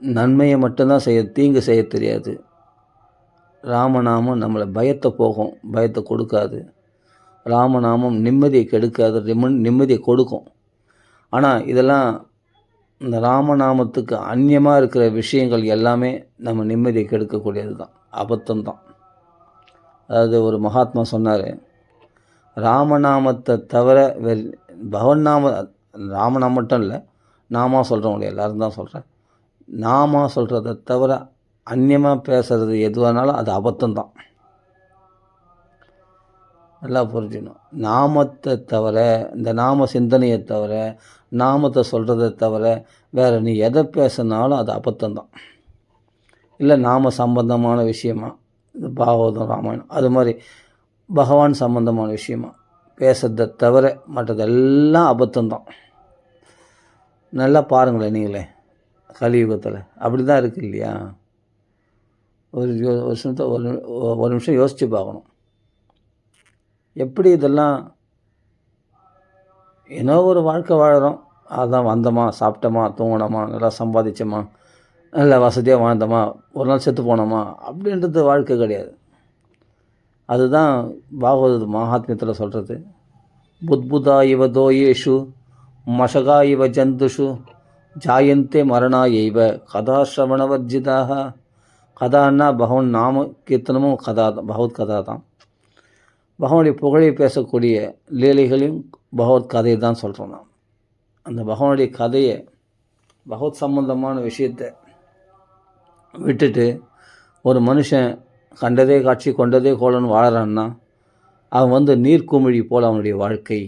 நன்மையை மட்டும்தான் தீங்கு செய்ய தெரியாது. ராமநாமம் நம்மளை பயத்தை கொடுக்காது. ராமநாமம் நிம்மதியை கெடுக்காது, நிம்மதியை கொடுக்கும். ஆனால் இதெல்லாம் இந்த ராமநாமத்துக்கு அந்நியமாக இருக்கிற விஷயங்கள் எல்லாமே நம்ம நிம்மதியை கெடுக்கக்கூடியது தான், அபத்தம்தான். அதாவது ஒரு மகாத்மா சொன்னார், ராமநாமத்தை தவிர வேறு ராமநாமம் மட்டும் இல்லை, நாமா சொல்கிறவங்க எல்லோரும் தான் சொல்கிறேன், நாமா சொல்கிறத தவிர அந்நியமாக பேசுகிறது எதுவானாலும் அது அபத்தம்தான். நல்லா புரிஞ்சுக்கணும். நாமத்தை தவிர, இந்த நாம சிந்தனையை தவிர, நாமத்தை சொல்கிறத தவிர வேறு நீ எதை பேசினாலும் அது அபத்தம்தான். இல்லை நாம சம்பந்தமான விஷயமா, இந்த பாகவதம் ராமாயணம் அது மாதிரி பகவான் சம்பந்தமான விஷயமா பேசுறதை தவிர மற்றதெல்லாம் அபத்தம்தான். நல்லா பாருங்களேன் நீங்களே, கலியுகத்தில் அப்படி தான் இருக்குது இல்லையா? ஒரு நிமிஷம் யோசித்து பார்க்கணும். எப்படி இதெல்லாம் ஏதோ ஒரு வாழ்க்கை வாழறோம், அதான் வந்தோமா, சாப்பிட்டோமா, தூங்கினோமா, நல்லா சம்பாதிச்சோமா, நல்லா வசதியாக வாழ்ந்தோமா, ஒரு நாள் செத்து போனோமா அப்படின்றது வாழ்க்கை கிடையாது. அதுதான் பாகவத மகாத்மியத்தில் சொல்கிறது. புத்புதா இவ தோயேஷு மஷகா இவ ஜந்துஷு ஜாயந்தே மரணா இவ கதா ஸ்ரவணவர்ஜிதாக. கதான்னா பகவான் நாம கீர்த்தனமும் கதா தான், பகவத் கதா தான். பகவானுடைய புகழை பேசக்கூடிய லீலைகளையும் பகவத் கதையை தான் சொல்கிறோம். நான் அந்த பகவானுடைய கதையை, பகவத் சம்பந்தமான விஷயத்தை விட்டுட்டு ஒரு மனுஷன் கண்டதே காட்சி கொண்டதே கோலன்னு வாழறான்னா அவன் நீர்க்குமிழி போல் அவனுடைய வாழ்க்கை.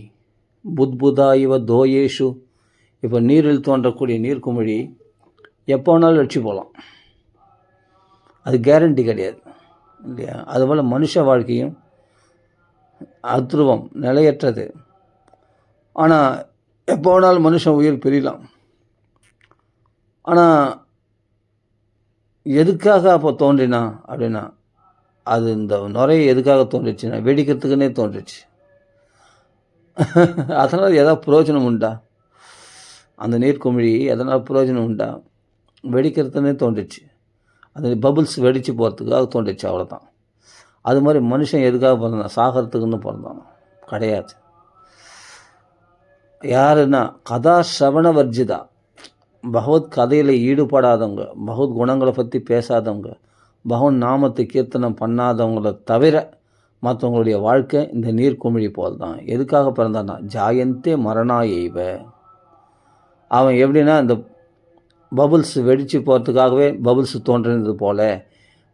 புத்புதா இவ தோயேஷு. இப்போ நீரில் தோன்றக்கூடிய நீர்க்குமிழி எப்போ வேணாலும் வெடிச்சு போகலாம், அது கேரண்டி கிடையாது இல்லையா? அதுபோல் மனுஷ வாழ்க்கையும் அத்ருவம், நிலையற்றது. ஆனால் எப்போ வேணாலும் மனுஷன் உயிர் பிரியலாம். ஆனால் எதுக்காக அப்போ தோன்றினா அப்படின்னா, அது இந்த நுரையை எதுக்காக தோன்றுச்சுன்னா வெடிக்கிறதுக்குன்னே தோன்றுச்சு. அதனால் ஏதாவது பிரயோஜனம் உண்டா? அந்த நீர்க்குமிழி எதனால் பிரயோஜனம் உண்டா? வெடிக்கிறதுனே தோன்றுச்சு. அது பபுள்ஸ் வெடித்து போகிறதுக்காக தோன்றுச்சு, அவ்வளோதான். அது மாதிரி மனுஷன் எதுக்காக பிறந்தான்? சாகிறதுக்குன்னு பிறந்தான் கிடையாது. யாருன்னா கதா ஸ்ரவண வர்ஜிதா, பகவத் கதையில் ஈடுபடாதவங்க, பகவத் குணங்களை பற்றி பேசாதவங்க, பகவன் நாமத்தை கீர்த்தனம் பண்ணாதவங்களை தவிர மற்றவங்களுடைய வாழ்க்கை இந்த நீர்க்குமிழி போல் தான். எதுக்காக பிறந்தான்னா ஜாயந்தே மரணா எய்வ. அவன் எப்படின்னா இந்த பபுள்ஸ் வெடித்து போகிறதுக்காகவே பபுள்ஸ் தோன்றினது போல்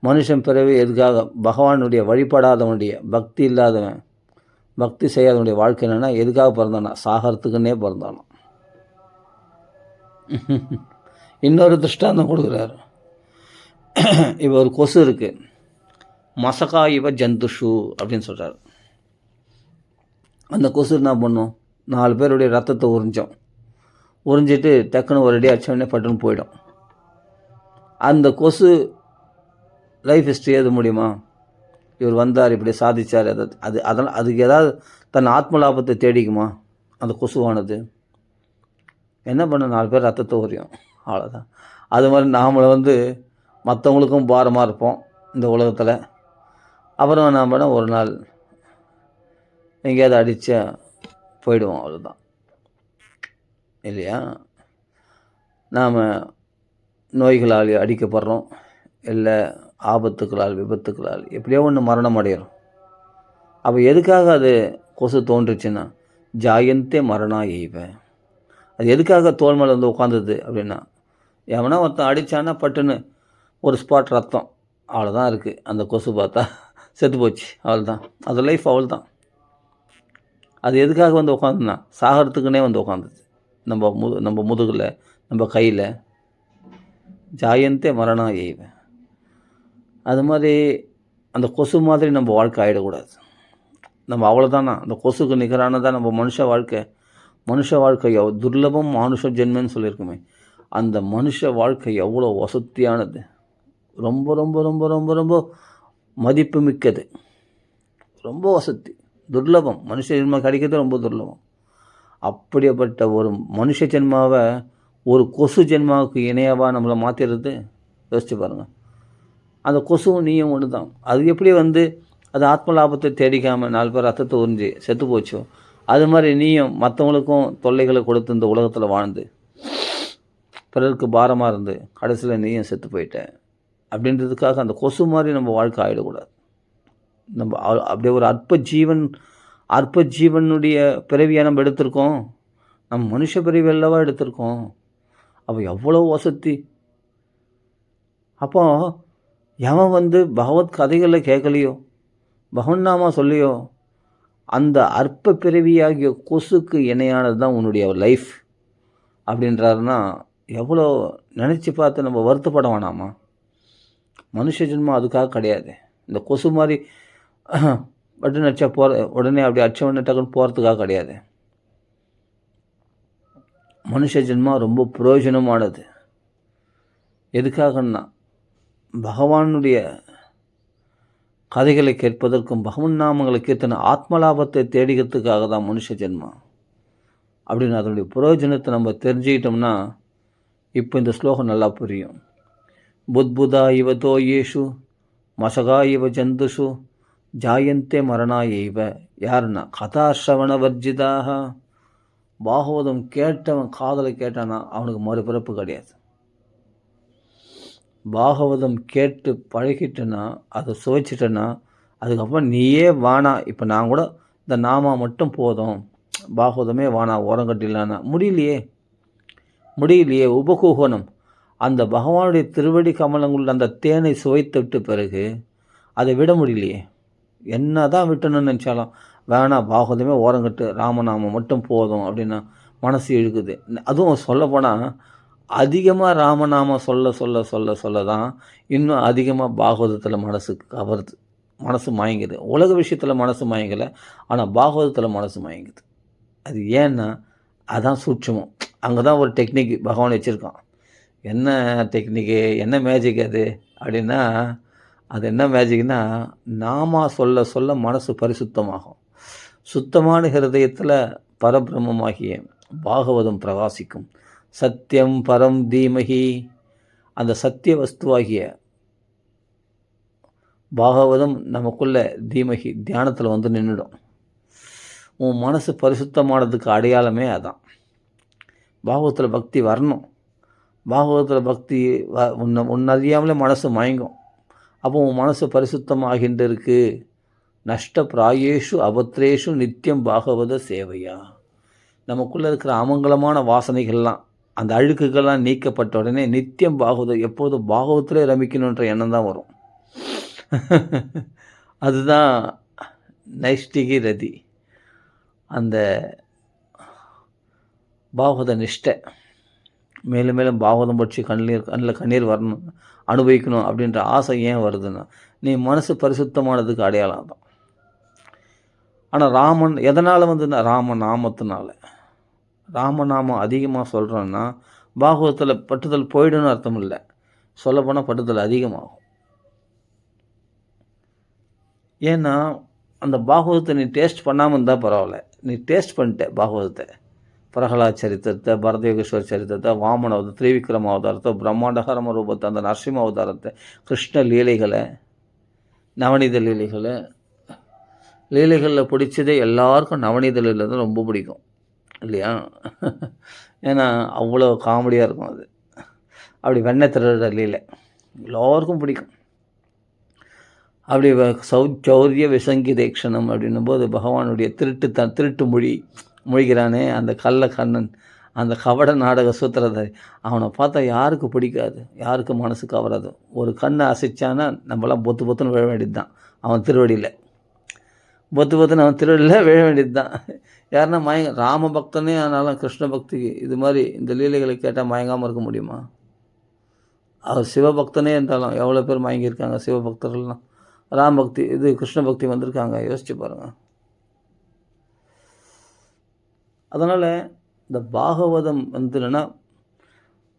மனுஷன் பிறவி எதுக்காக? பகவானுடைய வழிபடாதவனுடைய, பக்தி இல்லாதவன், பக்தி செய்யாதவனுடைய வாழ்க்கை என்னென்னா எதுக்காக பிறந்தானா? சாகிறதுக்குன்னே பிறந்தானோ. இன்னொரு திருஷ்டாந்தம் கொடுக்குறாரு. இப்போ ஒரு கொசு இருக்குது, மசகா இவ ஜந்துஷு அப்படின்னு சொல்கிறார். அந்த கொசு என்ன பண்ணும்? 4 பேருடைய ரத்தத்தை உறிஞ்சிட்டு டக்குன்னு ஒரு அடி அடிச்சோடனே பட்டுன்னு போயிடும். அந்த கொசு லைஃப் ஹிஸ்ட்ரி எழுத முடியுமா? இவர் வந்தார், இப்படி சாதித்தார், அதனால் அதுக்கு ஏதாவது தன் ஆத்ம லாபத்தை தேடிக்குமா அந்த கொசுவானது? என்ன பண்ண? 4 பேர் ரத்தத்தை உரியும், அவ்வளோதான். அது மாதிரி நாமளை மற்றவங்களுக்கும் பாரமாக இருப்போம் இந்த உலகத்தில். அப்புறம் நாம் ஒரு நாள் எங்கேயாவது அடித்தா போயிடுவோம், அவ்வளோதான் இல்லையா? நாம் நோய்களால் அடிக்கப்படுறோம், இல்லை ஆபத்துக்களால், விபத்துக்களால், எப்படியோ ஒன்று மரணம் அடைகிறோம். அப்போ எதுக்காக அது கொசு தோன்றுச்சுன்னா ஜாயந்தே மரணா எய்வ. அது எதுக்காக தோல் மேலே உட்காந்துது அப்படின்னா, எவனா ஒருத்தன் அடித்தான்னா பட்டுன்னு ஒரு ஸ்பாட் ரத்தம், அவ்வளோதான் இருக்குது. அந்த கொசு பார்த்தா செத்து போச்சு, அவ்வளோதான். அது லைஃப் அவ்வளோதான். அது எதுக்காக உட்காந்துன்னா சாகிறதுக்குன்னே உட்காந்துது. நம்ம முதுகில், நம்ம கையில். ஜாயந்தே மரணா எய்வ. அது மாதிரி அந்த கொசு மாதிரி நம்ம வாழ்க்கை ஆகிடக்கூடாது. நம்ம அவ்வளோதானா, அந்த கொசுக்கு நிகரானதான் நம்ம மனுஷ வாழ்க்கை. மனுஷ வாழ்க்கை துர்லபம் மானுஷ ஜென்மன்னு சொல்லியிருக்குமே, அந்த மனுஷ வாழ்க்கை எவ்வளோ வசதியானது, ரொம்ப ரொம்ப ரொம்ப ரொம்ப ரொம்ப மதிப்பு மிக்கது, ரொம்ப வசதி, துர்லபம். மனுஷ ஜென்மம் கிடைக்கிறது ரொம்ப துர்லபம். அப்படிப்பட்ட ஒரு மனுஷ ஜென்மாவை ஒரு கொசு ஜென்மாவுக்கு இணையவா நம்மளை மாற்றிடுறது? யோசிச்சு பாருங்கள். அந்த கொசுவும் நீயும் ஒன்று தான். அது எப்படி அது ஆத்ம லாபத்தை தேடிக்காமல் 4 பேர் ரத்தத்தை உறிஞ்சி செத்து போச்சோ, அது மாதிரி நீயும் மற்றவங்களுக்கும் தொல்லைகளை கொடுத்து இந்த உலகத்தில் வாழ்ந்து பிறருக்கு பாரமாக இருந்து கடைசியில் நீயும் செத்து போயிட்ட அப்படின்றதுக்காக அந்த கொசு மாதிரி நம்ம வாழ்க்கை ஆகிடக்கூடாது. நம்ம அப்படியே ஒரு அற்ப ஜீவனுடைய பிறவியை நம்ம எடுத்திருக்கோம். நம்ம மனுஷ பிறவி அல்லவா எடுத்திருக்கோம். அப்போ எவ்வளோ வசதி. அப்போ எவன் பகவத் கதைகளை கேட்கலையோ, பகவன் நாமா சொல்லியோ, அந்த அற்ப பிறவியாகிய கொசுக்கு இணையானது தான் உன்னுடைய லைஃப் அப்படின்றாருன்னா எவ்வளோ நினச்சி பார்த்து நம்ம வருத்தப்பட வேணாமா? மனுஷ ஜென்மம் அதுக்காக கிடையாது. இந்த கொசு மாதிரி பட்டு நடிச்சா உடனே அப்படி அடிச்ச உடனே டக்குன்னு போகிறதுக்காக கிடையாது. மனுஷ ஜென்மம் ரொம்ப பிரயோஜனமானது. எதுக்காகன்னா பகவானுடைய கதைகளை கேட்பதற்கும் பகவன் நாமங்களை கீர்த்தனை ஆத்மலாபத்தை தேடிக்கிறதுக்காக தான் மனுஷ ஜென்மம் அப்படின்னு அதனுடைய பிரயோஜனத்தை நம்ம தெரிஞ்சுக்கிட்டோம்னா இப்போ இந்த ஸ்லோகம் நல்லா புரியும். புத்புதா இவ தோயேஷு மசகா இவ ஜந்துஷு ஜாயந்தே மரணா இவ. யாருன்னா கதாசிரவண வர்ஜிதாக. பாகவதம் கேட்டவன் காதலை கேட்டானா அவனுக்கு மறுபிறப்பு கிடையாது. பாகவதம் கேட்டு பழகிட்டேன்னா அதை சுவைச்சிட்டேன்னா அதுக்கப்புறம் நீயே வானா. இப்போ நான் கூட இந்த நாமா மட்டும் போதும், பாகவதமே வானா, ஓரங்கட்டிலானா முடியலையே. உபகூகனம் அந்த பகவானுடைய திருவடி கமலங்கள் அந்த தேனை சுவைத்து விட்ட பிறகு அதை விட முடியலையே. என்ன தான் விட்டணும்னு நினச்சாலும் வேணாம், பாகவதமே ஓரங்கட்டு, ராமநாமம் மட்டும் போதும் அப்படின்னா மனசு இழுக்குது. அதுவும் சொல்லப்போனால் அதிகமாக ராமநாமம் சொல்ல தான் இன்னும் அதிகமாக பாகவதத்தில் மனசு கவருது, மனசு மயங்குது. உலக விஷயத்தில் மனசு மயங்கலை, ஆனால் பாகவதத்தில் மனசு மயங்குது. அது ஏன்னா அதான் சூட்சமம். அங்கே தான் ஒரு டெக்னிக் பகவான் வச்சுருக்கான். என்ன டெக்னிக்கு, என்ன மேஜிக் அது அப்படின்னா, அது என்ன மேஜிக்னா நாமா சொல்ல மனசு பரிசுத்தமாகும். சுத்தமான ஹிருதயத்தில் பரபிரம்மமாகிய பாகவதம் பிரகாசிக்கும். சத்தியம் பரம் தீமகி, அந்த சத்திய வஸ்துவாகிய பாகவதம் நமக்குள்ள தீமகி தியானத்தில் நின்றுடும். உன் மனசு பரிசுத்தமானதுக்கு அடையாளமே அதான். பாகவத்தில் பக்தி வரணும். பாகவத்தில் பக்தி உன்னை அறியாமலே மனசு மயங்கும். அப்போ உன் மனசு பரிசுத்தமாகின்ற இருக்கு. நஷ்ட பிராயேஷு அபத்ரேஷு நித்தியம் பாகவத சேவையா. நமக்குள்ளே இருக்கிற அமங்கலமான வாசனைகள்லாம், அந்த அழுக்குகள்லாம் நீக்கப்பட்ட உடனே நித்தியம் பாகவதம், எப்போதும் பாகவத்திலே ரமிக்கணுன்ற எண்ணம் தான் வரும். அதுதான் நைஷ்டிகி ரதி, அந்த பாகவத நிஷ்டை. மேலும் மேலும் பாகவதம் பற்றி கண்ணில் கண்ணீர் வரணும், அனுபவிக்கணும் அப்படின்ற ஆசை ஏன் வருதுன்னா நீ மனசு பரிசுத்தமானதுக்கு அடையாளம் தான். ஆனால் ராமன் எதனால் ராமநாமத்தினால. ராமநாமம் அதிகமாக சொல்கிறோன்னா பாகவதத்தில் பட்டுதல் போய்டுன்னு அர்த்தம் இல்லை. சொல்லப்போனால் பட்டுதல் அதிகமாகும். ஏன்னா அந்த பாகவதத்தை நீ டேஸ்ட் பண்ணாமல் இருந்தால் பரவாயில்ல, நீ டேஸ்ட் பண்ணிட்ட பாகவதத்தை. பிரகலாத் சரித்திரத்தை, பரதயோகேஸ்வர் சரித்திரத்தை, வாமன அவதாரம், திரிவிக்ரம அவதாரத்தை, பிரம்மாண்டகரம ரூபத்தை, அந்த நரசிம்ம அவதாரத்தை, கிருஷ்ண லீலைகளை, நவநீத லீலைகளில் பிடிச்சதே எல்லாருக்கும் நவநீத லீலை தான் ரொம்ப பிடிக்கும் இல்லையா? ஏன்னா அவ்வளோ காமெடியாக இருக்கும். அது அப்படி வெண்ணெய் திருடுற லீலை எல்லோருக்கும் பிடிக்கும். அப்படி சௌச்சௌரிய விசங்கிதேக்ஷணம் அப்படின்னும் போது பகவானுடைய திருட்டு மொழிகிறானே அந்த கண்ணன், அந்த கபட நாடக சூத்திரதாரி, அவனை பார்த்தா யாருக்கு பிடிக்காது, யாருக்கு மனசு கவராது. ஒரு கண்ணை அசைச்சானா நம்மளாம் பொத்துன்னு விழ வேண்டியது தான் அவன் திருவடியில். பொத்துன்னு அவன் திருவடியில் விழ வேண்டியது தான். யாருன்னா ராம பக்தனே ஆனாலும் கிருஷ்ண பக்திக்கு இது மாதிரி இந்த லீலைகளை கேட்டால் மயங்காமல் இருக்க முடியுமா? அவர் சிவபக்தனே இருந்தாலும் எவ்வளோ பேர் மயங்கியிருக்காங்க சிவபக்தர்கள்லாம். ராம் பக்தி இது கிருஷ்ண பக்தி வந்திருக்காங்க, யோசிச்சு பாருங்கள். அதனால் இந்த பாகவதம் இல்லைன்னா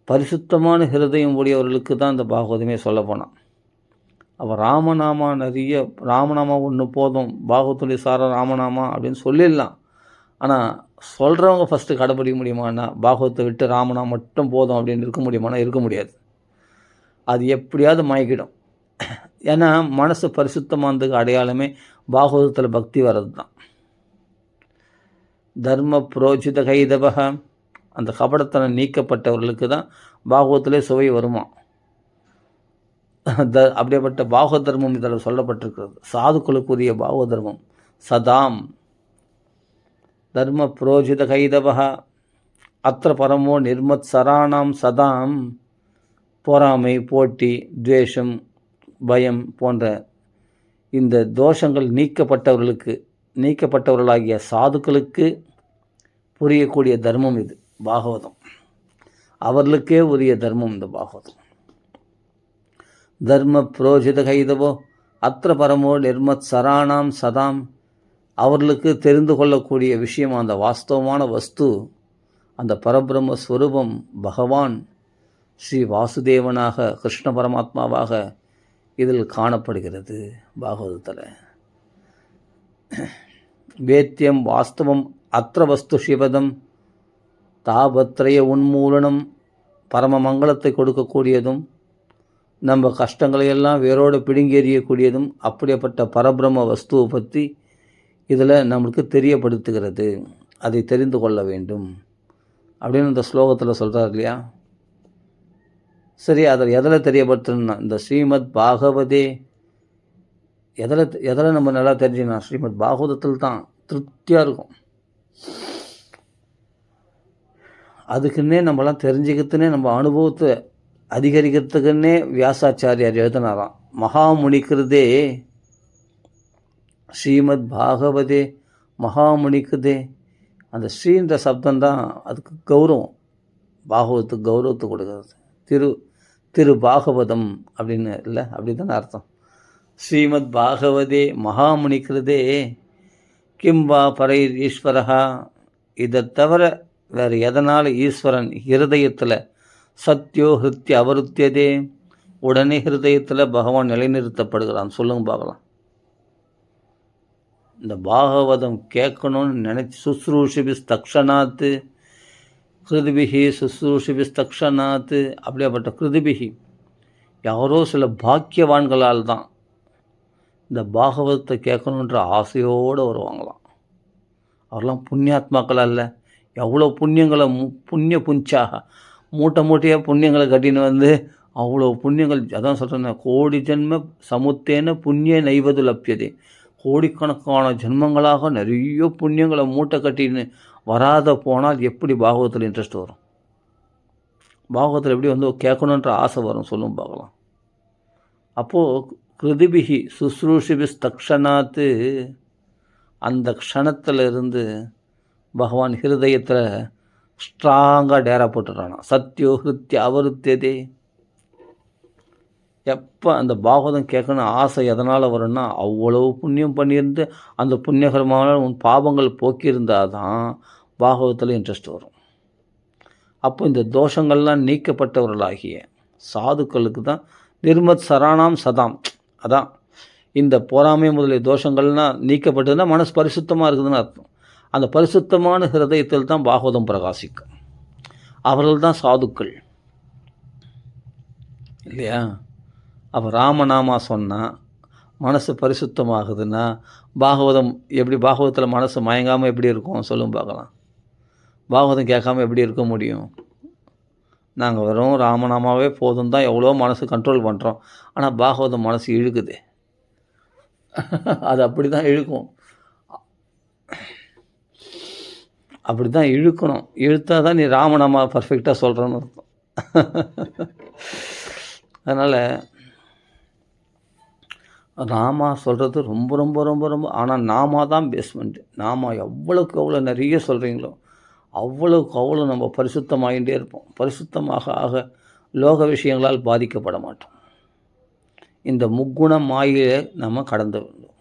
பரிசுத்தமான ஹிருதயம் உடையவர்களுக்கு தான் இந்த பாகவதமே சொல்ல போனான். அவன் ராமநாமா ஒன்று போதும், பாகவத்துடைய சார ராமநாமா அப்படின்னு சொல்லிடலாம். ஆனால் சொல்கிறவங்க ஃபஸ்ட்டு கடைப்பிடிக்க முடியுமான்னா, பாகவத்தை விட்டு ராமனா மட்டும் போதும் அப்படின்னு இருக்க முடியுமானா இருக்க முடியாது. அது எப்படியாவது மயக்கிடும். ஏன்னா மனசு பரிசுத்தமானதுக்கு அடையாளமே பாகவதத்தில் பக்தி வர்றது தான். தர்ம புரோஜித கைதவக, அந்த கபடத்தனம் நீக்கப்பட்டவர்களுக்கு தான் பாகவத்திலே சுவை வருமா. அப்படியேப்பட்ட பாகவ தர்மம் இதில் சொல்லப்பட்டிருக்கிறது. சாதுக்களுக்குரிய பாகவ தர்மம் சதாம் தர்ம புரோஜித கைதவக அத்திர பரமோ நிர்மத் சராணாம் சதாம். பொறாமை, போட்டி, துவேஷம், பயம் போன்ற இந்த தோஷங்கள் நீக்கப்பட்டவர்களாகிய சாதுக்களுக்கு புரியக்கூடிய தர்மம் இது பாகவதம். அவர்களுக்கே உரிய தர்மம் இந்த பாகவதம். தர்ம புரோஜித கைதவோ அத்திர பரமோ நிர்மத் சராணாம் சதாம். அவர்களுக்கு தெரிந்து கொள்ளக்கூடிய விஷயம் அந்த வாஸ்தவமான வஸ்து, அந்த பரபிரம்ம ஸ்வரூபம் பகவான் ஸ்ரீ வாசுதேவனாக கிருஷ்ண பரமாத்மாவாக இதில் காணப்படுகிறது பாகவதத்தில். வேத்தியம் வாஸ்தவம் அத்திர வஸ்து சிவதம் தாபத்ரய உன்மூலனம். பரம மங்களத்தை கொடுக்கக்கூடியதும் நம்ம கஷ்டங்களையெல்லாம் வேரோடு பிடுங்கி எறியக்கூடியதும் அப்படிப்பட்ட பரபிரம்ம வஸ்துவை பற்றி இதில் நம்மளுக்கு தெரியப்படுத்துகிறது. அதை தெரிந்து கொள்ள வேண்டும் அப்படின்னு இந்த ஸ்லோகத்தில் சொல்கிறார் இல்லையா. சரி, அதில் எதில் தெரியப்படுத்தணும்னா இந்த ஸ்ரீமத் பாகவதே எதில் நம்ம நல்லா தெரிஞ்சுக்கணும். ஸ்ரீமத் பாகவதத்தில் தான் திருப்தியாக இருக்கும். அதுக்குன்னே நம்மளாம் தெரிஞ்சுக்கிறதுனே நம்ம அனுபவத்தை அதிகரிக்கிறதுக்குன்னே வியாசாச்சாரியார் எழுதினாராம். மகாமுனிக்கிறதே ஸ்ரீமத் பாகவதே மகாமுனிக்குதே. அந்த ஸ்ரீன்ற சப்தம்தான் அதுக்கு கௌரவம், பாகவத்துக்கு கௌரவத்தை கொடுக்கறது. திரு பாகவதம் அப்படின்னு இல்லை, அப்படி தானே அர்த்தம். ஸ்ரீமத் பாகவதே மகாமுனிக்கிறதே கிம்பா பரை ஈஸ்வரகா. இதை தவிர வேறு எதனால் ஈஸ்வரன் ஹிருதயத்தில் சத்யோ ஹிருத்திய அவருத்தியதே, உடனே ஹிருதயத்தில் பகவான் நிலைநிறுத்தப்படுகிறான். சொல்லுங்க பார்க்கலாம். இந்த பாகவதம் கேட்கணும்னு நினச்சி சுஸ்ரூஷிபிஸ் தக்ஷணாத்து கிருதிபிகி சுஸ்ரூஷிபிஸ் தக்ஷணாத்து. அப்படியாப்பட்ட கிருதிபிகி யாரோ சில பாக்கியவான்களால் தான் இந்த பாகவதத்தை கேட்கணுன்ற ஆசையோடு வருவாங்களாம். அவரெல்லாம் புண்ணியாத்மாக்கள் அல்ல. எவ்வளோ புண்ணியங்களை புஞ்சாக மூட்டையாக புண்ணியங்களை கட்டின்னு வந்து அவ்வளோ புண்ணியங்கள். அதான் சொல்கிறேன், கோடி ஜென்ம சமுத்தேன புண்ணிய நைவது லப்யதே. கோடிக்கணக்கான ஜென்மங்களாக நிறைய புண்ணியங்களை மூட்டை கட்டின்னு வராத போனால் எப்படி பாகவத்தில் இன்ட்ரெஸ்ட் வரும்? பாகவத்தில் எப்படி வந்து கேட்கணுன்ற ஆசை வரும்? சொல்லும் பார்க்கலாம். அப்போது கிருதிபிகி சுஸ்ரூஷிபிஸ் தக்ஷணாத்து, அந்த க்ஷணத்தில் இருந்து பகவான் ஹிருதயத்தில் ஸ்ட்ராங்காக டேரா போட்டுறானா. சத்யோ ஹிருத்திய அவருத்தியதே. எப்போ அந்த பாகவதம் கேட்கணும் ஆசை எதனால் வரும்னா, அவ்வளோ புண்ணியம் பண்ணியிருந்து அந்த புண்ணியகரமான உன் பாவங்கள் போக்கியிருந்தால் தான் பாகவத்தில் இன்ட்ரெஸ்ட் வரும். அப்போ இந்த தோஷங்கள்லாம் நீக்கப்பட்டவர்களாகிய சாதுக்களுக்கு தான் நிர்மத் சராணாம் சதாம். அதான் இந்த பொறாமை முதலிய தோஷங்கள்லாம் நீக்கப்பட்டதுன்னா மனசு பரிசுத்தமாக இருக்குதுன்னு அர்த்தம். அந்த பரிசுத்தமான ஹிருதயத்தில் தான் பாகவதம் பிரகாசிக்கும். அவர்கள் தான் சாதுக்கள் இல்லையா. அப்போ ராமநாமா சொன்னால் மனசு பரிசுத்தமாகுதுன்னா பாகவதம் எப்படி, பாகவதத்தில் மனசு மயங்காமல் எப்படி இருக்கும் சொல்லும் பார்க்கலாம். பாகவதம் கேட்காம எப்படி இருக்க முடியும்? நாங்கள் வெறும் ராமநாமாவே போதும் தான் எவ்வளோ மனசு கண்ட்ரோல் பண்ணுறோம். ஆனால் பாகவதம் மனசு இழுக்குது. அது அப்படி தான் இழுக்கும். அப்படி தான் இழுக்கணும். இழுத்தா தான் நீ ராமநாமா பர்ஃபெக்டாக சொல்கிறேன்னு அர்த்தம். அதனால் நாமா சொல்கிறது ரொம்ப ரொம்ப ரொம்ப ரொம்ப, ஆனால் நாமா தான் பேஸ்மெண்ட்டு. நாமா எவ்வளோக்கு எவ்வளோ நிறைய சொல்கிறீங்களோ அவ்வளோக்கு அவ்வளோ நம்ம பரிசுத்தமாகிட்டே இருப்போம். பரிசுத்தமாக ஆக லோக விஷயங்களால் பாதிக்கப்பட மாட்டோம். இந்த முக்குண மாயை நம்ம கடந்து வேண்டும்.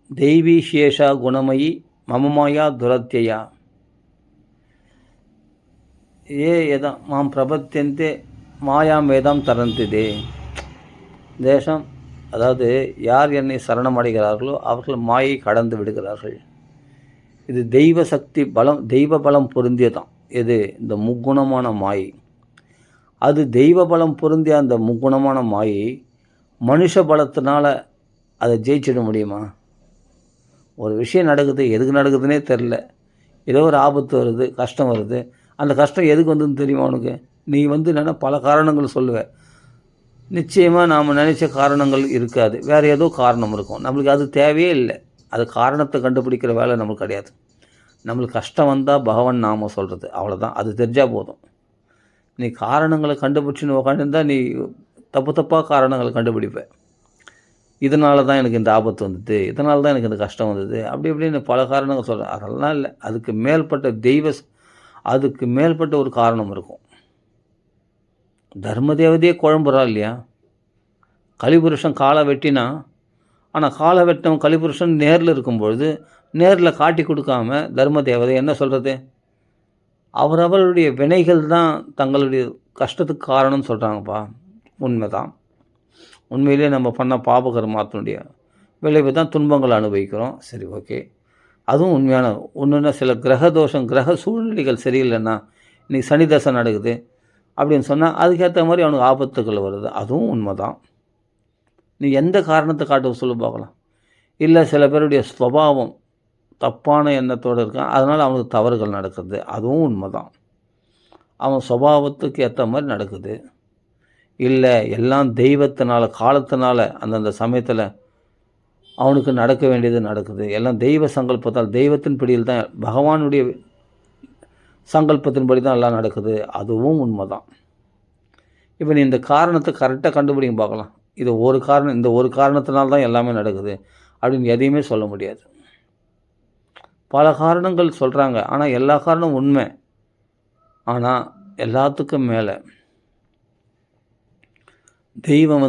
தெய்வீ சேஷா குணமயி மமமாயா துரத்தியா எதா மாம் பிரபத்தியந்தே மாயாம் வேதாம் தரந்திதே. தேசம், அதாவது யார் என்னை சரணமடைகிறார்களோ அவர்கள் மாயை கடந்து விடுகிறார்கள். இது தெய்வ சக்தி பலம், தெய்வ பலம் பொருந்தியதான் எது, இந்த முக்குணமான மாயை. அது தெய்வ பலம் பொருந்திய அந்த முக்குணமான மாயை மனுஷ பலத்தினால அதை ஜெயிச்சிட முடியுமா? ஒரு விஷயம் நடக்குது, எதுக்கு நடக்குதுன்னே தெரில, ஏதோ ஒரு ஆபத்து வருது, கஷ்டம் வருது. அந்த கஷ்டம் எதுக்கு வந்ததுன்னு தெரியுமா உனக்கு? நீ என்னென்னா பல காரணங்கள் சொல்லுவேன். நிச்சயமாக நாம் நினச்ச காரணங்கள் இருக்காது, வேறு ஏதோ காரணம் இருக்கும். நம்மளுக்கு அது தேவையே இல்லை. அது காரணத்தை கண்டுபிடிக்கிற வேலை நம்மளுக்கு கிடையாது. நம்மளுக்கு கஷ்டம் வந்தால் பகவான் நாம சொல்கிறது, அவ்வளோதான். அது தெரிஞ்சால் போதும். நீ காரணங்களை கண்டுபிடிச்சின்னு உட்காந்துருந்தால் நீ தப்பாக காரணங்களை கண்டுபிடிப்பேன். இதனால தான் எனக்கு இந்த ஆபத்து வந்தது, இதனால தான் எனக்கு இந்த கஷ்டம் வந்தது, அப்படி இப்படின்னு பல காரணங்கள் சொல்கிறேன். அதெல்லாம் இல்லை. அதுக்கு மேல்பட்ட ஒரு காரணம் இருக்கும். தர்ம தேவதையே குழம்புறா இல்லையா? கலிபுருஷன் காலை வெட்டினா, ஆனால் காலை வெட்டினவன் கலிபுருஷன் நேரில் இருக்கும்பொழுது நேரில் காட்டி கொடுக்காம தர்ம தேவதை என்ன சொல்கிறது? அவரவருடைய வினைகள் தான் தங்களுடைய கஷ்டத்துக்கு காரணம்னு சொல்கிறாங்கப்பா. உண்மை தான். உண்மையிலே நம்ம பண்ண பாபகர்மாத்தினுடைய விளைவு தான் துன்பங்களை அனுபவிக்கிறோம். சரி, ஓகே, அதுவும் உண்மையான ஒன்றுன்னா சில கிரக தோஷம், கிரக சூழ்நிலைகள் சரியில்லைன்னா, இன்றைக்கி சனி தசை நடக்குது அப்படின்னு சொன்னால் அதுக்கேற்ற மாதிரி அவனுக்கு ஆபத்துக்கள் வருது, அதுவும் உண்மை தான். நீ எந்த காரணத்தை காட்ட சொல்ல பார்க்கலாம். இல்லை சில பேருடைய ஸ்வபாவம் தப்பான எண்ணத்தோடு இருக்கான், அதனால் அவனுக்கு தவறுகள் நடக்குது, அதுவும் உண்மை தான். அவன் சுபாவத்துக்கு ஏற்ற மாதிரி நடக்குது. இல்லை எல்லாம் தெய்வத்தினால, காலத்தினால, அந்தந்த சமயத்தில் அவனுக்கு நடக்க வேண்டியது நடக்குது, எல்லாம் தெய்வ சங்கல்பத்தால், தெய்வத்தின் படியில் தான், பகவானுடைய சங்கல்பத்தின்படி தான் எல்லாம் நடக்குது, அதுவும் உண்மை தான். இப்போ நீ இந்த காரணத்தை கரெக்டாக கண்டுபிடிங்க பார்க்கலாம். இது ஒரு காரணம், இந்த ஒரு காரணத்தினால்தான் எல்லாமே நடக்குது அப்படின்னு எதையுமே சொல்ல முடியாது. பல காரணங்கள் சொல்கிறாங்க, ஆனால் எல்லா காரணமும் உண்மை. ஆனால் எல்லாத்துக்கும் மேலே தெய்வம்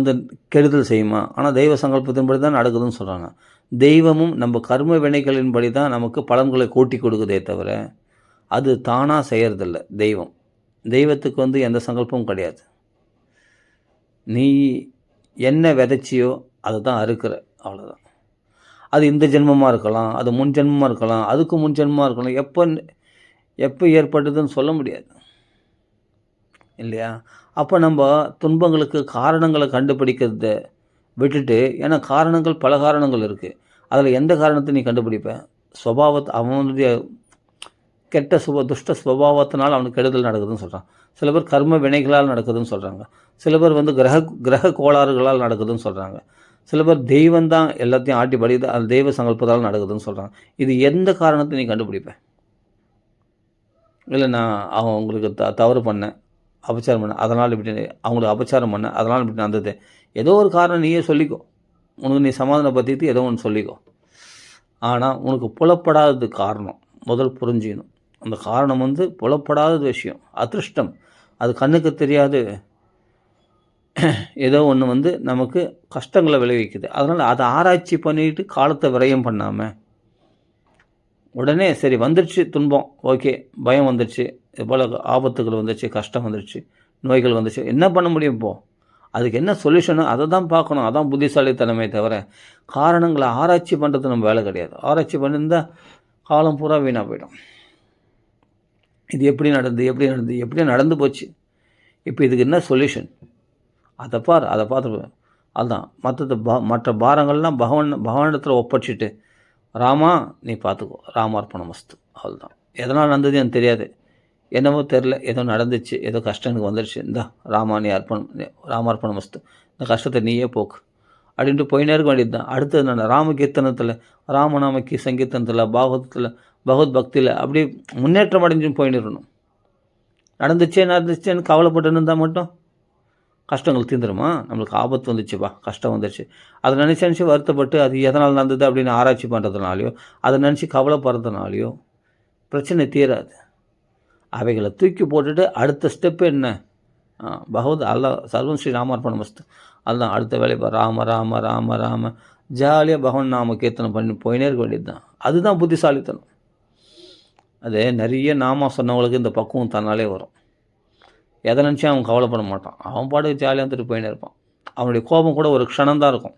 கெடுதல் செய்யுமா? ஆனால் தெய்வ சங்கல்பத்தின்படி தான் நடக்குதுன்னு சொல்கிறாங்க. தெய்வமும் நம்ம கர்ம வினைகளின்படி தான் நமக்கு பலன்களை கூட்டி கொடுக்குதே தவிர அது தானாக செய்கிறதில்ல. தெய்வத்துக்கு எந்த சங்கல்பமும் கிடையாது. நீ என்ன விதைச்சியோ அதை தான் அறுக்கிற, அவ்வளோதான். அது இந்த ஜென்மமாக இருக்கலாம், அது முன் ஜென்மமாக இருக்கலாம், அதுக்கு முன் ஜென்மமாக இருக்கலாம். எப்போ ஏற்பட்டதுன்னு சொல்ல முடியாது இல்லையா? அப்போ நம்ம துன்பங்களுக்கு காரணங்களை கண்டுபிடிக்கிறத விட்டுட்டு, ஏன்னா காரணங்கள் பல காரணங்கள் இருக்குது, அதில் எந்த காரணத்தை நீ கண்டுபிடிப்ப? அவனுடைய கெட்ட துஷ்ட சுபாவத்தினால் அவனுக்கு கெடுதல் நடக்குதுன்னு சொல்கிறான். சில பேர் கர்ம வினைகளால் நடக்குதுன்னு சொல்கிறாங்க. சில பேர் கிரக கோளாறுகளால் நடக்குதுன்னு சொல்கிறாங்க. சில பேர் தெய்வந்தான் எல்லாத்தையும் ஆட்டி படிக்குது, அது தெய்வ சங்கல்பத்தால் நடக்குதுன்னு சொல்கிறாங்க. இது எந்த காரணத்தை நீ கண்டுபிடிப்பேன்? இல்லை நான் அவங்களுக்கு தவறு பண்ணேன், அபச்சாரம் பண்ணேன், அதனால் இப்படி, அவங்களுக்கு அபச்சாரம் பண்ணேன், அதனால் இப்படி நடந்தது, ஏதோ ஒரு காரணம் நீயே சொல்லிக்கோ. உனக்கு நீ சமாதானப்படுத்திட்டு ஏதோ ஒன்று சொல்லிக்கோ. ஆனால் உனக்கு புலப்படாதது காரணம் முதல் புரிஞ்சிக்கணும். அந்த காரணம் புலப்படாத விஷயம், அதிருஷ்டம், அது கண்ணுக்கு தெரியாது, ஏதோ ஒன்று நமக்கு கஷ்டங்களை விளைவிக்குது. அதனால் அதை ஆராய்ச்சி பண்ணிட்டு காலத்தை விரயம் பண்ணாமல் உடனே சரி வந்துடுச்சு துன்பம், ஓகே, பயம் வந்துடுச்சு, இது போல் ஆபத்துகள் வந்துடுச்சு, கஷ்டம் வந்துடுச்சு, நோய்கள் வந்துடுச்சு, என்ன பண்ண முடியும்? இப்போது அதுக்கு என்ன சொல்யூஷனோ அதை தான் பார்க்கணும். அதான் புத்திசாலித்தனமே தவிர காரணங்களை ஆராய்ச்சி பண்ணுறது நம்ம வேலை கிடையாது. ஆராய்ச்சி பண்ணியிருந்தால் காலம் பூரா வீணாக போயிடும். இது எப்படி நடந்து போச்சு, இப்போ இதுக்கு என்ன சொல்யூஷன், அதை பார்த்து அதுதான். மற்ற பாரங்கள்லாம் பகவானிடத்தில் ஒப்படைச்சிட்டு, ராமா நீ பார்த்துக்கோ, ராமார்ப்பணமஸ்து, அவ்வளோதான். எதனால் நடந்தது எனக்கு தெரியாது, என்னவோ தெரில, ஏதோ நடந்துச்சு, ஏதோ கஷ்டம் எனக்கு வந்துடுச்சு, இந்தா ராமா நீ ராமார்ப்பணமஸ்து, இந்த கஷ்டத்தை நீயே போக்கு அப்படின்ட்டு போயினே இருக்க வேண்டியது தான். அடுத்தது நான் ராமகீர்த்தனத்தில், ராமநாமக்கி சங்கீர்த்தனத்தில், பாகவதத்தில், பகவத் பக்தியில் அப்படி முன்னேற்றம் அடைஞ்சுன்னு போயின்னு நடந்துச்சேன்னு கவலைப்பட்டுன்னு இருந்தால் மட்டும் கஷ்டங்கள் தீர்ந்துருமா? நம்மளுக்கு ஆபத்து வந்துச்சுப்பா, கஷ்டம் வந்துடுச்சு, அதை நினச்சி வருத்தப்பட்டு அது எதனால் நடந்தது அப்படின்னு ஆராய்ச்சி பண்ணுறதுனாலையோ, அதை நினச்சி கவலைப்படுறதுனாலையோ பிரச்சனை தீராது. அவைகளை தூக்கி போட்டுட்டு அடுத்த ஸ்டெப்பு என்ன? பகவத் சர்வம் ஸ்ரீ ராமார்ப்பணமஸ்து, அதுதான் அடுத்த வேலைப்பா. ராம ராம ராம ராம ஜாலியாக பகவான் நாம கீர்த்தனம் பண்ணி போயினே இருக்க வேண்டியது தான். அதுதான் புத்திசாலித்தனம். அது நிறைய நாம சொன்னவங்களுக்கு இந்த பக்குவம் தன்னாலே வரும். எதை நினச்சி அவன் கவலைப்பட மாட்டான், அவன் பாட்டுக்கு ஜாலியாக இருந்துட்டு போயினே இருப்பான். அவனுடைய கோபம் கூட ஒரு க்ஷணம்தான் இருக்கும்,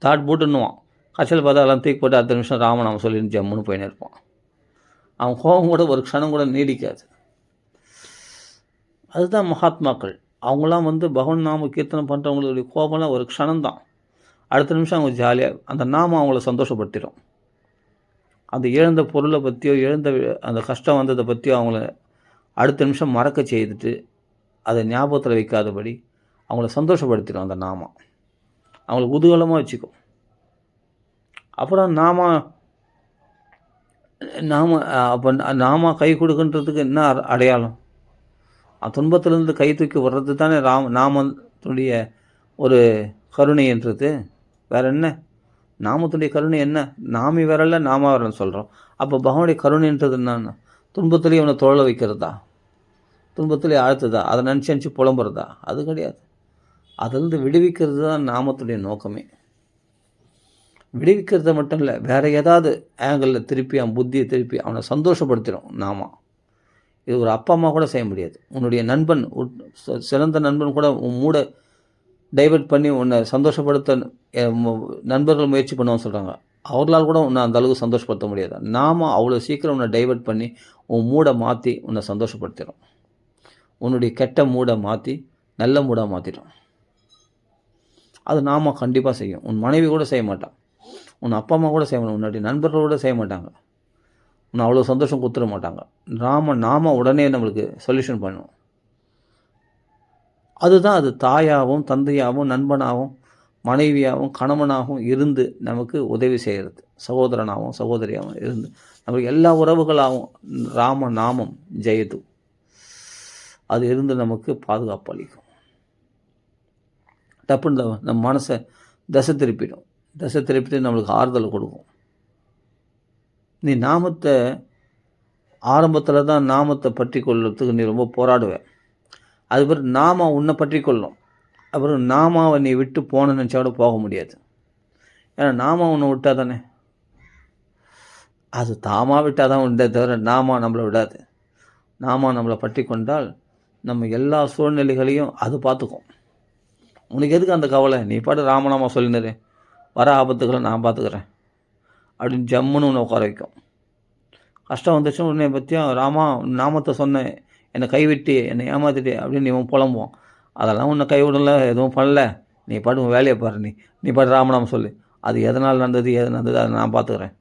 தாட் போட்டுன்னுவான், கச்சல் பார்த்தா எல்லாம் தூக்கி போட்டு அடுத்த நிமிஷம் ராமநாமம் சொல்லி ஜம்முன்னு போயினே இருப்பான். அவன் கோபம் கூட ஒரு க்ஷணம் கூட நீடிக்காது. அதுதான் மகாத்மாக்கள். அவங்களாம் பகவான் நாம கீர்த்தனம் பண்ணுறவங்களுடைய கோபம்லாம் ஒரு க்ஷணம்தான். அடுத்த நிமிஷம் அவங்க ஜாலியாக அந்த நாமம் அவங்கள சந்தோஷப்படுத்திடும். அந்த இழந்த பொருளை பற்றியோ அந்த கஷ்டம் வந்ததை பற்றியோ அவங்கள அடுத்த நிமிஷம் மறக்க செய்துட்டு அதை ஞாபகத்தில் வைக்காதபடி அவங்கள சந்தோஷப்படுத்திடும் அந்த நாமம். அவங்கள குதூகலமாக வச்சுக்கும். அப்புறம் நாம கை கொடுக்குன்றதுக்கு என்ன அடையாளம்? துன்பத்திலேருந்து கை தூக்கி வர்றது தானே நாமத்துடைய ஒரு கருணைன்றது. வேறு என்ன? நாமத்துடைய கருணை என்ன? நாமி வரல நாம வரலன்னு சொல்கிறோம். அப்போ பகவானுடைய கருணைன்றது என்னன்னா, துன்பத்துலேயே அவனை தொழ வைக்கிறதா? துன்பத்திலே ஆழ்த்துதா? அதை நினச்சி புலம்புறதா? அது கிடையாது. அதிலிருந்து விடுவிக்கிறது தான் நாமத்துடைய நோக்கமே. விடுவிக்கிறத மட்டும் இல்லை, வேறு ஏதாவது ஆங்கிளில் திருப்பி அவன் புத்தியை திருப்பி அவனை சந்தோஷப்படுத்திடும் நாமம். இது ஒரு அப்பா அம்மா கூட செய்ய முடியாது. உன்னுடைய நண்பன், சிறந்த நண்பன் கூட உன் மூட டைவெர்ட் பண்ணி உன்னை சந்தோஷப்படுத்த நண்பர்கள் முயற்சி பண்ணுவோன்னு சொல்கிறாங்க. அவர்களால் கூட உன்னை அந்த அளவுக்கு சந்தோஷப்படுத்த முடியாது. நாம அவ்வளோ சீக்கிரம் உன்னை டைவெர்ட் பண்ணி உன் மூடை மாற்றி உன்னை சந்தோஷப்படுத்திடும். உன்னுடைய கெட்ட மூடை மாற்றி நல்ல மூடாக மாற்றிடும். அது நாம கண்டிப்பாக செய்யும். உன் மனைவி கூட செய்ய மாட்டான், உன் அப்பா அம்மா கூட செய்ய மாட்டாங்க, உன்னுடைய நண்பர்கள் கூட செய்ய மாட்டாங்க. உன்னை அவ்வளோ சந்தோஷம் கொடுத்துட மாட்டாங்க. நாம உடனே நம்மளுக்கு சொல்யூஷன் பண்ணும். அதுதான் அது தாயாகவும் தந்தையாகவும் நண்பனாகவும் மனைவியாகவும் கணவனாகவும் இருந்து நமக்கு உதவி செய்கிறது. சகோதரனாகவும் சகோதரியாகவும் இருந்து நமக்கு எல்லா உறவுகளாகவும் நாமம் ஜெயது. அது இருந்து நமக்கு பாதுகாப்பு அளிக்கும். டப்புன்னு நம்ம மனசை திசை திருப்பிட்டு நம்மளுக்கு ஆறுதல் கொடுக்கும். நீ நாமத்தை ஆரம்பத்தில் தான் நாமத்தை பற்றி கொள்ளுறதுக்கு நீ ரொம்ப போராடுவேன். அது பிறகு நாம உன்னை பற்றி கொள்ளும். அப்புறம் நாமாவை நீ விட்டு போன நினச்சா கூட போக முடியாது. ஏன்னா நாம உன்னை விட்டா தானே, அது தாமா விட்டால் தான் உண்டே தவிர நாம நம்மளை விடாது. நாம நம்மளை பற்றி கொண்டால் நம்ம எல்லா சூழ்நிலைகளையும் அது பார்த்துக்கும். உனக்கு எதுக்கு அந்த கவலை? நீ பாட்டு ராமநாமா சொல்லினரு, வர ஆபத்துக்களை நான் பார்த்துக்கிறேன் அப்படின்னு ஜம்முன்னு உன்னை உட்கார வைக்கும். கஷ்டம் வந்துச்சுன்னு உன்னை பற்றியும் நாமத்தை சொன்னேன், என்னை கைவிட்டு என்னை ஏமாத்திட்டு அப்படின்னு இவன் புலம்புவான். அதெல்லாம் உன்னை கைவிடல, எதுவும் பண்ணல, நீ பாட்டு உன் வேலையை பாரு, நீ பாட்டு ராமநாமம் சொல்லு, அது எதனால் நடந்தது ஏது நடந்தது அதை நான் பார்த்துக்கிறேன்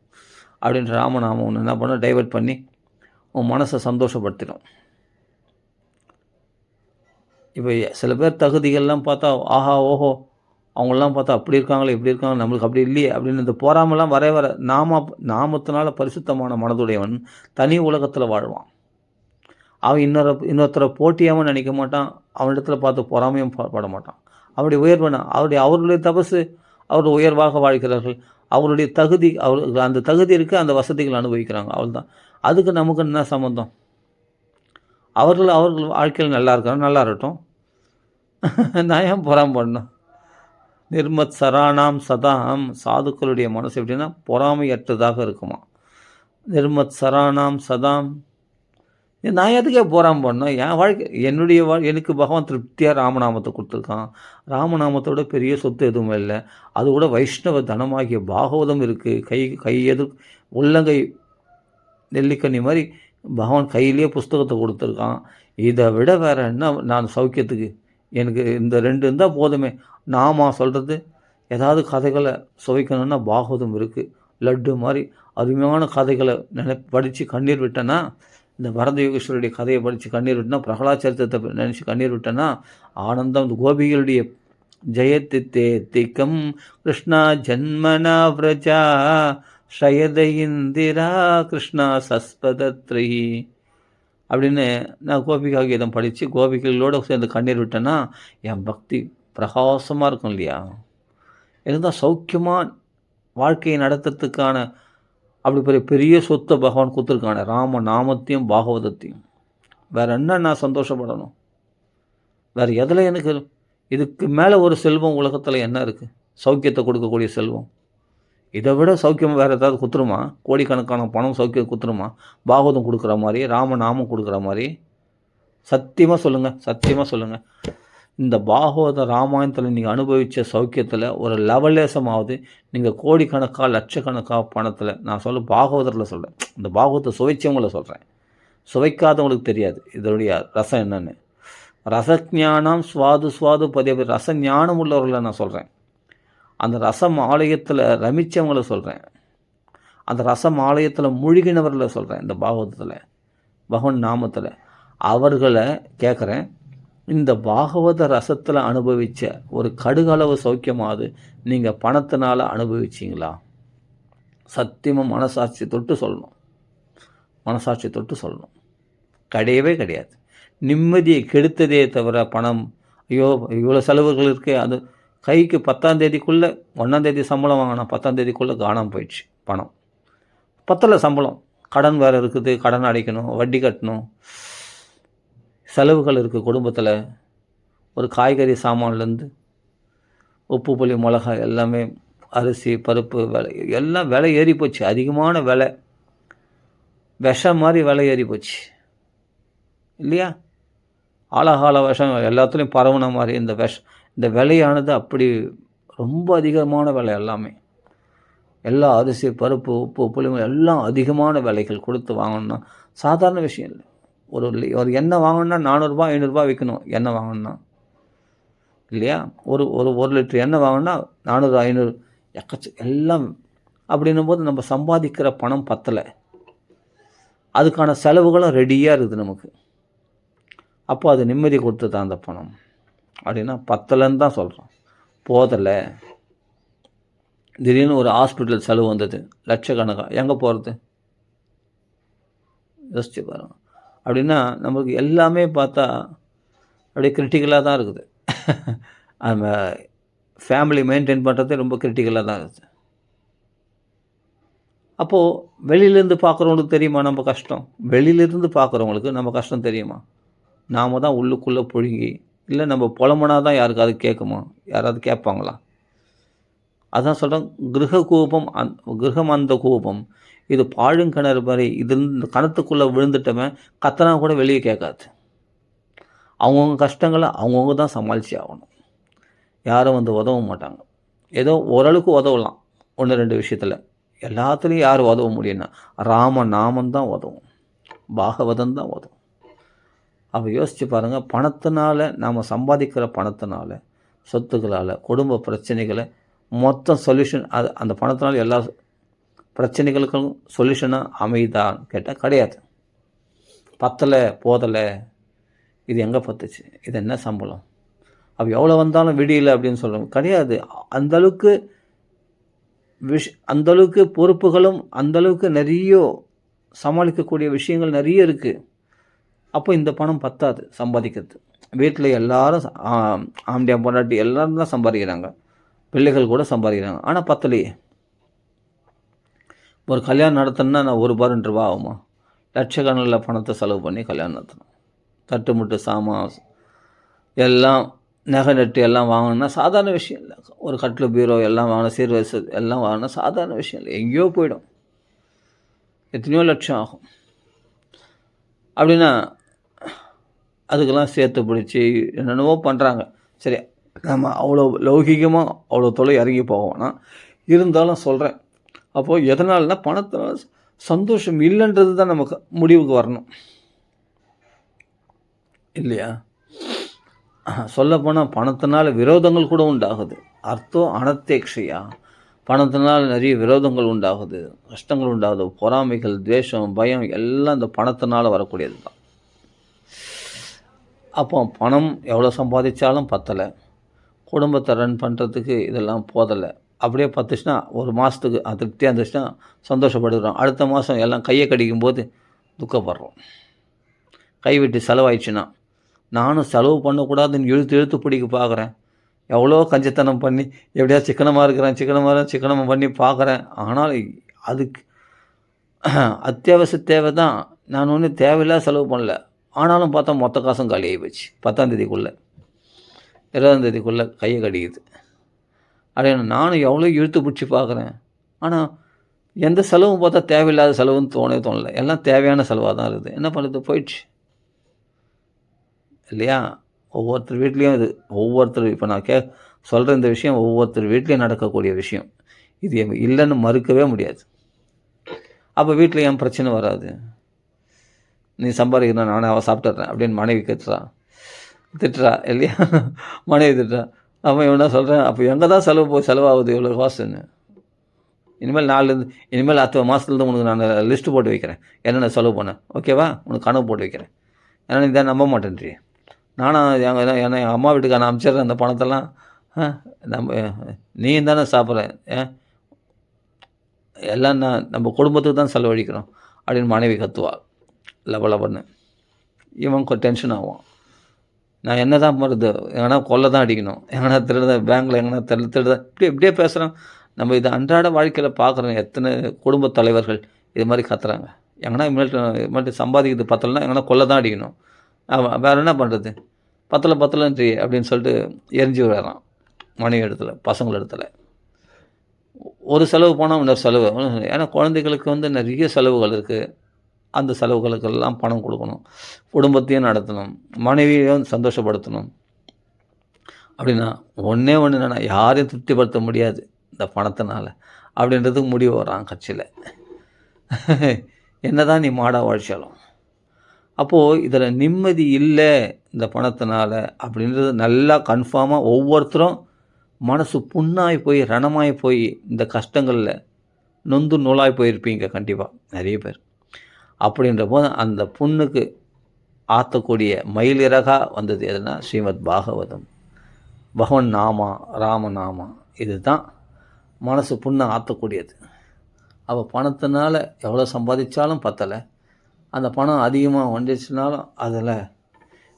அப்படின்ற ராமநாமம் ஒன்று என்ன பண்ண டைவெர்ட் பண்ணி உன் மனசை சந்தோஷப்படுத்திடும். இப்போ சில பேர் தகுதிகள்லாம் பார்த்தா ஆஹா ஓஹோ அவங்களெலாம் பார்த்தா அப்படி இருக்காங்களே இப்படி இருக்காங்க, நம்மளுக்கு அப்படி இல்லையே அப்படின்னு இந்த போராமலாம் வர நாமத்தினால பரிசுத்தமான மனதுடையவன் தனி உலகத்தில் வாழ்வான். அவன் இன்னொருத்தரை போட்டியாகவும் நினைக்க மாட்டான், அவனிடத்துல பார்த்து பொறாமையும் பட மாட்டான். அவருடைய உயர்வன அவருடைய தபசு அவருடைய உயர்வாக வாழ்கிறார்கள். அவருடைய தகுதி அவருக்கு அந்த தகுதி இருக்குது, அந்த வசதிகள் அனுபவிக்கிறாங்க, அவ்வளோதான். அதுக்கு நமக்கு என்ன சம்மந்தம்? அவர்கள் வாழ்க்கையில் நல்லா இருக்காங்க, நல்லா இருக்கட்டும். நான் ஏன் பொறாம பண்ணணும்? நிர்மத் சராணாம் சதாம், சாதுக்களுடைய மனசு எப்படின்னா பொறாமையற்றதாக இருக்குமா. நிர்மத் சராணாம் சதாம், நான் எதுக்கே பொறாம பண்ணோம்? என் வாழ்க்கை எனக்கு பகவான் திருப்தியாக ராமநாமத்தை கொடுத்துருக்கான். ராமநாமத்தோட பெரிய சொத்து எதுவும் இல்லை. அது கூட வைஷ்ணவ தனமாகிய பாகவதம் இருக்குது. கை உள்ளங்கை நெல்லிக்கனி மாதிரி பகவான் கையிலேயே புஸ்தகத்தை கொடுத்துருக்கான். இதை விட வேறு என்ன நான் சௌக்கியத்துக்கு? எனக்கு இந்த 2 இருந்தால் போதுமே. நாம சொல்கிறது ஏதாவது கதைகளை சுவைக்கணுன்னா பாகவதம் இருக்குது. லட்டு மாதிரி அருமையான கதைகளை படித்து கண்ணீர் விட்டேன்னா, இந்த பரத யோகேஸ்வருடைய கதையை படித்து கண்ணீர் விட்டனா, பிரகலாத் சரித்திரத்தை நினச்சி கண்ணீர் விட்டேன்னா ஆனந்தம். இந்த கோபிகளுடைய ஜெயத்தித்தே திக்கம் கிருஷ்ணா ஜன்மனா விரஜா ஷயத இந்திரா கிருஷ்ணா சஸ்பதத்ரி அப்படின்னு நான் கோபிகா கீதம் படித்து கோபிகளோடு சேர்ந்து கண்ணீர் விட்டேன்னா என் பக்தி பிரகாசமாக இருக்கும் இல்லையா? இருந்தால் சௌக்கியமாக வாழ்க்கையை நடத்துறதுக்கான அப்படி பெரிய சொத்தை பகவான் கொடுத்துருக்கான ராம நாமத்தையும் பாகவதத்தையும். வேறு என்ன நான் சந்தோஷப்படணும்? வேறு எதில் எனக்கு இதுக்கு மேலே ஒரு செல்வம் உலகத்தில் என்ன இருக்குது? சௌக்கியத்தை கொடுக்கக்கூடிய செல்வம் இதை விட சௌக்கியம் வேறு ஏதாவது குத்துருமா? கோடிக்கணக்கான பணம் சௌக்கியம் குத்துருமா? பாகவதம் கொடுக்குற மாதிரி, ராமநாமம் கொடுக்குற மாதிரி? சத்தியமாக சொல்லுங்கள். இந்த பாகவத ராமாயணத்தில் நீங்கள் அனுபவித்த சௌக்கியத்தில் ஒரு லவலேசமாவது நீங்கள் கோடிக்கணக்காக லட்சக்கணக்காக பணத்தில், நான் பாகவதத்தில் சொல்கிறேன், இந்த பாகவத்தை சுவைச்சவங்கள சொல்கிறேன், சுவைக்காதவங்களுக்கு தெரியாது இதனுடைய ரசம் என்னென்னு. ரசஞானம் சுவாது பதிவு, ரச ஞானம் உள்ளவர்களை நான் சொல்கிறேன். அந்த ரசம் ஆலயத்தில் ரமித்தவங்களை சொல்கிறேன். அந்த ரசம் ஆலயத்தில் மூழ்கினவர்களை சொல்கிறேன். இந்த பாகவதத்தில், பகவன் நாமத்தில் அவர்களை கேட்குறேன், இந்த பாகவத ரசத்தில் அனுபவித்த ஒரு கடுகளவு சௌக்கியமாவது நீங்கள் பணத்தினால் அனுபவிச்சிங்களா? சத்தியமாக மனசாட்சி தொட்டு சொல்லணும், மனசாட்சி தொட்டு சொல்லணும். கிடையவே கிடையாது. நிம்மதியை கெடுத்ததே தவிர பணம், ஐயோ இவ்வளோ செலவுகள் இருக்கே, அது கைக்கு 10ஆம் தேதிக்குள்ளே, 1ஆம் தேதி சம்பளம் வாங்கினா 10ஆம் தேதிக்குள்ளே காணாமல் போயிடுச்சு பணம். 10ல் சம்பளம், கடன் வேறு இருக்குது, கடன் அடைக்கணும், வட்டி கட்டணும், செலவுகள் இருக்குது குடும்பத்தில். ஒரு காய்கறி சாமான்லேருந்து உப்பு புளி மிளகாய் எல்லாமே, அரிசி பருப்பு விலை எல்லாம் விலை ஏறி போச்சு. அதிகமான விலை, விஷம் மாதிரி விலை ஏறி போச்சு இல்லையா? ஆழகால விஷம் எல்லாத்துலேயும் பரவுன மாதிரி இந்த விலையானது அப்படி ரொம்ப அதிகமான விலை. எல்லாமே எல்லா அரிசி பருப்பு உப்பு புளி எல்லாம் அதிகமான விலைகள் கொடுத்து வாங்கணும்னா சாதாரண விஷயம் இல்லை. ஒரு எண்ணெய் வாங்கணுன்னா 400ரூபா 500ரூபா விற்கணும். எண்ணெய் வாங்கணுன்னா இல்லையா? ஒரு லிட்டர் எண்ணெய் வாங்கினா 400 500 எல்லாம். அப்படின்னும் போது நம்ம சம்பாதிக்கிற பணம் பத்தலை, அதுக்கான செலவுகளும் ரெடியாக இருக்குது நமக்கு. அப்போ அது நிம்மதி கொடுத்து தான் அந்த பணம் அப்படின்னா பத்தலைன்னு தான் சொல்கிறோம். போதலை. திடீர்னு ஒரு ஹாஸ்பிட்டல் செலவு வந்தது லட்சக்கணக்காக, எங்கே போகிறது? யோசிச்சு பாருங்க. அப்படின்னா நமக்கு எல்லாமே பார்த்தா அப்படியே கிரிட்டிக்கலாக தான் இருக்குது. நம்ம ஃபேமிலி மெயின்டைன் பண்ணுறதே ரொம்ப கிரிட்டிக்கலாக தான் இருக்குது. அப்போது வெளியிலேருந்து பார்க்குறவங்களுக்கு தெரியுமா நம்ம கஷ்டம்? வெளியிலேருந்து பார்க்குறவங்களுக்கு நம்ம கஷ்டம் தெரியுமா? நாம் தான் உள்ளுக்குள்ளே புழுங்கி, இல்லை நம்ம புலம்புனா தான் யாருக்காவது கேட்குமா? யாராவது கேட்பாங்களா? அதான் சொல்கிறேன், கிரகம் அந்த கூபம், இது பாழுங்கிணறு மாதிரி. இது இந்த கணத்துக்குள்ளே விழுந்துட்டவன் கத்தனா கூட வெளியே கேட்காது. அவங்கவுங்க கஷ்டங்களை அவங்கவுங்க தான் சமாளித்து ஆகணும். யாரும் வந்து உதவ மாட்டாங்க. ஏதோ ஓரளவுக்கு உதவலாம் 1-2 விஷயத்தில். எல்லாத்துலேயும் யார் உதவ முடியும்னா ராம நாமந்தான் உதவும், பாகவதம் தான் உதவும். அப்போ யோசித்து பாருங்கள், பணத்தினால் நாம் சம்பாதிக்கிற பணத்தினால, சொத்துக்களால் குடும்ப பிரச்சனைகளை மொத்தம் சொல்யூஷன், அது அந்த பணத்தினால் எல்லா பிரச்சனைகளுக்கும் சொல்யூஷனாக அமைதான்னு கேட்டால் கிடையாது. பத்தலை போதலை, இது எங்கே பத்துச்சு, இது என்ன சம்பளம், அப்போ எவ்வளோ வந்தாலும் விடியலை அப்படின்னு சொல்லுவாங்க. கிடையாது. அந்தளவுக்கு பொறுப்புகளும் அந்தளவுக்கு நிறைய சமாளிக்கக்கூடிய விஷயங்கள் நிறைய இருக்குது. அப்போ இந்த பணம் பத்தாது சம்பாதிக்கிறது. வீட்டில் எல்லாரும் ஆம்பியா பொண்டாட்டி எல்லோரும் தான் சம்பாதிக்கிறாங்க, பிள்ளைகள் கூட சம்பாதிக்கிறாங்க. ஆனால் பத்தலையே. ஒரு கல்யாணம் நடத்தணுன்னா நான் ₹1-2 ஆகுமா? லட்சக்கணக்கில் பணத்தை செலவு பண்ணி கல்யாணம் நடத்தணும். தட்டு முட்டு சாமான் எல்லாம், நகை நட்டு எல்லாம் வாங்கணுன்னா சாதாரண விஷயம் இல்லை. ஒரு கட்டில் பீரோ எல்லாம் வாங்கின, சீர்வரிசை எல்லாம் வாங்கினா சாதாரண விஷயம் இல்லை. எங்கேயோ போயிடும், எத்தனையோ லட்சம் ஆகும். அப்படின்னா அதுக்கெல்லாம் சேர்த்து பிடிச்சி என்னென்னவோ பண்ணுறாங்க. சரி, நம்ம அவ்வளோ லௌகிகமாக அவ்வளோ தொலை இறங்கி போவோம்னா, இருந்தாலும் சொல்கிறேன். அப்போது எதனால்னா பணத்தினால சந்தோஷம் இல்லைன்றது தான் நமக்கு முடிவுக்கு வரணும் இல்லையா? சொல்லப்போனால் பணத்தினால் விரோதங்கள் கூட உண்டாகுது. அர்த்தம் அனத்தேக்ஷையா, பணத்தினால் நிறைய விரோதங்கள் உண்டாகுது, கஷ்டங்கள் உண்டாகுது, பொறாமைகள், துவேஷம், பயம் எல்லாம் இந்த பணத்தினால் வரக்கூடியது தான். அப்போ பணம் எவ்வளோ சம்பாதிச்சாலும் பத்தலை, குடும்பத்தை ரன் பண்ணுறதுக்கு இதெல்லாம் போதலை. அப்படியே பத்துச்சுன்னா ஒரு மாதத்துக்கு திருப்தியாக இருந்துச்சுன்னா சந்தோஷப்படுகிறோம். அடுத்த மாதம் எல்லாம் கையை கடிக்கும்போது துக்கப்படுறோம். கைவிட்டு செலவாயிடுச்சுன்னா நானும் செலவு பண்ணக்கூடாதுன்னு இழுத்து பிடிக்க பார்க்குறேன். எவ்வளோ கஞ்சத்தனம் பண்ணி எப்படியா சிக்கனமாக பண்ணி பார்க்குறேன். ஆனால் அதுக்கு அத்தியாவசிய தேவை தான். நான் ஒன்றும் தேவையில்லாத செலவு பண்ணல. ஆனாலும் பார்த்தா மொத்த காசும் காலியாகி போச்சு. 10ஆம் தேதிக்குள்ளே 20ஆம் தேதிக்குள்ளே கையை கடிக்குது. அப்படின்னா நானும் எவ்வளோ இழுத்து பிடிச்சி பார்க்குறேன். ஆனால் எந்த செலவும் பார்த்தா தேவையில்லாத செலவுன்னு தோணலை. எல்லாம் தேவையான செலவாக தான் இருக்குது. என்ன பண்ணுறது, போயிடுச்சு இல்லையா? ஒவ்வொருத்தர் வீட்லேயும் இது இப்போ நான் சொல்கிற இந்த விஷயம் ஒவ்வொருத்தர் வீட்லேயும் நடக்கக்கூடிய விஷயம். இது இல்லைன்னு மறுக்கவே முடியாது. அப்போ வீட்டில் ஏன் பிரச்சனை வராது? நீ சம்பாதிக்கணும், நானே அவள் சாப்பிட்டுறேன் அப்படின்னு மனைவி திட்டுறா இல்லையா? மனைவி திட்டுறா. அவன் இவனா சொல்கிறேன், அப்போ எங்கே தான் செலவாகுது இவ்வளோ காசுன்னு. இனிமேல் அடுத்த மாதத்துலேருந்து உனக்கு நான் லிஸ்ட்டு போட்டு வைக்கிறேன், என்னென்ன செலவு பண்ணேன், ஓகேவா? உனக்கு கணக்கு போட்டு வைக்கிறேன். ஏன்னா நீ தான் நம்ப மாட்டேன்றி. நானும் எங்கள் அம்மா வீட்டுக்கு நான் அனுப்பிச்சிட்றேன் அந்த பணத்தெல்லாம். நீயும் தானே சாப்பிட்றேன், எல்லாம் நம்ம குடும்பத்துக்கு தான் செலவழிக்கிறோம் அப்படின்னு மனைவி கத்துவா லபலபன்னு. இவன் டென்ஷன் ஆகும். நான் என்ன தான் பண்ணுறது, எங்கன்னா கொல்லை தான் அடிக்கணும், எங்கன்னா திருட, பேங்க்கில் எங்கன்னா திருட, இப்படியே பேசுகிறேன். நம்ம இதை அன்றாட வாழ்க்கையில் பார்க்குறோம். எத்தனை குடும்பத் தலைவர்கள் இது மாதிரி கத்துறாங்க. எங்கன்னா இனிமேட்டு சம்பாதிக்கிறது பத்தலைன்னா எங்கன்னா கொல்லை தான் அடிக்கணும், வேறு என்ன பண்ணுறது, பத்தலைன்றி அப்படின்னு சொல்லிட்டு எரிஞ்சு விடுறான் மனைவி இடத்துல, பசங்கள் இடத்துல. ஒரு செலவு போனால் இன்னொரு செலவு. ஏன்னா குழந்தைகளுக்கு நிறைய செலவுகள் இருக்குது. அந்த செலவுகளுக்கெல்லாம் பணம் கொடுக்கணும், குடும்பத்தையும் நடத்தணும், மனைவியையும் சந்தோஷப்படுத்தணும். அப்படின்னா ஒன்று என்னென்னா யாரையும் திருப்திப்படுத்த முடியாது இந்த பணத்தினால அப்படின்றதுக்கு முடிவு வரான் கட்சியில். என்ன தான் நீ மாடாக வாழ்ச்சாலும். அப்போது இதில் நிம்மதி இல்லை இந்த பணத்தினால அப்படின்றது நல்லா கன்ஃபார்மாக ஒவ்வொருத்தரும் மனசு புண்ணாகி போய் ரணமாகி போய் இந்த கஷ்டங்களில் நொந்து நூலாகி போயிருப்பீங்க கண்டிப்பாக நிறைய பேர். அப்படின்ற போது அந்த புண்ணுக்கு ஆற்றக்கூடிய மயிலிறகாக வந்தது எதுனா ஸ்ரீமத் பாகவதம், பகவன் நாமா, ராமநாமா. இது தான் மனசு புண்ணை ஆற்றக்கூடியது. அப்போ பணத்தினால எவ்வளோ சம்பாதிச்சாலும் பத்தலை, அந்த பணம் அதிகமாக வந்துச்சுனாலும் அதில்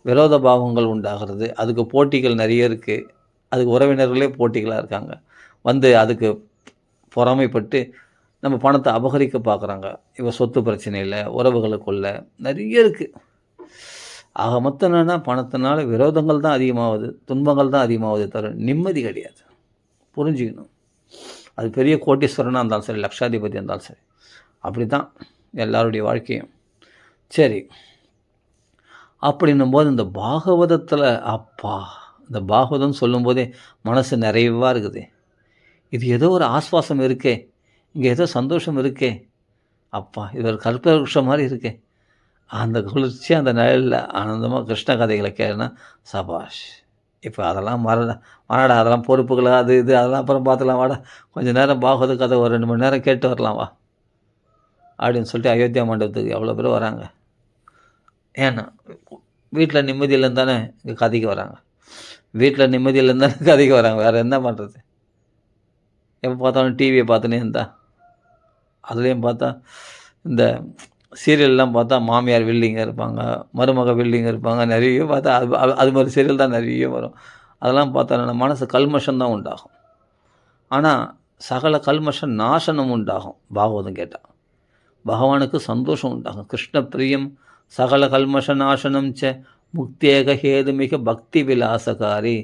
விரோத பாவங்கள் உண்டாகிறது. அதுக்கு போட்டிகள் நிறைய இருக்குது. அதுக்கு உறவினர்களே போட்டிகளாக இருக்காங்க. அதுக்கு பொறாமைப்பட்டு நம்ம பணத்தை அபகரிக்க பார்க்குறாங்க. இப்போ சொத்து பிரச்சனையில், உறவுகளுக்குள்ள நிறைய இருக்குது. ஆக மொத்தம் என்னென்னா பணத்தினால விரோதங்கள் தான் அதிகமாகுது, துன்பங்கள் தான் அதிகமாகுது, தவிர நிம்மதி கிடையாது. புரிஞ்சுக்கணும். அது பெரிய கோட்டீஸ்வரனாக இருந்தாலும் சரி, லட்சாதிபதி இருந்தாலும் சரி, அப்படி தான் எல்லாருடைய வாழ்க்கையும். சரி, அப்படின்னும் போது இந்த பாகவதத்தில் இந்த பாகவதம் சொல்லும்போதே மனசு நிறைவாக இருக்குது. இது ஏதோ ஒரு ஆஸ்வாசம் இருக்கே, இங்கே ஏதோ சந்தோஷம் இருக்கே, இது ஒரு கல்பவருஷம் மாதிரி இருக்கே, அந்த குளிர்ச்சி அந்த நிழலில் ஆனந்தமாக கிருஷ்ண கதைகளை கேளுன்னா சபாஷ். இப்போ அதெல்லாம் மறடா, அதெல்லாம் பொறுப்புகளா, அது இது அதெல்லாம் அப்புறம் பார்த்துக்கலாம், வாடா கொஞ்சம் நேரம் பாகவத கதை ஒரு 2 மணி நேரம் கேட்டு வரலாம் வா அப்படின்னு சொல்லிட்டு அயோத்தியா மண்டபத்துக்கு எவ்வளோ பேர் வராங்க. ஏன்னா வீட்டில் நிம்மதி இல்லைன்னு தானே இங்கே கதைக்கு வராங்க. வீட்டில் நிம்மதி இல்லைன்னு தானே கதைக்கு வராங்க. வேறு என்ன பண்ணுறது? எப்போ பார்த்தாலும் டிவியை பார்த்துனே இருந்தா, அதுலேயும் பார்த்தா இந்த சீரியல்லாம் பார்த்தா மாமியார் வில்லிங்க இருப்பாங்க, மருமக வில்லிங்க இருப்பாங்க, நிறைய பார்த்தா அது மாதிரி சீரியல் தான் நிறைய வரும். அதெல்லாம் பார்த்தா மனசு கல்மஷம்தான் உண்டாகும். ஆனால் சகல கல்மஷ நாசனம் உண்டாகும் பாகவதம் கேட்டால். பகவானுக்கு சந்தோஷம் உண்டாகும். கிருஷ்ண பிரியம் சகல கல்மஷ நாசனம் ச முக்தேக ஹேதுமிக பக்தி விலாசகாரி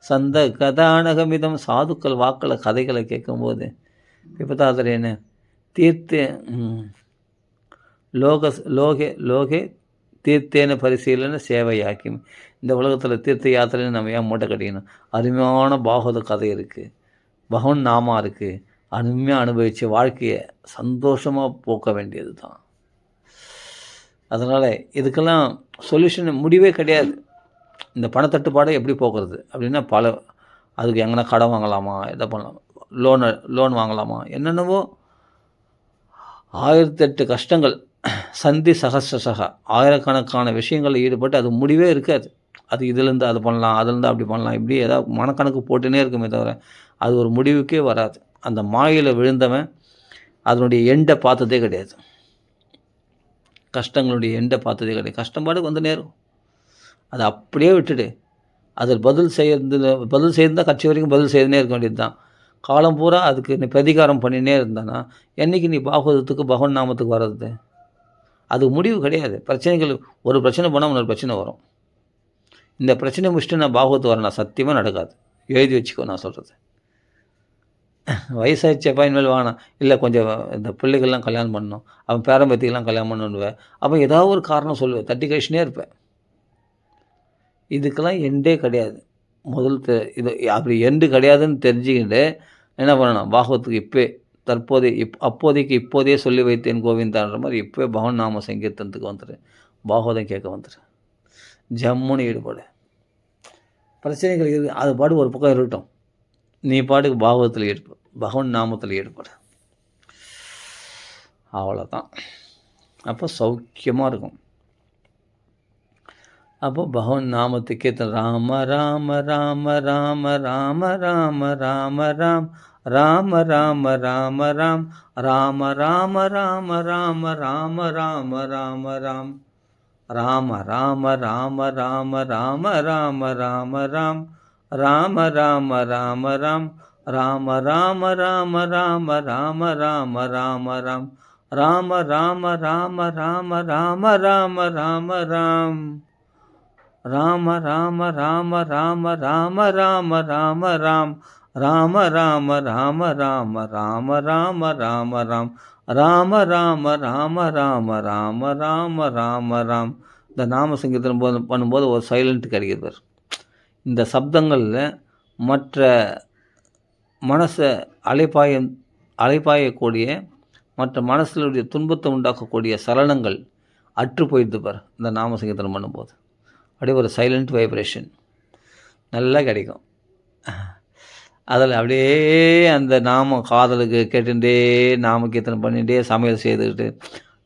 சந்த கதானகமிதம். சாதுக்கள் வாக்களை கதைகளை கேட்கும்போது விபதாதரேன்னு தீர்த்தே லோகே தீர்த்தேன பரிசீலனை சேவையாக்கி. இந்த உலகத்தில் தீர்த்த யாத்திரைன்னு நம்ம ஏன் மூட்டை கட்டிக்கணும்? அருமையான பாகவத கதை இருக்குது, பகவன் நாமா இருக்குது, அருமையாக அனுபவித்து வாழ்க்கையை சந்தோஷமாக போக்க வேண்டியது தான். அதனால் இதுக்கெல்லாம் சொல்யூஷன் முடிவே கிடையாது. இந்த பணத்தட்டுப்பாடை எப்படி போக்குறது அப்படின்னா அதுக்கு எங்கன்னா கடன் வாங்கலாமா, எதை பண்ணலாம், லோன் வாங்கலாமா, என்னென்னவோ 1008 கஷ்டங்கள், சந்தி சகசக ஆயிரக்கணக்கான விஷயங்களில் ஈடுபட்டு அது முடிவே இருக்காது. அது இதுலேருந்து அது பண்ணலாம், அதுலேருந்து அப்படி பண்ணலாம், இப்படி ஏதாவது மனக்கணக்கு போட்டுனே இருக்குமே தவிர அது ஒரு முடிவுக்கே வராது. அந்த மாயில் விழுந்தவன் அதனுடைய எண்டை பார்த்ததே கிடையாது. கஷ்டங்களுடைய எண்டை பார்த்ததே கிடையாது. கஷ்டப்பாடு நேரம் அதை அப்படியே விட்டுடு. அதில் பதில் செய்யறதுதான் கட்சி வரைக்கும் பதில் செய்துனே இருக்க வேண்டியது தான். காலம் பூரா அதுக்கு நீ பிரதிகாரம் பண்ணினே இருந்தானா என்றைக்கு நீ பாகவதத்துக்கு பகவன் நாமத்துக்கு வர்றது? அது முடிவு கிடையாது. பிரச்சனைகள் ஒரு பிரச்சனை போனால் இன்னொரு பிரச்சனை வரும். இந்த பிரச்சனை முடிச்சுட்டு நான் பாகவத்து வரேன், சத்தியமாக நடக்காது. எழுதி வச்சுக்கோ நான் சொல்கிறது. வயசாகிடுச்சப்பா இனிமேல் வேணாம், இல்லை கொஞ்சம் இந்த பிள்ளைகள்லாம் கல்யாணம் பண்ணணும், அவன் பேரம்பத்திக்கெல்லாம் கல்யாணம் பண்ணணுவேன், அப்போ ஏதாவது ஒரு காரணம் சொல்லுவேன், தட்டி கழிச்சுனே இருப்பேன். இதுக்கெல்லாம் எண்டே கிடையாது. முதல் இது அப்படி எண்டு கிடையாதுன்னு தெரிஞ்சுக்கிட்டு என்ன பண்ணணும், பாகவத்துக்கு அப்போதைக்கு இப்போதே சொல்லி வைத்தேன் கோவிந்தான்ற மாதிரி இப்போவே பகவன் நாம சங்கீர்த்தனத்துக்கு வந்துடு, பாகவதம் கேட்க வந்துடு, ஜம்முன்னு ஈடுபடு. பிரச்சனைகள் இருக்குது, அது பாட்டு ஒரு பக்கம் இருக்கட்டும், நீ பாட்டுக்கு பாகவதத்தில் ஈடுபடு, பகவன் நாமத்தில் ஈடுபடு, அவ்வளோதான். அப்போ சௌக்கியமாக இருக்கும். அப்போ பகவன் நாமத்துக்கே ராம ராம ராம ராம ராம ராம ராம ராம் ராம ராம ராம ராம் ராம ராம ராம ராம ராம ராம ராம ராம் ராம ராம ராம ராம ராம ராம ராம ராம் ராம ராம ராம ராம் ராம ராம ராம ராம ராம ராம ராம ராம் ராம ராம ராம ராம ராம ராம ராம ராம் ராம ராம ராம ராம ராம ராம ராம ராம் ராம ராம ராம ராம ராம ராம ராம ராம் ராம ராம ராம ராம ராம ராம ராம ராம். இந்த நாம சங்கீதம் பண்ணும்போது ஒரு சைலண்ட் கிடைக்கிறது. இந்த சப்தங்களில் மற்ற மனசை அலைப்பாயக்கூடிய மற்ற மனசுடைய துன்பத்தை உண்டாக்கக்கூடிய சலனங்கள் அற்று போயிடுது பார் இந்த நாம சங்கீதம் பண்ணும்போது. அப்படியே ஒரு சைலண்ட் வைப்ரேஷன் நல்லா கிடைக்கும். அதில் அப்படியே அந்த நாம காதலுக்கு கேட்டுகிட்டே நாமகீர்த்தனம் பண்ணிகிட்டே சமையல் செய்துக்கிட்டு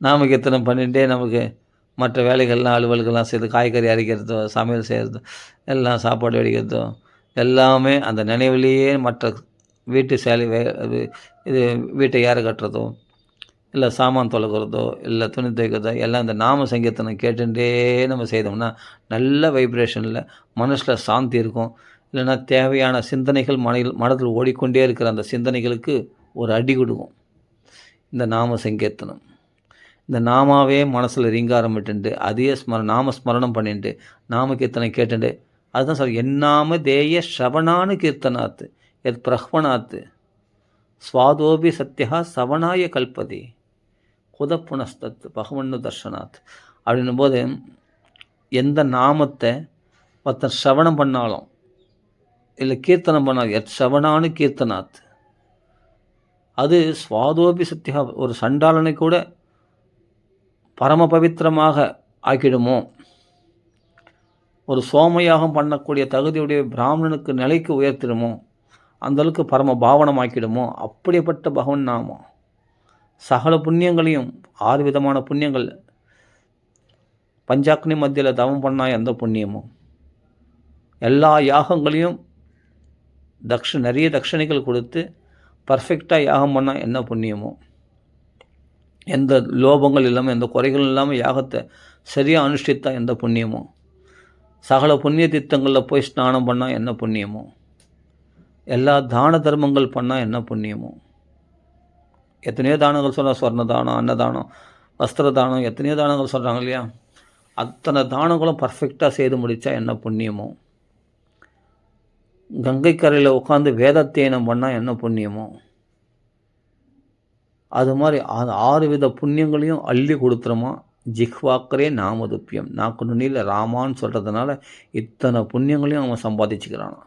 நாமகீர்த்தனம் பண்ணிகிட்டே நமக்கு மற்ற வேலைகள்லாம் அலுவல்கள்லாம் செய்து காய்கறி அரைக்கிறதோ சமையல் செய்கிறதோ எல்லாம் சாப்பாடு வடிக்கிறதோ எல்லாமே அந்த நினைவிலேயே மற்ற வீட்டு இது வீட்டை ஏற கட்டுறதோ இல்லை சாமான் தொலைக்கிறதோ இல்லை துணி துவைக்கிறதோ எல்லாம் இந்த நாம சங்கீர்த்தனம் கேட்டுட்டே நம்ம செய்தோம்னா நல்ல வைப்ரேஷனில் மனசில் சாந்தி இருக்கும். இல்லைன்னா தேவையான சிந்தனைகள் மனதில் ஓடிக்கொண்டே இருக்கிற அந்த சிந்தனைகளுக்கு ஒரு அடி கொடுக்கும் இந்த நாம சங்கீர்த்தனம். இந்த நாமாவே மனசில் ரீங்காரம் விட்டுண்டு அதே நாமஸ்மரணம் பண்ணிட்டு நாம கீர்த்தனை கேட்டுண்டு அதுதான் சார் என்னாம தேய ஸ்ரவணானு கீர்த்தனாத்து எத் பிரஹ்வனாத்து ஸ்வாதோபி சத்யா சவணாய கல்பதி குதப்புனஸ்தத் பகவன்னு தர்ஷனாத். அப்படின்னும் போது எந்த நாமத்தை ஒருத்தர் ஸ்ரவணம் பண்ணாலும் இல்லை கீர்த்தனம் பண்ணாலும் எத் ஸ்ரவணானு கீர்த்தனாத் அது ஸ்வாதோபி சத்யா ஒரு சண்டாளனை கூட பரம பவித்திரமாக ஆக்கிடுமோ, ஒரு சோமயாகம் பண்ணக்கூடிய தகுதியுடைய பிராமணனுக்கு நிலைக்கு உயர்த்திடுமோ, அந்தளவுக்கு பரம பாவனமாக்கிடுமோ அப்படிப்பட்ட பகவன் நாமம். சகல புண்ணியங்களையும் 6 விதமான புண்ணியங்கள் பஞ்சாக்னி மத்தியில் தவம் பண்ணால் எந்த புண்ணியமோ, எல்லா யாகங்களையும் நிறைய தட்சணைகள் கொடுத்து பர்ஃபெக்டாக யாகம் பண்ணால் என்ன புண்ணியமோ, எந்த லோபங்கள் இல்லாமல் எந்த குறைகள் இல்லாமல் யாகத்தை சரியாக அனுஷ்டித்தா எந்த புண்ணியமோ, சகல புண்ணிய தீர்த்தங்களில் போய் ஸ்நானம் பண்ணால் என்ன புண்ணியமோ, எல்லா தான தர்மங்கள் பண்ணால் என்ன புண்ணியமோ, எத்தனையோ தானங்கள் சொல்கிறாங்க, ஸ்வர்ண தானம், அன்னதானம், வஸ்திர தானம், எத்தனையோ தானங்கள் சொல்கிறாங்க இல்லையா, அத்தனை தானங்களும் பர்ஃபெக்டாக செய்து முடித்தா என்ன புண்ணியமோ, கங்கை கரையில் உட்காந்து வேதத்தியனம் பண்ணால் என்ன புண்ணியமோ, அது மாதிரி 6 வித புண்ணியங்களையும் அள்ளி கொடுத்துருமா. ஜிஹ்வாக்கரே நாமதுப்பியம், நாக்கு நுனியில் ராமான்னு சொல்கிறதுனால இத்தனை புண்ணியங்களையும் அவன் சம்பாதிச்சுக்கிறான்.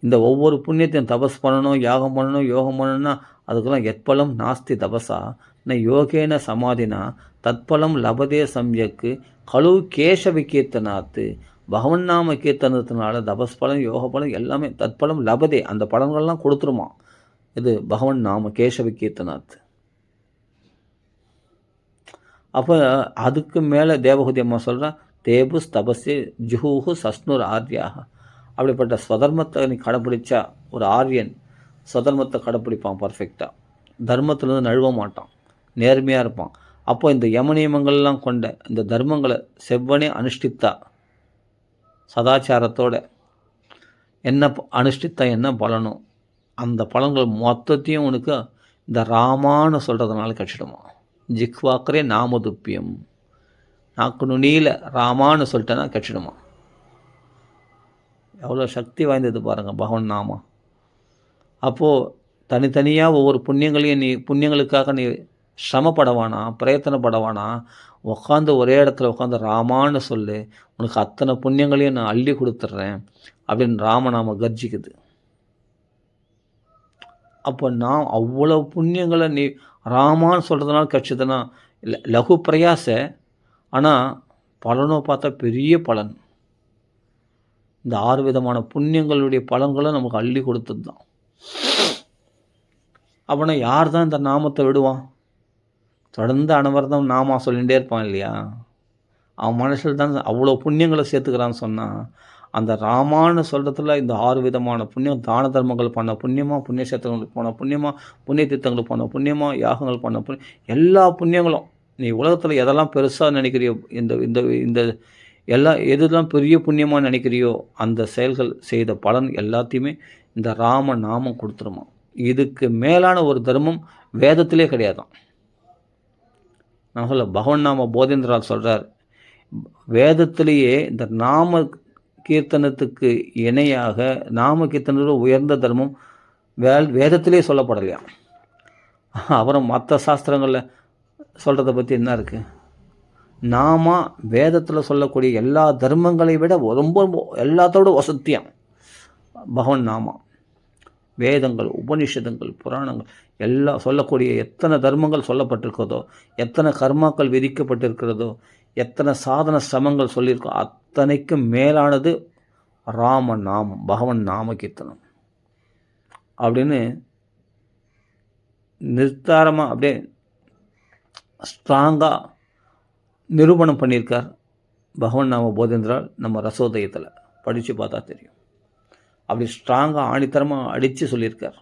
இந்த ஒவ்வொரு புண்ணியத்தையும் தபஸ் பண்ணணும், யாகம் பண்ணணும், யோகம் பண்ணணும்னா அதுக்கெல்லாம் எத்பலம் நாஸ்தி தபசா ந யோகேன சமாதினா தத்பலம் லபதே சம்யக்கு கழு கேசவி கீர்த்தனாத்து. பகவன் நாம கீர்த்தனத்தினால தபஸ் பலம் யோக பலம் எல்லாமே தத்பலம் லபதே, அந்த பலன்கள்லாம் கொடுத்துருமா. இது பகவன் நாம கேசவி கீர்த்தனாத்து. அப்போ அதுக்கு மேலே தேவகுதி அம்மா சொல்கிறா தேபுஸ் தபஸே ஜுஹூஹு சஸ்னுர் ஆர்யாக. அப்படிப்பட்ட ஸ்வதர்மத்தை நீ கடைப்பிடிச்சா ஒரு ஆரியன் ஸ்வதர்மத்தை கடைப்பிடிப்பான் பர்ஃபெக்டாக, தர்மத்திலேருந்து நழுவ மாட்டான், நேர்மையாக இருப்பான். அப்போ இந்த யமநியமங்கள்லாம் கொண்ட இந்த தர்மங்களை செவ்வனே அனுஷ்டித்தா சதாச்சாரத்தோட என்ன அனுஷ்டித்தா என்ன பலனோ அந்த பலன்கள் மொத்தத்தையும் உனக்கு இந்த ராமான்னு சொல்கிறதுனால கட்சிடுமா. ஜிஹ்வாக்கரே நாமதுப்பியம், நாக்கு நுனியில் ராமான்னு சொல்லிட்டேன்னா கட்சிடுமா. எவ்வளோ சக்தி வாய்ந்தது பாருங்கள் பகவன் நாமம். அப்போது தனித்தனியாக ஒவ்வொரு புண்ணியங்களையும் புண்ணியங்களுக்காக நீ சிரமப்படவானா, பிரயத்தனப்படவானா, உட்காந்து ஒரே இடத்துல உட்காந்து ராமான்னு சொல்லு, உனக்கு அத்தனை புண்ணியங்களையும் நான் அள்ளி கொடுத்துட்றேன் அப்படின்னு ராமநாம கர்ஜிக்குது. அப்போ நான் அவ்வளோ புண்ணியங்களை நீ ராமான்னு சொல்கிறதுனால கிடச்சதுன்னா லகு பிரயாச, ஆனால் பலனோ பார்த்தா பெரிய பலன். இந்த 6 விதமான புண்ணியங்களுடைய பலன்களும் நமக்கு அள்ளி கொடுத்தது தான். அப்படின்னா யார் தான் இந்த நாமத்தை விடுவான்? தொடர்ந்து அனவரதம் நாமா சொல்லிகிட்டே இருப்பான் இல்லையா? அவன் மனசில் தான் அவ்வளோ புண்ணியங்களை சேர்த்துக்கிறான்னு சொன்னால், அந்த ராமான்னு சொல்கிறதுல இந்த 6 விதமான புண்ணியம், தான தர்மங்கள் பண்ண புண்ணியமாக, புண்ணிய சேத்திரங்களுக்கு போன புண்ணியமாக, புண்ணிய தீர்த்தங்களுக்கு போன புண்ணியமாக, யாகங்கள் பண்ண புண்ணியம், எல்லா புண்ணியங்களும் நீ உலகத்தில் எதெல்லாம் பெருசாக நினைக்கிறியோ, இந்த இந்த இந்த எதுலாம் பெரிய புண்ணியமாக நினைக்கிறியோ அந்த செயல்கள் செய்த பலன் எல்லாத்தையுமே இந்த ராம நாமம் கொடுத்துருமா. இதுக்கு மேலான ஒரு தர்மம் வேதத்திலே கிடையாதான். நான் சொல்ல பகவன் நாம போதேந்திரால் சொல்கிறார், வேதத்திலேயே இந்த நாம கீர்த்தனத்துக்கு இணையாக நாம கீர்த்தனத்தில் உயர்ந்த தர்மம் வேதத்திலே சொல்லப்படலையா. அப்புறம் மற்ற சாஸ்திரங்களில் சொல்கிறத பற்றி என்ன இருக்குது? நாம வேதத்தில் சொல்லக்கூடிய எல்லா தர்மங்களை விட ரொம்ப எல்லாத்தோட வசத்தியம் பகவன் நாமா. வேதங்கள், உபனிஷதங்கள், புராணங்கள் எல்லாம் சொல்லக்கூடிய எத்தனை தர்மங்கள் சொல்லப்பட்டிருக்கிறதோ, எத்தனை கர்மாக்கள் விதிக்கப்பட்டிருக்கிறதோ, எத்தனை சாதன சிரமங்கள் சொல்லியிருக்கோ, அத்தனைக்கும் மேலானது ராம நாமம், பகவன் நாம கீர்த்தனம் அப்படின்னு நிர்தாரமாக அப்படியே ஸ்ட்ராங்காக நிரூபணம் பண்ணியிருக்கார் பகவன் நாம போதேந்திரால். நம்ம ரசோதயத்தில் படித்து பார்த்தா தெரியும். அப்படி ஸ்ட்ராங்காக ஆணித்தரமாக அடித்து சொல்லியிருக்கார்.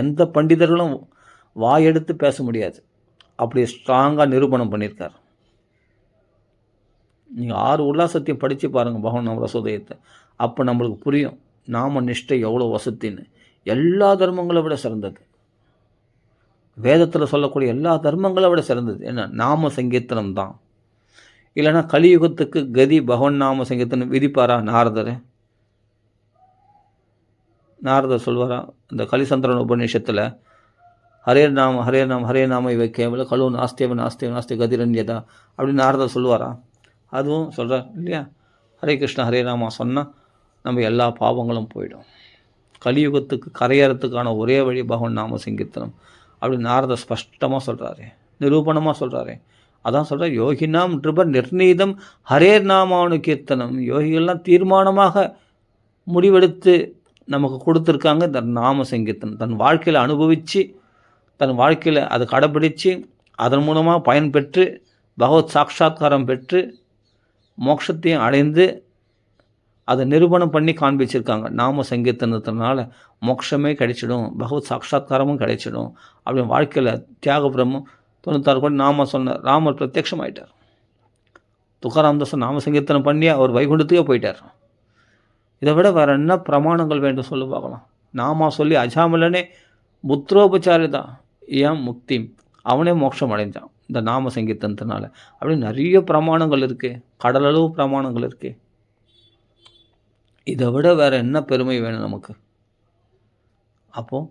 எந்த பண்டிதர்களும் வாயெடுத்து பேச முடியாது, அப்படி ஸ்ட்ராங்காக நிரூபணம் பண்ணியிருக்கார். நீங்கள் 6 உல்லாசத்தையும் படித்து பாருங்கள் பகவன் நாம ரசோதயத்தை. அப்போ நம்மளுக்கு புரியும் நாம நிஷ்டை எவ்வளோ வசத்தின்னு. எல்லா தர்மங்களை விட சிறந்தது, வேதத்தில் சொல்லக்கூடிய எல்லா தர்மங்களை விட சிறந்தது என்ன? நாம சங்கீர்த்தனம் தான். இல்லைன்னா கலியுகத்துக்கு கதி பகவன் நாம சங்கீர்த்தனம் விதிப்பாரா நாரதர்? நாரதர் சொல்வாரா இந்த கலிசந்திரன் உபநிஷத்தில், ஹரே நாம ஹரே நாம ஹரே நாம இவை கேவல கலு நாஸ்தேவ நாஸ்தேவ நாஸ்தே கதிரன்யதா அப்படின்னு நாரதர் சொல்லுவாரா? அதுவும் சொல்கிறார் இல்லையா? ஹரே கிருஷ்ணா ஹரே ராமா சொன்னால் நம்ம எல்லா பாவங்களும் போயிடும். கலியுகத்துக்கு கரையறத்துக்கான ஒரே வழி பகவன் நாம சங்கீர்த்தனம் அப்படின்னு நாரதர் ஸ்பஷ்டமாக சொல்கிறாரு, நிரூபணமாக சொல்கிறாரு. அதான் சொல்கிறார், யோகினாம் நிருப நிர்ணீதம் ஹரேர் நாமானு கீர்த்தனம். யோகிகள்லாம் தீர்மானமாக முடிவெடுத்து நமக்கு கொடுத்துருக்காங்க இந்த நாம சங்கீர்த்தனம். தன் வாழ்க்கையில் அனுபவித்து, தன் வாழ்க்கையில் அதை கடைப்பிடித்து, அதன் மூலமாக பயன்பெற்று, பகவத் சாட்சாத்காரம் பெற்று, மோட்சத்தையும் அடைந்து அதை நிரூபணம் பண்ணி காண்பிச்சிருக்காங்க. நாம சங்கீர்த்தனத்தினால மோட்சமே கிடைச்சிடும், பகவத் சாட்சாத்காரமும் கிடைச்சிடும் அப்படின்னு வாழ்க்கையில் தியாக பிரம்மம் 96 கோடி நாம சொன்ன ராமர் பிரத்யட்சமாயிட்டார். துக்காராம் தாஸ் நாம சங்கீர்த்தனம் பண்ணி அவர் வைகுண்டத்துக்கே போயிட்டார். இதை விட வேறு என்ன பிரமாணங்கள் வேண்டும் சொல்லி பார்க்கலாம். நாமா சொல்லி அஜாமலனே புத்திரோபச்சாரிதான் ஏன் முக்தி, அவனே மோட்சம் அடைஞ்சான் இந்த நாம சங்கீர்த்தனத்தினால. அப்படின்னு நிறைய பிரமாணங்கள் இருக்குது, கடலளவு பிரமாணங்கள் இருக்குது. இதை விட வேறு என்ன பெருமை வேணும் நமக்கு? அப்போது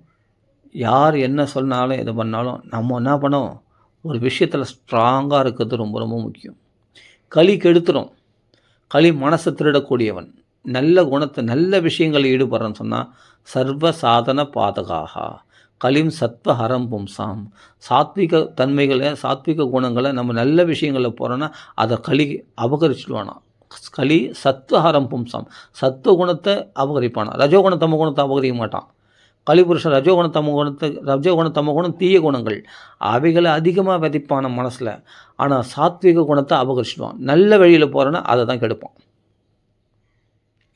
யார் என்ன சொன்னாலும் எது பண்ணாலும் நம்ம என்ன பண்ணோம், ஒரு விஷயத்தில் ஸ்ட்ராங்காக இருக்கிறது ரொம்ப ரொம்ப முக்கியம். களி கெடுத்துடும். களி மனசை திருடக்கூடியவன். நல்ல குணத்தை நல்ல விஷயங்களில் ஈடுபடுறன்னு சொன்னால் சர்வ சாதன பாதகாக களிம் சத்வ ஹரம் பும்சாம். சாத்விக தன்மைகளை, சாத்விக குணங்களை நம்ம நல்ல விஷயங்களில் போகிறோன்னா அதை களி அபகரிச்சுடுவானா. களி சத்வஹரம் பும்சாம், சத்துவ குணத்தை அபகரிப்பானா. ரஜோகுண தம குணத்தை அபகரிக்க மாட்டான். கலிபுருஷன் ரஜோகுண தம குணம் தீய குணங்கள், அவைகளை அதிகமாக விதைப்பான மனசில். ஆனால் சாத்விக குணத்தை அபகரிச்சிடுவான். நல்ல வழியில் போகிறோன்னா அதை தான் கெடுப்பான்.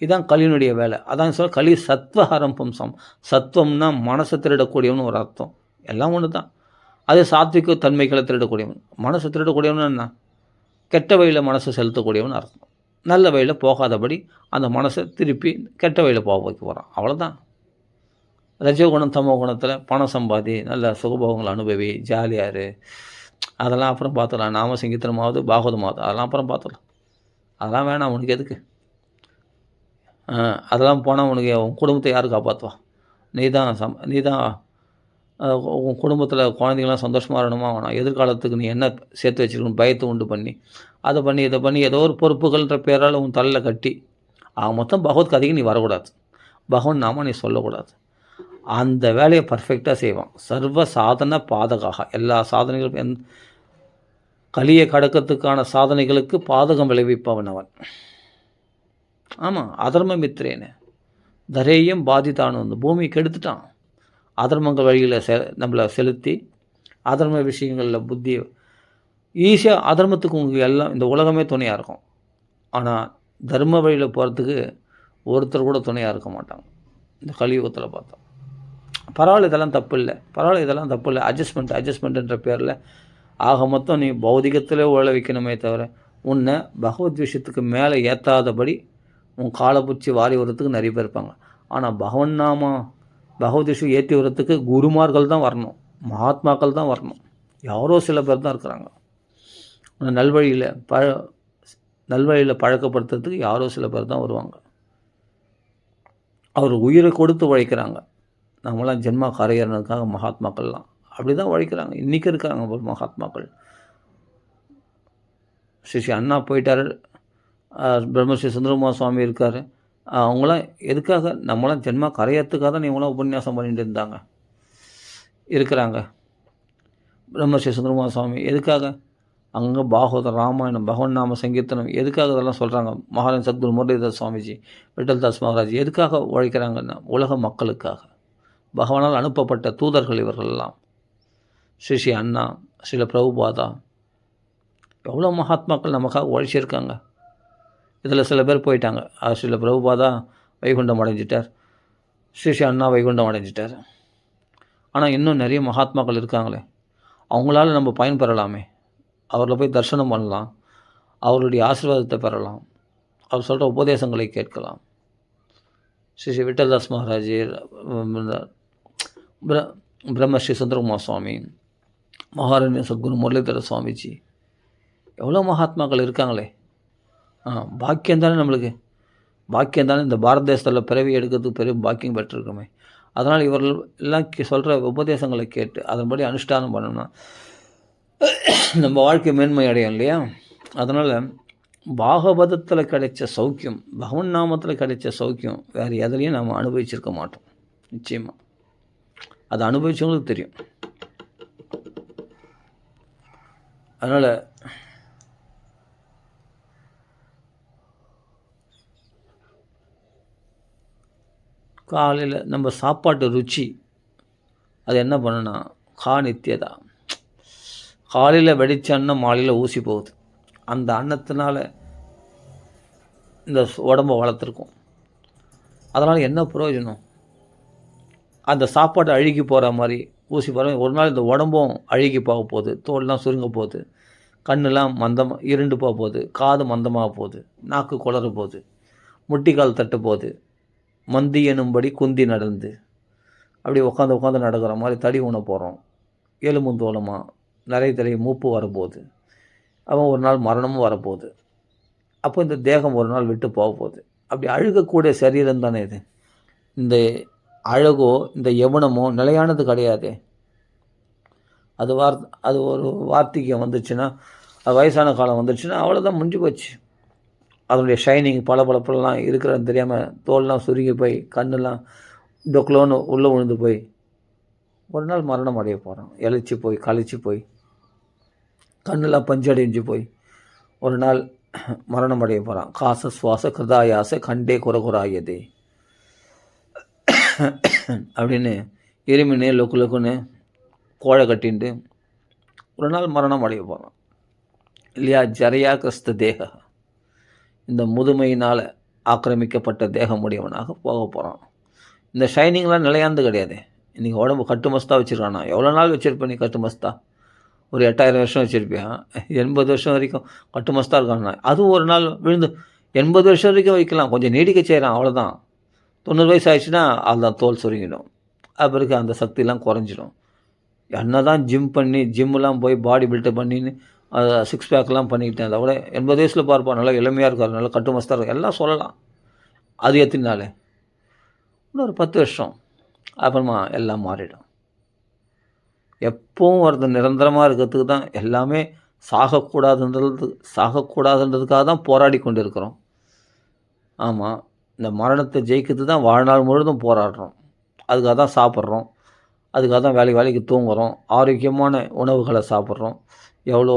இதுதான் களியினுடைய வேலை. அதான் சொல்ல களி சத்வஹரம் பும்சாம். சத்துவம்னா மனசை திருடக்கூடியவனு ஒரு அர்த்தம், எல்லாம் ஒன்று தான். அது சாத்விக தன்மைகளை திருடக்கூடியவன். மனசை திருடக்கூடியவன் என்ன? கெட்ட வழியில் மனசை செலுத்தக்கூடியவன் அர்த்தம். நல்ல வழியில் போகாதபடி அந்த மனசை திருப்பி கெட்ட வழியில் போக வைக்க போகிறான், அவ்வளோதான். ரஜோகுணம் தமோ குணத்தில் பணம் சம்பாதி, நல்ல சுகபோகங்களை அனுபவி, ஜாலியாரு, அதெல்லாம் அப்புறம் பார்த்துக்கலாம். நாம சங்கீர்த்தனமாவது பாகவதமாவது அதெல்லாம் அப்புறம் பார்த்துக்கலாம். அதெல்லாம் வேணாம் உனக்கு எதுக்கு? அதெல்லாம் போனால் உனக்கு உன் குடும்பத்தை யார் காப்பாற்றுவா? நீ தான் உன் குடும்பத்தில் குழந்தைங்களாம் சந்தோஷமாக இருக்கணுமா வேணாம், எதிர்காலத்துக்கு நீ என்ன சேர்த்து வச்சுருக்கணும் பயத்தை உண்டு பண்ணி அதை பண்ணி இதை பண்ணி ஏதோ ஒரு பொறுப்புகள்ன்ற பேரால் உன் தலையில் கட்டி மொத்தம் பகவத் கதைக்கு நீ வரக்கூடாது, பகவன் நாம நீ சொல்லக்கூடாது. அந்த வேலையை பர்ஃபெக்டாக செய்வான். சர்வ சாதன பாதகாக எல்லா சாதனைகளும் கலியை கடக்கிறதுக்கான சாதனைகளுக்கு பாதகம் விளைவிப்பவன் அவன். ஆமாம், அதர்ம மித்திரேன்னு தரேயம் பாதித்தானு வந்து பூமியை கெடுத்துட்டான். அதர்மங்கள் வழியில் நம்மளை செலுத்தி அதர்ம விஷயங்களில் புத்தி ஈஸியாக அதர்மத்துக்கு உங்களுக்கு எல்லாம் இந்த உலகமே துணையாக இருக்கும். ஆனால் தர்ம வழியில் போகிறதுக்கு ஒருத்தர் கூட துணையாக இருக்க மாட்டாங்க. இந்த கலியுகத்தில் பார்த்தோம். பரவாயில்ல, இதெல்லாம் தப்பு இல்லை, பரவாயில்ல இதெல்லாம் தப்பு இல்லை, அட்ஜஸ்ட்மெண்ட்டுன்ற பேரில் ஆக மொத்தம் நீ பௌதிகத்தில் உழ வைக்கணுமே தவிர உன்னை பகவத் விஷயத்துக்கு மேலே ஏற்றாதபடி உன் காலப்பூச்சி வாரி வரத்துக்கு நிறைய பேர் இருப்பாங்க. ஆனால் பகவன் நாம பகவத் விஷயம் ஏற்றி வரத்துக்கு குருமார்கள் தான் வரணும், மகாத்மாக்கள் தான் வரணும். யாரோ சில பேர் தான் இருக்கிறாங்க. நல்வழியில் பழக்கப்படுத்துறதுக்கு யாரோ சில பேர் தான் வருவாங்க. அவர் உயிரை கொடுத்து உழைக்கிறாங்க. நம்மளாம் ஜென்மா கரையறதுக்காக மகாத்மாக்கள்லாம் அப்படி தான் உழைக்கிறாங்க. இன்றைக்கி இருக்காங்க ஒரு மகாத்மாக்கள். ஸ்ரீ அண்ணா போயிட்டார், பிரம்மஸ்ரீ சுந்தரகுமார சுவாமி இருக்கார். அவங்களாம் எதுக்காக நம்மளாம் ஜென்மா கரையறதுக்காக தான் இவங்களாம் உபன்யாசம் பண்ணிட்டு இருந்தாங்க இருக்கிறாங்க. பிரம்மஸ்ரீ சுந்தரகுமார சுவாமி எதுக்காக அங்கே பாகவதம் ராமாயணம் பகவன் நாம சங்கீர்த்தனம் எதுக்காக இதெல்லாம் சொல்கிறாங்க. மகாராஜ் சத்குரு முரளிதாஸ் சுவாமிஜி, விட்டல்தாஸ் மகாராஜ் எதுக்காக உழைக்கிறாங்கன்னா உலக மக்களுக்காக. பகவானால் அனுப்பப்பட்ட தூதர்கள் இவர்களெல்லாம். ஸ்ரீ அண்ணா, ஸ்ரீல பிரபுபாதா, எவ்வளோ மகாத்மாக்கள் நமக்காக உழைச்சிருக்காங்க. இதில் சில பேர் போயிட்டாங்க. ஸ்ரீல பிரபுபாதா வைகுண்டம் அடைஞ்சிட்டார், ஸ்ரீ அண்ணா வைகுண்டம் அடைஞ்சிட்டார். ஆனால் இன்னும் நிறைய மகாத்மாக்கள் இருக்காங்களே, அவங்களால நம்ம பயன்பெறலாமே. அவரில் போய் தரிசனம் பண்ணலாம், அவருடைய ஆசீர்வாதத்தை பெறலாம், அவர் சொல்கிற உபதேசங்களை கேட்கலாம். ஸ்ரீ விட்டல்தாஸ் மகாராஜ், பிரம்மஸ்ரீ சுந்தரகுமார சுவாமி, மகாராணி சத்குரு முரளிதர சுவாமிஜி, எவ்வளோ மகாத்மாக்கள் இருக்காங்களே. பாக்கியம் தானே நம்மளுக்கு, பாக்கியம் தானே. இந்த பாரத தேசத்தில் பிறவி எடுக்கிறதுக்கு பெரிய பாக்கியம் பெற்றிருக்கோமே. அதனால் இவர்கள் எல்லாம் சொல்கிற உபதேசங்களை கேட்டு அதன்படி அனுஷ்டானம் பண்ணணும்னா நம்ம வாழ்க்கை மேன்மை அடையும் இல்லையா. அதனால் பாகவதத்தில் கிடைச்ச சௌக்கியம், பகவன் நாமத்தில் கிடைச்ச சௌக்கியம் வேறு எதுலேயும் நாம் அனுபவிச்சிருக்க மாட்டோம். நிச்சயமாக அதை அனுபவிச்சவங்களுக்கு தெரியும். அதனால் காலையில் நம்ம சாப்பாட்டு ருச்சி அது என்ன பண்ணுன்னா நித்தியதா. காலையில் வெடித்த அன்னம் மாலையில் ஊசி போகுது. அந்த அன்னத்தினால இந்த உடம்பை வளர்த்துருக்கோம். அதனால் என்ன பிரயோஜனம்? அந்த சாப்பாடு அழுகி போகிற மாதிரி ஊசி போகிற ஒரு நாள் இந்த உடம்பும் அழுகி போக போகுது, தோல்லாம் சுருங்க போகுது, கண்ணெலாம் மந்தமாக இருண்டு போக போகுது, காது மந்தமாக போகுது, நாக்கு குளற போகுது, முட்டிக்கால் தட்டு போகுது, மந்தி எனும்படி குந்தி நடந்து அப்படி உட்காந்து நடக்கிற மாதிரி தடி உண போகிறோம். எலும்புந்தோலமாக நிறைய மூப்பு வரப்போகுது. அவன் ஒரு நாள் மரணமும் வரப்போகுது. அப்போ இந்த தேகம் ஒரு நாள் விட்டு போக போகுது. அப்படி அழுகக்கூடிய சரீரம் தானே இது. இந்த அழகோ இந்த யவனமோ நிலையானது கிடையாது. அது ஒரு வார்த்திகம் வந்துச்சுன்னா, அது வயசான காலம் வந்துடுச்சுன்னா அவ்வளோதான், முடிஞ்சு போச்சு. அதனுடைய ஷைனிங் பளபளப்பெல்லாம் இருக்கிறது தெரியாமல் தோல்லாம் சுருங்கி போய் கண்ணெல்லாம் டொக்லோன்னு உள்ளே விழுந்து போய் ஒரு நாள் மரணம் அடைய போகிறான். இழைச்சி போய் கழிச்சு போய் கண்ணெல்லாம் பஞ்சடைஞ்சு போய் ஒரு நாள் மரணம் அடைய போகிறான். காச சுவாச கிருதாயாச கண்டே குறகுறாயதே அப்படின்னு எருமினே லொக்குன்னு கோழை கட்டின்ட்டு ஒரு நாள் மரணம் அடைய போகிறான் இல்லையா. ஜரையா கிறிஸ்த தேக, இந்த முதுமையினால் ஆக்கிரமிக்கப்பட்ட தேகமுடையவனாக போக போகிறான். இந்த ஷைனிங்லாம் நிலையானது கிடையாது. இன்றைக்கி உடம்பு கட்டுமஸ்தாக வச்சுருக்கானா, எவ்வளோ நாள் வச்சுருப்பேன் நீ கட்டுமஸ்தா? ஒரு 8000 வருஷம் வச்சுருப்பியா? 80 வருஷம் வரைக்கும் கட்டுமஸ்தாக இருக்கானா. அதுவும் ஒரு நாள் விழுந்து 80 வருஷம் வரைக்கும் வைக்கலாம், கொஞ்சம் நீடிக்க செய்கிறான், அவ்வளோதான். 90 வயசு ஆயிடுச்சுன்னா அதுதான் தோல் சுருங்கிடும். பிறகு அந்த சக்தியெல்லாம் குறைஞ்சிடும். என்ன தான் ஜிம்மெலாம் போய் பாடி பில்டப் பண்ணின்னு சிக்ஸ் பேக்கெலாம் பண்ணிக்கிட்டேன். அதை விட 80 வயசில் பார்ப்போம், நல்லா இளமையாக இருக்கார், நல்லா கட்டுமஸ்தாக இருக்கும், எல்லாம் சொல்லலாம். அது எத்தினாலே இன்னொரு 10 வருஷம் அப்புறமா எல்லாம் மாறிடும். எப்பவும் ஒருத்தர் நிரந்தரமாக இருக்கிறதுக்கு தான் எல்லாமே சாகக்கூடாதுன்றதுக்காக தான் போராடி கொண்டு இருக்கிறோம். ஆமாம், இந்த மரணத்தை ஜெயிக்கிறது தான் வாழ்நாள் முழுவதும் போராடுறோம். அதுக்காக தான் சாப்பிட்றோம், அதுக்காக தான் வேலைக்கு தூங்குகிறோம், ஆரோக்கியமான உணவுகளை சாப்பிட்றோம், எவ்வளோ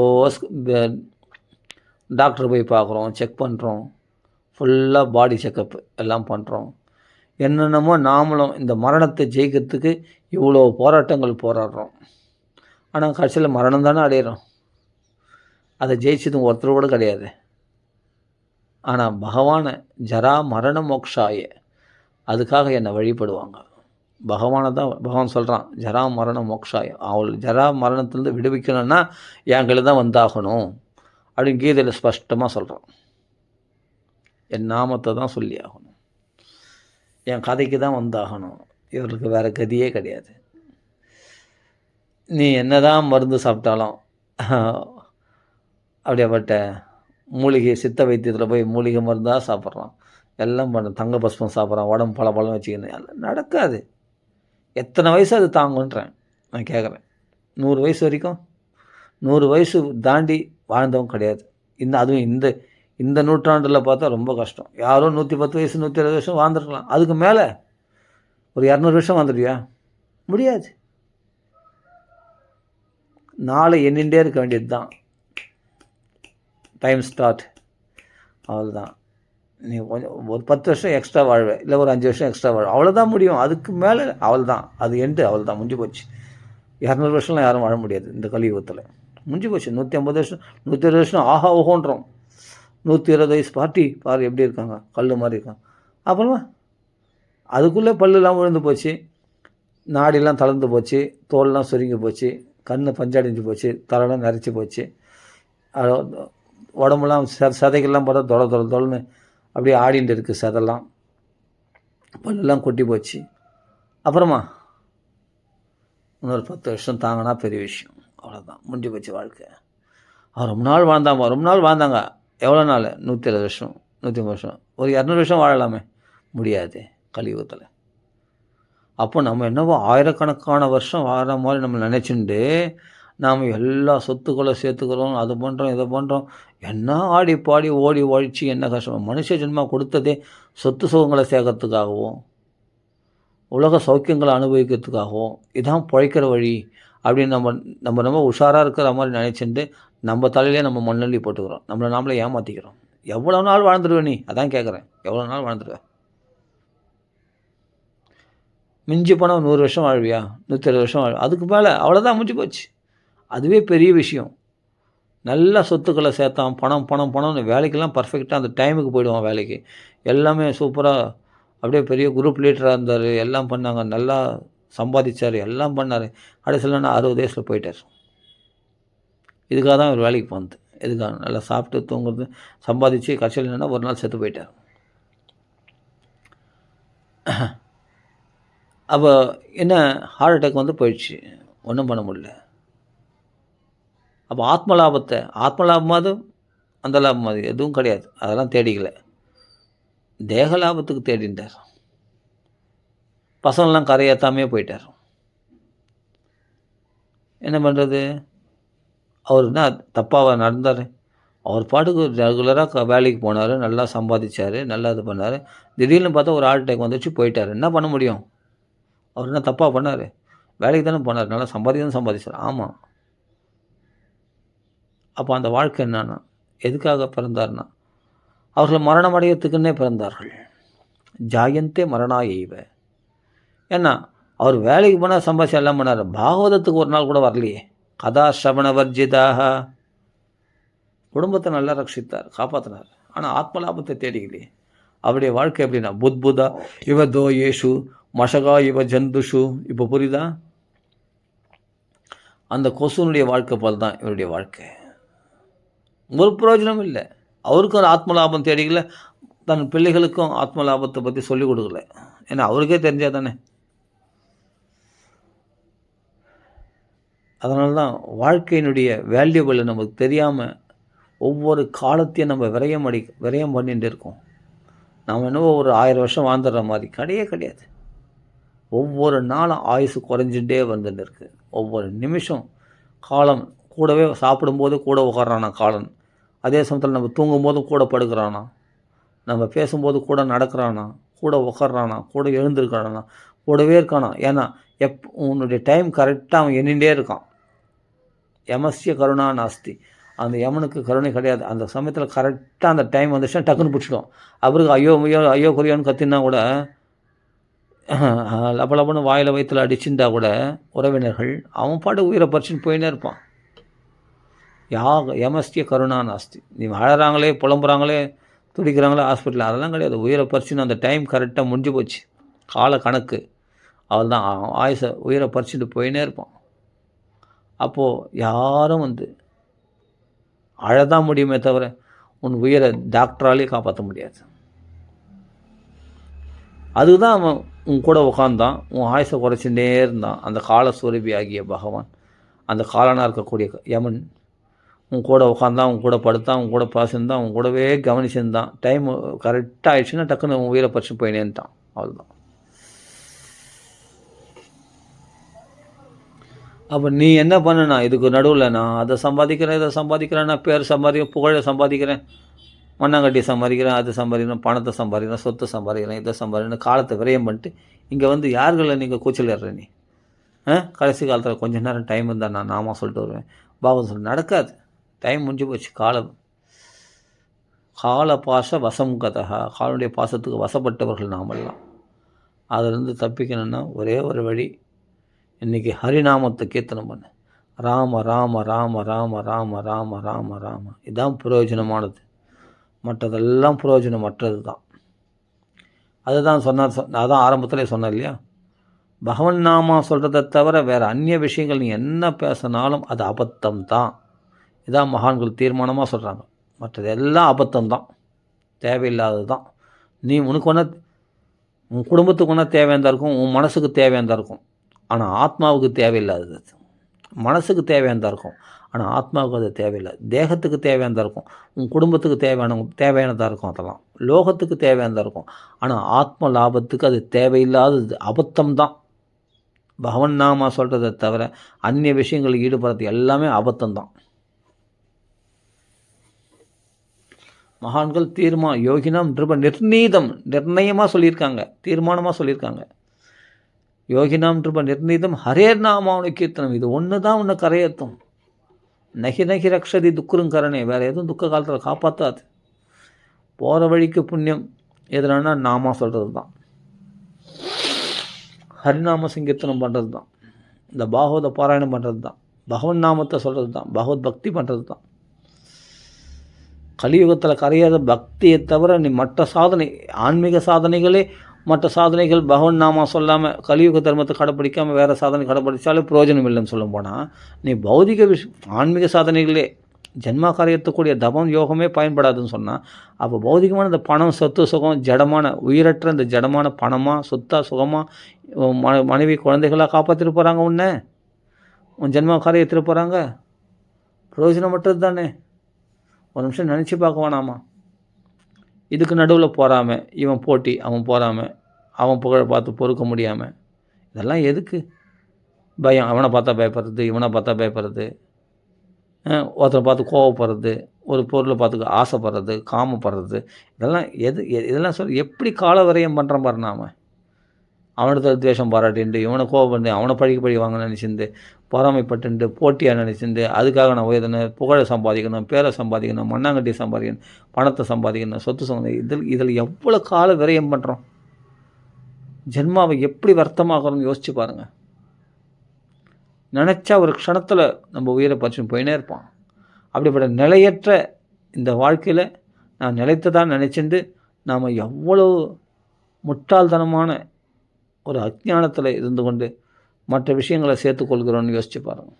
டாக்டர் போய் பார்க்குறோம், செக் பண்ணுறோம், ஃபுல்லாக பாடி செக்கப் எல்லாம் பண்ணுறோம். என்னென்னமோ நாமளும் இந்த மரணத்தை ஜெயிக்கிறதுக்கு இவ்வளோ போராட்டங்கள் போராடுறோம். ஆனால் கடைசியில் மரணம் தானே அடையிறோம். அதை ஜெயிச்சதும் ஒருத்தர் கூட கிடையாது. ஆனால் பகவானை ஜரா மரண மோக்ஷாய அதுக்காக என்னை வழிபடுவாங்க. பகவானை தான் பகவான் சொல்கிறான், ஜரா மரண மோக்ஷாய. அவள் ஜரா மரணத்துலேருந்து விடுவிக்கணும்னா எங்களை தான் வந்தாகணும் அப்படின்னு கீதையில் ஸ்பஷ்டமாக சொல்கிறான். என் நாமத்தை தான் சொல்லி ஆகணும், என் கதைக்கு தான் வந்தாகணும், இவர்களுக்கு வேறு கதியே கிடையாது. நீ என்ன தான் மருந்து சாப்பிட்டாலும் அப்படியேப்பட்ட மூலிகை சித்த வைத்தியத்தில் போய் மூலிகை மருந்தாக சாப்பிட்றான், எல்லாம் பண்ண தங்க பஸ்பம் சாப்பிட்றான், உடம்பு பலம் வச்சுக்கணும், எல்லாம் நடக்காது. எத்தனை வயசு அது தாங்குன்றேன் நான் கேட்குறேன். 100 வயசு வரைக்கும் 100 வயசு தாண்டி வாழ்ந்தவங்க கிடையாது. அதுவும் இந்த நூற்றாண்டில் பார்த்தா ரொம்ப கஷ்டம். யாரோ 110 வயசு 120 வருஷம் வாழ்ந்துருக்கலாம். அதுக்கு மேலே ஒரு 200 வருஷம் வாழ்ந்துடுவியா? முடியாது. நாளை எண்ணிகிட்டே இருக்க வேண்டியது தான். டைம் ஸ்டார்ட், அவ்வளோதான். நீ கொஞ்சம் ஒரு 10 வருஷம் எக்ஸ்ட்ரா வாழ்வேன், இல்லை ஒரு 5 வருஷம் எக்ஸ்ட்ரா வாழ்வேன், அவ்வளோதான் முடியும். அதுக்கு மேலே அவ்வளோதான், அது அவ்வளோதான், முடிஞ்சு போச்சு. 200 வருஷம்லாம் யாரும் வாழ முடியாது இந்த கலியுகத்தில். முடிஞ்சு போச்சு. 150 வருஷம் 120 வருஷம் ஆஹா ஓஹோன்றோம். 120 வயசு பாரு எப்படி இருக்காங்க, கல் மாதிரி இருக்காங்க. அப்புறமா அதுக்குள்ளே பல்லுலாம் விழுந்து போச்சு, நாடிலாம் தளர்ந்து போச்சு, தோல்லாம் சுருங்கி போச்சு, கண் பஞ்சடைஞ்சு போச்சு, தலைலாம் நரைச்சி போச்சு, உடம்புலாம் சதைகள்லாம் பார்த்தா தொலைன்னு அப்படியே ஆடிட்டு இருக்குது சதெல்லாம், பல்லெல்லாம் கொட்டி போச்சு. அப்புறமா இன்னொரு 10 வருஷம் தாங்கினா பெரிய விஷயம், அவ்வளோதான், முடிஞ்சு போச்சு வாழ்க்கை. ரொம்ப நாள் வாழ்ந்தாங்க. எவ்வளோ நாள்? 170 வருஷம் 150 வருஷம், ஒரு 200 வருஷம் வாழலாமே, முடியாது கலியுகத்தில். அப்போ நம்ம என்னவோ ஆயிரக்கணக்கான வருஷம் வாழ மாதிரி நம்ம நினச்சிண்டு நாம் எல்லா சொத்துக்களை சேர்த்துக்கிறோம், அது பண்ணுறோம் இதை பண்ணுறோம், என்ன ஆடி பாடி ஓடி ஒழிச்சு என்ன கஷ்டம். மனுஷ ஜென்மா கொடுத்ததே சொத்து சுகங்களை சேர்க்கறதுக்காகவும் உலக சௌக்கியங்களை அனுபவிக்கிறதுக்காகவும் இதான் பிழைக்கிற வழி அப்படின்னு நம்ம உஷாராக இருக்கிற மாதிரி நினச்சிட்டு நம்ம தலையிலே நம்ம மண்ணள்ளி போட்டுக்கிறோம், நாமளே ஏமாற்றிக்கிறோம். எவ்வளோ நாள் வாழ்ந்துடுவேன் நீ? அதான் கேட்குறேன், எவ்வளோ நாள் வாழ்ந்துடுவேன்? மிஞ்சி போனால் 100 வருஷம் வாழ்வியா? 120 வருஷம் வாழ்வியா? அதுக்கு மேலே அவ்வளோதான், முடிஞ்சு போச்சு. அதுவே பெரிய விஷயம். நல்ல சொத்துக்களை சேர்த்தான், பணம்னு வேலைக்கெல்லாம் பர்ஃபெக்டாக அந்த டைமுக்கு போயிடுவான் வேலைக்கு. எல்லாமே சூப்பராக அப்படியே பெரிய குரூப் லீடராக இருந்தார், எல்லாம் பண்ணாங்க, நல்லா சம்பாதிச்சார், எல்லாம் பண்ணார். கடைசியில் நான் 60 வயசில் போயிட்டார். இதுக்காக தான் அவர் வேலைக்கு போனது. இதுக்காக நல்லா சாப்பிட்டு தூங்குறது சம்பாதிச்சு கடைசியில் என்னென்னா ஒரு நாள் செத்து போயிட்டார். அப்போ என்ன, ஹார்ட் அட்டாக் வந்து போயிடுச்சு, ஒன்றும் பண்ண முடியல. அப்போ ஆத்ம லாபமாவது அந்த லாபம் அது எதுவும் கிடையாது, அதெல்லாம் தேடிக்கல. தேக லாபத்துக்கு தேடிட்டார். பசங்கள்லாம் கரையேற்றாமே போயிட்டார். என்ன பண்ணுறது? அவர் என்ன தப்பாக நடந்தார்? அவர் பாட்டுக்கு ரெகுலராக வேலைக்கு போனார், நல்லா சம்பாதிச்சார், நல்லா இது பண்ணார். திடீர்னு பார்த்தா ஒரு ஹார்ட் அட்டாக் வந்துச்சு, போயிட்டார். என்ன பண்ண முடியும்? அவர் என்ன தப்பாக பண்ணார்? வேலைக்கு தானே போனார், நல்லா சம்பாதிச்சார். ஆமாம். அப்போ அந்த வாழ்க்கை என்னன்னா, எதுக்காக பிறந்தார்னா, அவர்கள் மரணம் அடையத்துக்குன்னே பிறந்தார்கள். ஜாயந்தே மரணாயைவ. ஏன்னா அவர் வேலைக்கு போனால் சம்பாதிச்சு எல்லாம் பண்ணார். பாகவதத்துக்கு ஒரு நாள் கூட வரலையே. கதா ஸ்ரவண வர்ஜிதாக. குடும்பத்தை நல்லா ரட்சித்தார், காப்பாற்றினார். ஆனால் ஆத்மலாபத்தை தேடிக்கலையே. அவருடைய வாழ்க்கை எப்படின்னா, புத்புதா இவ தோயேஷு மஷகா இவ ஜந்துஷு. இப்போ புரியுதா? அந்த கொசுனுடைய வாழ்க்கை போல் தான் இவருடைய வாழ்க்கை. ஒரு பிரயோஜனம் இல்லை. அவருக்கும் ஆத்ம லாபம் தேடிக்கல, தன் பிள்ளைகளுக்கும் ஆத்ம லாபத்தை பற்றி சொல்லிக் கொடுக்கல. ஏன்னா அவருக்கே தெரிஞ்சா தானே. அதனால தான் வாழ்க்கையினுடைய வேல்யூபிளை நமக்கு தெரியாமல் ஒவ்வொரு காலத்தையும் நம்ம விரயம் பண்ணிட்டு இருக்கோம். நாம் என்னவோ ஒரு 1000 வருஷம் வாழ்ந்துடுற மாதிரி கிடையாது. ஒவ்வொரு நாளும் ஆயுசு குறைஞ்சிட்டே வந்துட்டு இருக்குது. ஒவ்வொரு நிமிஷம் காலம் கூடவே சாப்பிடும்போது கூட உட்காரானா காலன். அதே சமயத்தில் நம்ம தூங்கும்போதும் கூட படுக்கிறானா, நம்ம பேசும்போது கூட நடக்கிறானா, கூட உட்காரானா, கூட எழுந்திருக்கிறானா, கூடவே இருக்கானா. ஏன்னா உன்னுடைய டைம் கரெக்டாக அவன் எண்ணிகிட்டே இருக்கான். யமஸ்ய கருணா நாஸ்தி. அந்த யமனுக்கு கருணை கிடையாது. அந்த சமயத்தில் கரெக்டாக அந்த டைம் வந்துச்சுன்னா டக்குன்னு பிடிச்சிடும். அவருக்கு ஐயோ ஐயோ ஐயோ குறியோன்னு கத்தினா கூட லபலபன்னு வாயில் வயிற்றில் அடிச்சுட்டா கூட உறவினர்கள் அவன் பாட்டு உயிரை பறிச்சுன்னு போயின்னே இருப்பான். யமஸ்திய கருணா நாஸ்தி. நீ அழறாங்களே, புலம்புறாங்களே, துடிக்கிறாங்களே ஹாஸ்பிட்டலில், அதெல்லாம் கிடையாது. உயிரை பறிச்சுன்னு அந்த டைம் கரெக்டாக முடிஞ்சு போச்சு. கால கணக்கு அவள் தான் ஆயுசை உயிரை பறிச்சுட்டு போயின்னே இருப்பான். அப்போது யாரும் அழதான் முடியுமே தவிர உன் உயிரை டாக்டராலே காப்பாற்ற முடியாது. அதுதான் அவன் உன் கூட உட்காந்தான், உன் ஆயுசை குறைச்சிட்டே இருந்தான். அந்த கால சுரபி ஆகிய பகவான், அந்த காலனாக இருக்கக்கூடிய யமன் உன் கூட உட்காந்தான், உன் கூட படுத்தான், உன் கூட பேசியிருந்தான், உன் கூடவே கவனிச்சிருந்தான். டைம் கரெக்டாக ஆயிடுச்சுன்னா டக்குன்னு உன் உயிரை பறிச்சு போயினேன்ட்டான். அவ்வளோதான். அப்போ நீ என்ன பண்ணுனா, இதுக்கு நடுவில் நான் அதை சம்பாதிக்கிறேன், இதை சம்பாதிக்கிறேன், நான் பேர் சம்பாதிக்கிறேன், புகழை சம்பாதிக்கிறேன், மண்ணாங்கட்டி சம்பாதிக்கிறேன், அது சம்பாதிக்கிறேன், பணத்தை சம்பாதிக்கிறேன், சொத்தை சம்பாதிக்கிறேன், இதை சம்பாதிக்கிறேன், காலத்தை விரயம் பண்ணிட்டு இங்கே யார்களை நீங்கள் கூச்சல் ஏறுற நீ? கடைசி காலத்தில் கொஞ்சம் நேரம் டைம் இருந்தால் நான் நாம சொல்லிட்டு வருவேன். பாபா நடக்காது. டைம் முடிஞ்சு போச்சு. கால பாச வசம் கதகா. காலனுடைய பாசத்துக்கு வசப்பட்டவர்கள் நாமெல்லாம். அதிலிருந்து தப்பிக்கணும்னா ஒரே ஒரு வழி, இன்றைக்கி ஹரிநாமத்தை கீர்த்தனம் பண்ணு. ராம ராம ராம ராம ராம ராம ராம ராம. இதுதான் பிரயோஜனமானது. மற்றதெல்லாம் பிரயோஜனமற்றது தான். அதுதான் சொன்னார். அதான் ஆரம்பத்திலே சொன்னார் இல்லையா, பகவன் நாமா சொல்கிறத தவிர வேறு அந்நிய விஷயங்கள் நீ என்ன பேசினாலும் அது அபத்தம் தான். இதான் மகான்கள் தீர்மானமாக சொல்கிறாங்க. மற்றது எல்லாம் அபத்தம்தான், தேவையில்லாதது தான். நீ உனக்கு ஒன்றா, உன் குடும்பத்துக்கு ஒன்றா தேவையானதாக இருக்கும், உன் மனசுக்கு தேவையானதாக இருக்கும். ஆனால் ஆத்மாவுக்கு தேவையில்லாதது. மனசுக்கு தேவையானதாக இருக்கும், ஆனால் ஆத்மாவுக்கு அது தேவையில்லை. தேகத்துக்கு தேவையானதாக இருக்கும், உன் குடும்பத்துக்கு தேவையானதாக இருக்கும், அதெல்லாம் லோகத்துக்கு தேவையானதாக இருக்கும். ஆனால் ஆத்ம லாபத்துக்கு அது தேவையில்லாதது, அபத்தம்தான். பகவன் நாமா சொல்கிறத தவிர அந்நிய விஷயங்களில் ஈடுபடுறது எல்லாமே அபத்தம்தான். மகான்கள் யோகினம் நிர்ணயமாக சொல்லியிருக்காங்க, தீர்மானமாக சொல்லியிருக்காங்க. யோகினாம் நிர்ணீதம் ஹரேர் நாமாவுடைய கீர்த்தனம். இது ஒன்று தான் உன்னை கரையேற்றும். நகி ரக்ஷதி துக்குருங்கரணே. வேறு எதுவும் துக்க காலத்தில் காப்பாற்றாது. போகிற வழிக்கு புண்ணியம் எதுனா நாமா சொல்கிறது தான், ஹரிநாம சங்கீர்த்தனம் பண்ணுறது தான், இந்த பாகவத பாராயணம் பண்ணுறது தான், பகவன் நாமத்தை சொல்கிறது தான், பகவத் பக்தி பண்ணுறது தான். கலியுகத்தில் கரையாத பக்தியை தவிர நீ மற்ற சாதனை, ஆன்மீக சாதனைகளே, மற்ற சாதனைகள் பகவன் நாமா சொல்லாமல் கலியுக தர்மத்தை கடைப்பிடிக்காமல் வேறு சாதனை கடைப்பிடிச்சாலும் பிரயோஜனம் இல்லைன்னு சொல்ல போனால், நீ பௌதிக ஆன்மீக சாதனைகளே ஜென்மா காரியத்துக்கூடிய தபம் யோகமே பயன்படாதுன்னு சொன்னால், அப்போ பௌதிகமான இந்த பணம், சொத்து, சுகம், ஜடமான உயிரற்ற இந்த ஜடமான பணமாக, சொத்தாக, சுகமாக, மனைவி, குழந்தைகளாக காப்பாற்றிட்டு போகிறாங்க. உன் ஜென்மா காரியத்தில் போகிறாங்க. பிரயோஜனமற்றது தானே. ஒரு நிமிஷம் நினச்சி பார்க்க வேணாமா? இதுக்கு நடுவில் போகாமல் இவன் போட்டி, அவன் போகாமல் அவன் புகழை பார்த்து பொறுக்க முடியாமல், இதெல்லாம் எதுக்கு? பயம், அவனை பார்த்தா பயப்படுறது, இவனை பார்த்தா பயப்படுறது, ஒருத்தரை பார்த்து கோவப்படுறது, ஒரு பொருளை பார்த்து ஆசைப்படுறது, காமப்படுறது, இதெல்லாம் இதெல்லாம் எப்படி கால விரயம் பண்ணுறோம் பாரு. நாம் அவனிடத்தில் துவேஷம் பாராட்டிண்டு, இவனை கோவப்பட்டு, அவனை பழி வாங்க நினச்சிருந்து, பொறாமைப்பட்டு, போட்டியாக நினச்சிருந்து, அதுக்காக நான் உயர்ந்தேன், புகழை சம்பாதிக்கணும், பேரை சம்பாதிக்கணும், மண்ணாங்கட்டி சம்பாதிக்கணும், பணத்தை சம்பாதிக்கணும், சொத்து சம்பாதிக்கணும், இதில் எவ்வளோ கால விரயம் பண்ணுறோம். ஜென்மாவை எப்படி வர்த்தமாகணும்னு யோசிச்சு பாருங்கள். நினச்சா ஒரு க்ஷணத்தில் நம்ம உயிரை பறிச்சுன்னு போயினே இருப்பான். அப்படிப்பட்ட நிலையற்ற இந்த வாழ்க்கையில் நான் நிலைத்ததான் நினச்சிண்டு நாம் எவ்வளோ முட்டாள்தனமான ஒரு அஜ்ஞானத்தில் இருந்து கொண்டு மற்ற விஷயங்களை சேர்த்துக்கொள்கிறோன்னு யோசிச்சு பாருங்கள்.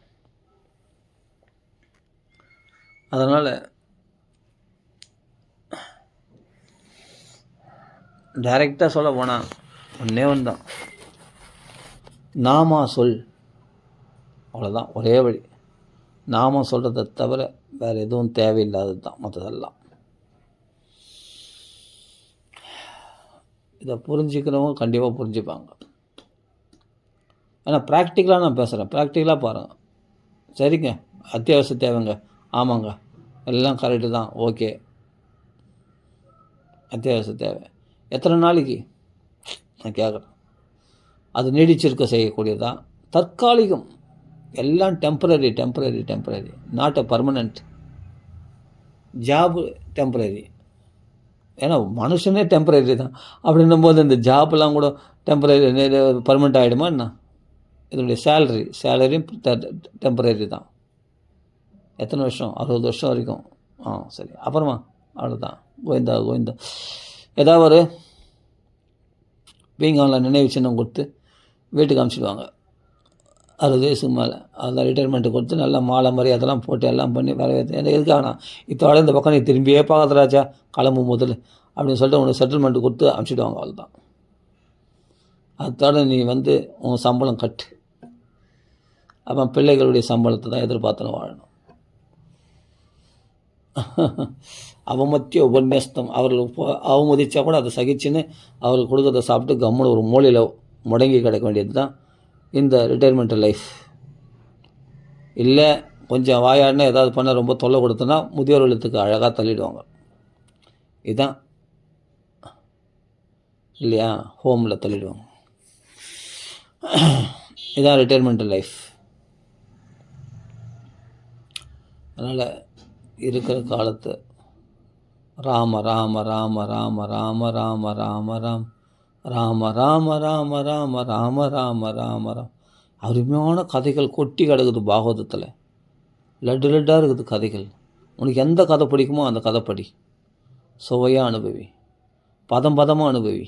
அதனால் டைரெக்டாக சொல்ல போனால் ஒன்றே ஒன்று தான், நாமா சொல். அவ்வளோதான், ஒரே வழி. நாம சொல்கிறத தவிர வேறு எதுவும் தேவையில்லாதது தான் மற்றதெல்லாம். இதை புரிஞ்சுக்கிறவங்க கண்டிப்பாக புரிஞ்சுப்பாங்க. ஏன்னா ப்ராக்டிக்கலாக நான் பேசுகிறேன், ப்ராக்டிக்கலாக பாருங்கள். சரிங்க, அத்தியாவசிய தேவைங்க, ஆமாங்க, எல்லாம் கரெக்டு தான், ஓகே. அத்தியாவசிய தேவை எத்தனை நாளைக்கு நான் கேட்குறேன். அது நீடிச்சிருக்க செய்யக்கூடியதான். தற்காலிகம், எல்லாம் temporary, not a permanent. Job temporary, ஏன்னா மனுஷனே டெம்பரரி தான். அப்படின்னும் போது இந்த ஜாப்லாம் கூட டெம்பரரி பர்மனெண்ட் ஆகிடுமா என்ன? இதனுடைய சேலரியும் டெம்பரரி தான். எத்தனை வருஷம்? 60 வருஷம் வரைக்கும். சரி, அப்புறமா அவ்வளோதான், கோவிந்தா. ஏதாவது ஒரு பீங்கானில் நினைவு சின்னம் கொடுத்து வீட்டுக்கு அனுப்பிச்சிடுவாங்க. 60 வயசுக்கு மேலே அதெல்லாம் ரிட்டையர்மெண்ட்டு கொடுத்து நல்லா மாலை மாதிரி அதெல்லாம் போட்டு எல்லாம் பண்ணி வரவேற்று. எனக்கு எதுக்காகண்ணா இதோட இந்த பக்கம் நீ திரும்பியே பார்க்கறாச்சா கிளம்பும் முதல்ல அப்படின்னு சொல்லிட்டு உனக்கு செட்டில்மெண்ட்டு கொடுத்து அனுப்பிச்சிடுவாங்க. அவ்வளோதான். அதோட நீ உன் சம்பளம் கட்டு. அப்போ பிள்ளைகளுடைய சம்பளத்தை தான் எதிர்பார்த்துன்னு வாழணும். அவமத்திய உபன்யஸ்தம், அவர்களுக்கு அவமதிச்சா கூட அதை சகிச்சுன்னு அவர்களுக்கு கொடுக்கறத சாப்பிட்டு கம்முன்னு ஒரு மூலையில் முடங்கி கிடக்க வேண்டியது தான் இந்த ரிட்டையர்மெண்ட் லைஃப். இல்லை கொஞ்சம் வாயாடினா ஏதாவது பண்ண ரொம்ப தொல்லை கொடுத்தோன்னா முதியோர் இல்லத்துக்கு அழகாக தள்ளிடுவாங்க. இதுதான் இல்லையா, ஹோமில் தள்ளிடுவாங்க. இதுதான் ரிட்டையர்மெண்ட் லைஃப். அதனால் இருக்கிற காலத்தை ராம ராம ராம ராம ராம ராம ராம ராம் ராம ராம ராம ராம ராம ராம ராம ராம். அருமையான கதைகள் கொட்டி கிடக்குது பாகவதத்தில். லட்டாக இருக்குது கதைகள். உனக்கு எந்த கதை பிடிக்குமோ அந்த கதை படி, சுவையாக அனுபவி, பதமாக அனுபவி.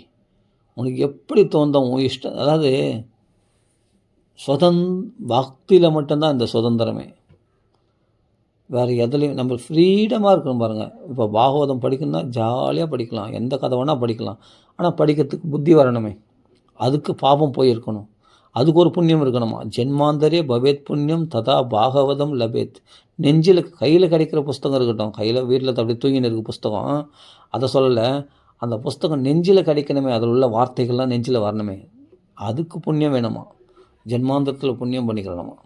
உனக்கு எப்படி தோன்ற உன் இஷ்டம். அதாவது பக்தியில் மட்டும்தான் இந்த சுதந்திரமே. வேறு எதுலேயும் நம்ம ஃப்ரீடமாக இருக்கணும் பாருங்கள். இப்போ பாகவதம் படிக்கணும்னா ஜாலியாக படிக்கலாம், எந்த கதை வேணால் படிக்கலாம். ஆனால் படிக்கிறதுக்கு புத்தி வரணுமே, அதுக்கு பாவம் போயிருக்கணும், அதுக்கு ஒரு புண்ணியம் இருக்கணுமா. ஜென்மாந்தரே பவேத் புண்ணியம் ததா பாகவதம் லபேத். நெஞ்சில் கையில் கிடைக்கிற புஸ்தகம் இருக்கட்டும், கையில் வீட்டில் அப்படி தூங்கின்னு இருக்க புஸ்தகம், அதை சொல்லலை. அந்த புஸ்தகம் நெஞ்சில் கிடைக்கணுமே, அதில் உள்ள வார்த்தைகள்லாம் நெஞ்சில் வரணுமே, அதுக்கு புண்ணியம் வேணுமா. ஜென்மாந்தரத்தில் புண்ணியம் பண்ணிக்கிறணுமா.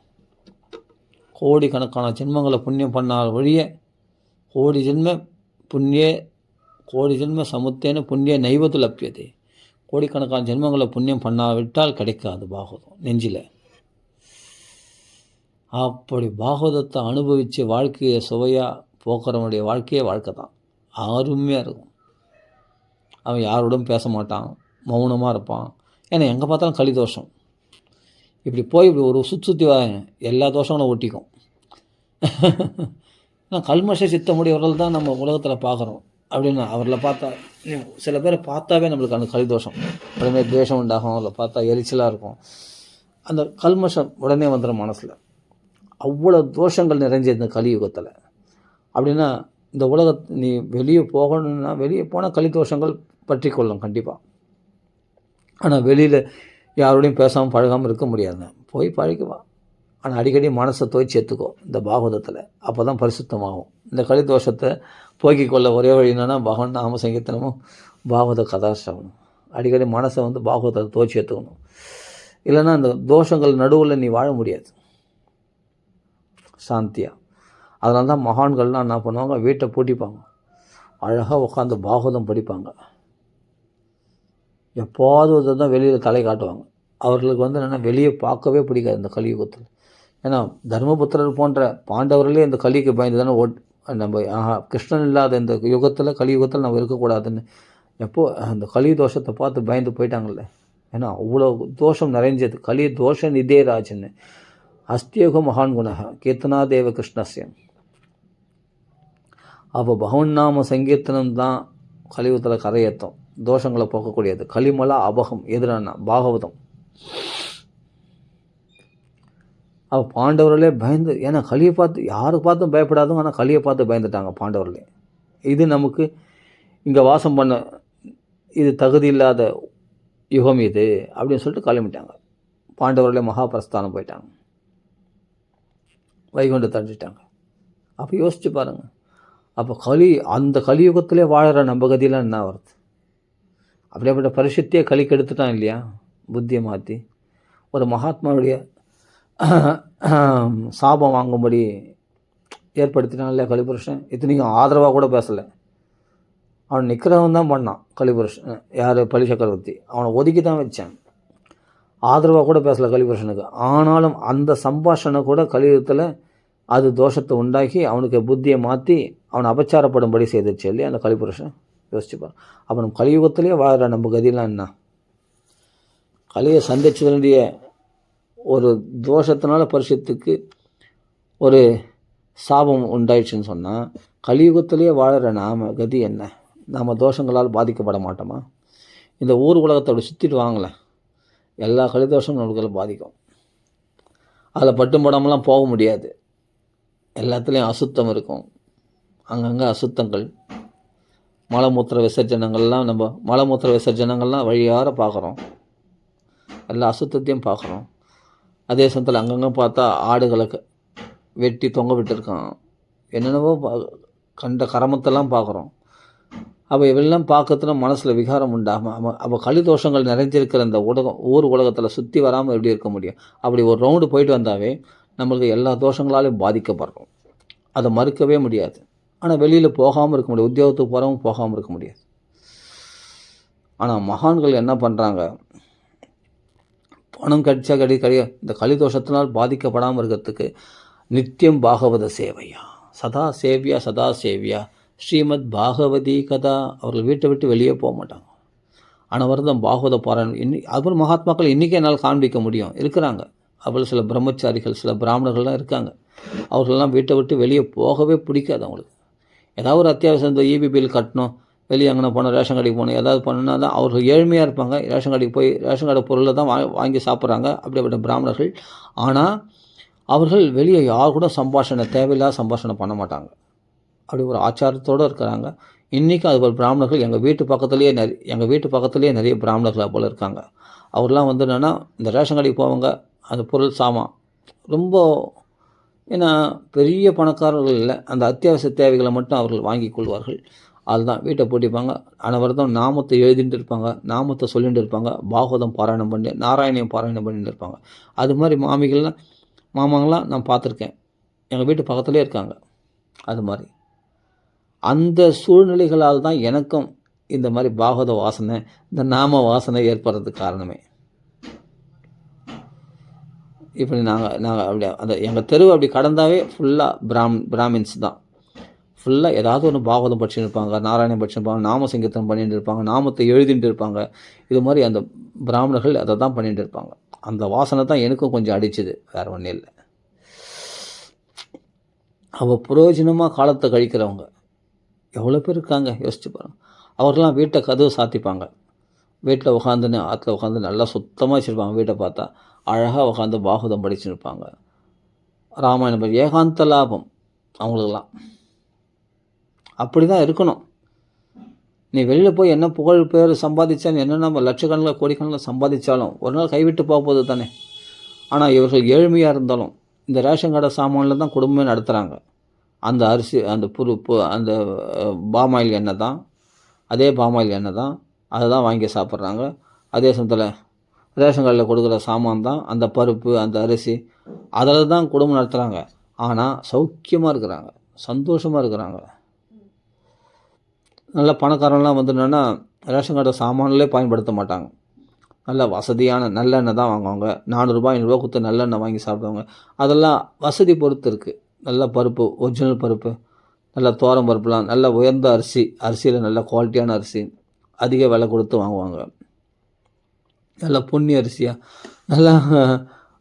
கோடிக்கணக்கான ஜென்மங்களை புண்ணியம் பண்ணால் வழிய கோடி ஜென்ம சமுத்தேன புண்ணிய நைவத்து லப்பியதே. கோடிக்கணக்கான ஜென்மங்களை புண்ணியம் பண்ணாவிட்டால் கிடைக்காது பாகவதம் நெஞ்சில். அப்படி பாகவதத்தை அனுபவித்து வாழ்க்கையை சுவையாக போக்குறவனுடைய வாழ்க்கை தான். அருமையாக இருக்கும். அவன் யாரோடும் பேச மாட்டான், மௌனமாக இருப்பான். ஏன்னா எங்கே பார்த்தாலும் களி தோஷம். இப்படி போய் இப்படி ஒரு சுற்றி எல்லா தோஷங்களும் ஒட்டிக்கும். கல்மஷ சித்தமுடையவர்கள் தான் நம்ம உலகத்தில் பார்க்குறோம். அப்படின்னு அவர்களை பார்த்தா, சில பேரை பார்த்தாவே நம்மளுக்கு அந்த கலிதோஷம் உடனே துவேஷம் உண்டாகும். அவர்களை பார்த்தா எரிச்சலாக இருக்கும். அந்த கல்மஷம் உடனே வந்துடும் மனசில். அவ்வளோ தோஷங்கள் நிறைஞ்ச இந்த கலியுகத்தில். அப்படின்னா இந்த நீ வெளியே போகணுன்னா வெளியே போனால் கலிதோஷங்கள் பற்றி கொள்ளும் கண்டிப்பாக. ஆனால் வெளியில் யாரோடையும் பேசாமல் பழகாமல் இருக்க முடியாது. போய் பழகுவா. ஆனால் அடிக்கடி மனசை துவைச்சி எடுத்துக்கோ இந்த பாகவதத்தில். அப்போ தான் பரிசுத்தமாகும். இந்த கலிதோஷத்தை போக்கிக் கொள்ள ஒரே வழி என்னென்னா பகவான் நாம சங்கீர்த்தனமும் பாகவத கதாசிரவணம். அடிக்கடி மனசை பாகவதத்தை துவைச்சி எடுத்துக்கணும். இல்லைன்னா அந்த தோஷங்கள் நடுவில் நீ வாழ முடியாது சாந்தியாக. அதனால தான் மகான்கள்லாம் என்ன பண்ணுவாங்க, வீட்டை பூட்டிப்பாங்க, அழகாக உட்காந்து பாகவதம் படிப்பாங்க. எப்போது தான் வெளியில் தலை காட்டுவாங்க. அவர்களுக்கு என்னென்னா வெளியே பார்க்கவே பிடிக்காது இந்த கலியுகத்தில். ஏன்னா தர்மபுத்திரர் போன்ற பாண்டவர்களே இந்த கலிக்கு பயந்து தானே நம்ம கிருஷ்ணன் இல்லாத இந்த யுகத்தில் கலியுகத்தில் நம்ம இருக்கக்கூடாதுன்னு அந்த கலி தோஷத்தை பார்த்து பயந்து போயிட்டாங்கல்ல. ஏன்னா அவ்வளோ தோஷம் நிறைஞ்சது. கலி தோஷ நிதே ராஜன்னு அஸ்தியோக மகான் குண கீர்த்தனாதேவ கிருஷ்ணஸ்யம். அப்போ பகவன் நாம சங்கீர்த்தனம் தான் கலியுகத்தில் கரையேற்றம், தோஷங்களை போக்கக்கூடியது. கலிமலா அபகம் எதிரான பாகவதம். அப்போ பாண்டவர்களே பயந்து, ஏன்னா கலியை பார்த்து யாருக்கு பார்த்தும் பயப்படாதவங்க, ஆனால் கலியை பார்த்து பயந்துட்டாங்க பாண்டவர்களே. இது நமக்கு இங்கே வாசம் பண்ண இது தகுதி இல்லாத யுகம் இது அப்படின்னு சொல்லிட்டு கிளம்பிட்டாங்க. பாண்டவர்களே மகாபிரஸ்தானம் போயிட்டாங்க, வைகுண்டத்தை அடைஞ்சிட்டாங்க. அப்போ யோசிச்சு பாருங்கள். அப்போ அந்த கலியுகத்திலே வாழற நம்ம கதியெலாம் என்ன வருது? அப்படியேப்பட்ட பரிசுத்தியே கலிக்கு எடுத்துட்டான் இல்லையா, புத்தியை மாற்றி. ஒரு மகாத்மாவுடைய சாபம் வாங்கும்படி ஏற்படுத்தினான் இல்லையா கலிபுருஷன். இத்தனைக்கும் ஆதரவாக கூட பேசலை, அவன் நிற்கிறவன் தான் பண்ணான் கலிபுருஷன். யார்? பலி சக்கரவர்த்தி. அவனை ஒதுக்கி தான் வச்சான், ஆதரவாக கூட பேசலை கலிபுருஷனுக்கு. ஆனாலும் அந்த சம்பாஷணை கூட கலியுகத்தில் அது தோஷத்தை உண்டாக்கி அவனுக்கு புத்தியை மாற்றி அவனை அபச்சாரப்படும்படி செய்துச்சு இல்லையா அந்த கலிபுருஷன். யோசிச்சுப்பார். அப்போ நம்ம கலியுகத்திலே வாழ்கிற நம்ம கதியெலாம் என்ன? கலியை சந்திச்சதுடைய ஒரு தோஷத்தினால பரிசுத்துக்கு ஒரு சாபம் உண்டாயிடுச்சுன்னு சொன்னால், கலியுகத்திலே வாழ்கிற நாம் கதி என்ன? நாம் தோஷங்களால் பாதிக்கப்பட மாட்டோமா? இந்த ஊர் உலகத்தை அப்படி சுற்றிட்டு வாங்கலேன், எல்லா கலிதோஷமும் நம்மளுக்கு பாதிக்கும். அதில் பட்டும் படாமலாம் போக முடியாது, எல்லாத்துலேயும் அசுத்தம் இருக்கும், அங்கங்கே அசுத்தங்கள். மலமூத்திர விசர்ஜனங்கள்லாம் நம்ம மலமூத்திர விசர்ஜனங்கள்லாம் வழியார பார்க்குறோம், எல்லா அசுத்தத்தையும் பார்க்குறோம். அதே சமயத்தில் அங்கங்கே பார்த்தா ஆடுகளுக்கு வெட்டி தொங்க விட்டுருக்கான், என்னென்னவோ கண்ட கரமத்தெல்லாம் பார்க்குறோம். அப்போ இவெல்லாம் பார்க்கறதுல மனசில் விகாரம் உண்டாகும். அப்போ கலிதோஷங்கள் நிறைஞ்சிருக்கிற இந்த ஊர் உலகத்தில் சுற்றி வராமல் எப்படி இருக்க முடியும்? அப்படி ஒரு ரவுண்டு போயிட்டு வந்தாவே நம்மளுக்கு எல்லா தோஷங்களாலையும் பாதிக்கப்படுறோம், அதை மறுக்கவே முடியாது. ஆனால் வெளியில் போகாமல் இருக்க முடியாது, உத்தியோகத்துக்கு போகிறவங்க போகாமல் இருக்க முடியாது. ஆனால் மகான்கள் என்ன பண்ணுறாங்க? பணம் கடிச்சா இந்த கலிதோஷத்தினால் பாதிக்கப்படாமல் இருக்கிறதுக்கு நித்தியம் பாகவத சேவையா, சதா சேவியா சதா சேவியா ஸ்ரீமத் பாகவதி கதா. அவர்கள் வீட்டை விட்டு வெளியே போக மாட்டாங்க, அனவரதம் பாகவத பாராயணம். அப்புறம் மகாத்மாக்கள் இன்றைக்கே என்னால் காண்பிக்க முடியும், இருக்கிறாங்க. அப்புறம் சில பிரம்மச்சாரிகள், சில பிராமணர்கள்லாம் இருக்காங்க, அவர்களெல்லாம் வீட்டை விட்டு வெளியே போகவே பிடிக்காது அவங்களுக்கு. ஏதாவது ஒரு அத்தியாவசியம், இந்த இபி பில் கட்டணும், வெளியே அங்கே போனோம், ரேஷன் கடைக்கு போகணும், ஏதாவது பண்ணுன்னா தான் அவர்கள் ஏழ்மையாக இருப்பாங்க. ரேஷன் கடைக்கு போய் ரேஷன் கடை பொருளை தான் வாங்கி சாப்பிட்றாங்க அப்படிப்பட்ட பிராமணர்கள். ஆனால் அவர்கள் வெளியே யார் கூட தேவையில்லாத சம்பாஷணை பண்ண மாட்டாங்க, அப்படி ஒரு ஆச்சாரத்தோடு இருக்கிறாங்க. இன்றைக்கும் அது போல் பிராமணர்கள் எங்கள் வீட்டு பக்கத்துலேயே நிறைய பிராமணர்கள் போல் இருக்காங்க. அவர்லாம் வந்து என்னென்னா, இந்த ரேஷன் கடைக்கு போவாங்க, அந்த பொருள் சாமான் ரொம்ப, ஏன்னா பெரிய பணக்காரர்கள் இல்லை, அந்த அத்தியாவசிய தேவைகளை மட்டும் அவர்கள் வாங்கி கொள்வார்கள். அதுதான் வீட்டை பூட்டிப்பாங்க, அனவரதம் நாமத்தை எழுதிட்டு இருப்பாங்க, நாமத்தை சொல்லிட்டு இருப்பாங்க, பாகவதம் பாராயணம் பண்ணி நாராயணியம் பாராயணம் பண்ணிட்டு இருப்பாங்க. அது மாதிரி மாமாங்களாம் நான் பார்த்துருக்கேன், எங்கள் வீட்டு பக்கத்துலேயே இருக்காங்க. அது மாதிரி அந்த சூழ்நிலைகளால் தான் எனக்கும் இந்த மாதிரி பாகவத வாசனை, இந்த நாம வாசனை ஏற்படுறதுக்கு காரணமே. இப்படி நாங்கள் அப்படி அந்த எங்கள் தெருவு அப்படி கடந்தாவே ஃபுல்லாக பிராமின்ஸ் தான். ஃபுல்லாக ஏதாவது ஒன்று பாகவதம் படிச்சுட்டு இருப்பாங்க, நாராயணம் படிச்சுருப்பாங்க, நாம சங்கீர்த்தனம் பண்ணிட்டு இருப்பாங்க, நாமத்தை எழுதிட்டு இருப்பாங்க. இது மாதிரி அந்த பிராமணர்கள் அதை தான் பண்ணிட்டு இருப்பாங்க. அந்த வாசனை தான் எனக்கும் கொஞ்சம் அடிச்சுது, வேறு ஒன்றும் இல்லை. அவள் பிரயோஜனமாக காலத்தை கழிக்கிறவங்க எவ்வளோ பேர் இருக்காங்க, யோசிச்சு பாருங்கள். அவர்களெலாம் வீட்டை கதவு சாத்திப்பாங்க, வீட்டில் உட்காந்துன்னு ஆற்றுல உட்காந்து நல்லா சுத்தமாக வச்சுருப்பாங்க. வீட்டை பார்த்தா அழகாக உட்காந்து பாகவதம் படிச்சுருப்பாங்க, ராமாயணம் ஏகாந்த லாபம் அவங்களுக்கெல்லாம். அப்படி தான் இருக்கணும். நீ வெளியில் போய் என்ன புகழ் பேர் சம்பாதிச்சாலும், என்னென்ன லட்சக்கணக்கில் கோடிக்கணக்கில் சம்பாதிச்சாலும் ஒரு நாள் கைவிட்டு போகும்போது தானே. ஆனால் இவர்கள் ஏழ்மையாக இருந்தாலும் இந்த ரேஷன் கடை சாமானில் தான் குடும்பமே நடத்துகிறாங்க. அந்த அரிசி, அந்த அந்த பாமாயில் எண்ணெய் தான், அதே பாமாயில் எண்ணெய் தான், அதை தான் வாங்கி சாப்பிட்றாங்க. அதே சமயத்தில் ரேஷன் கடையில் கொடுக்குற சாமான் தான், அந்த பருப்பு, அந்த அரிசி, அதில் தான் குடும்பம் நடத்துகிறாங்க. ஆனால் சௌக்கியமாக இருக்கிறாங்க, சந்தோஷமாக இருக்கிறாங்க. நல்ல பணக்காரன்லாம் வந்து என்னென்னா ரேஷன் கடை சாமான்லேயே பயன்படுத்த மாட்டாங்க, நல்ல வசதியான நல்லெண்ணெய் தான் வாங்குவாங்க. 400 ரூபாய் 500 ரூபா கொடுத்து நல்லெண்ணெய் வாங்கி சாப்பிடுவாங்க. அதெல்லாம் வசதி பொறுத்து இருக்குது. நல்ல பருப்பு, ஒரிஜினல் பருப்பு, நல்ல தோரம் பருப்புலாம், நல்ல உயர்ந்த அரிசியில் நல்ல குவாலிட்டியான அரிசி, அதிக விலை கொடுத்து வாங்குவாங்க. நல்ல பொன்னி அரிசியாக, நல்லா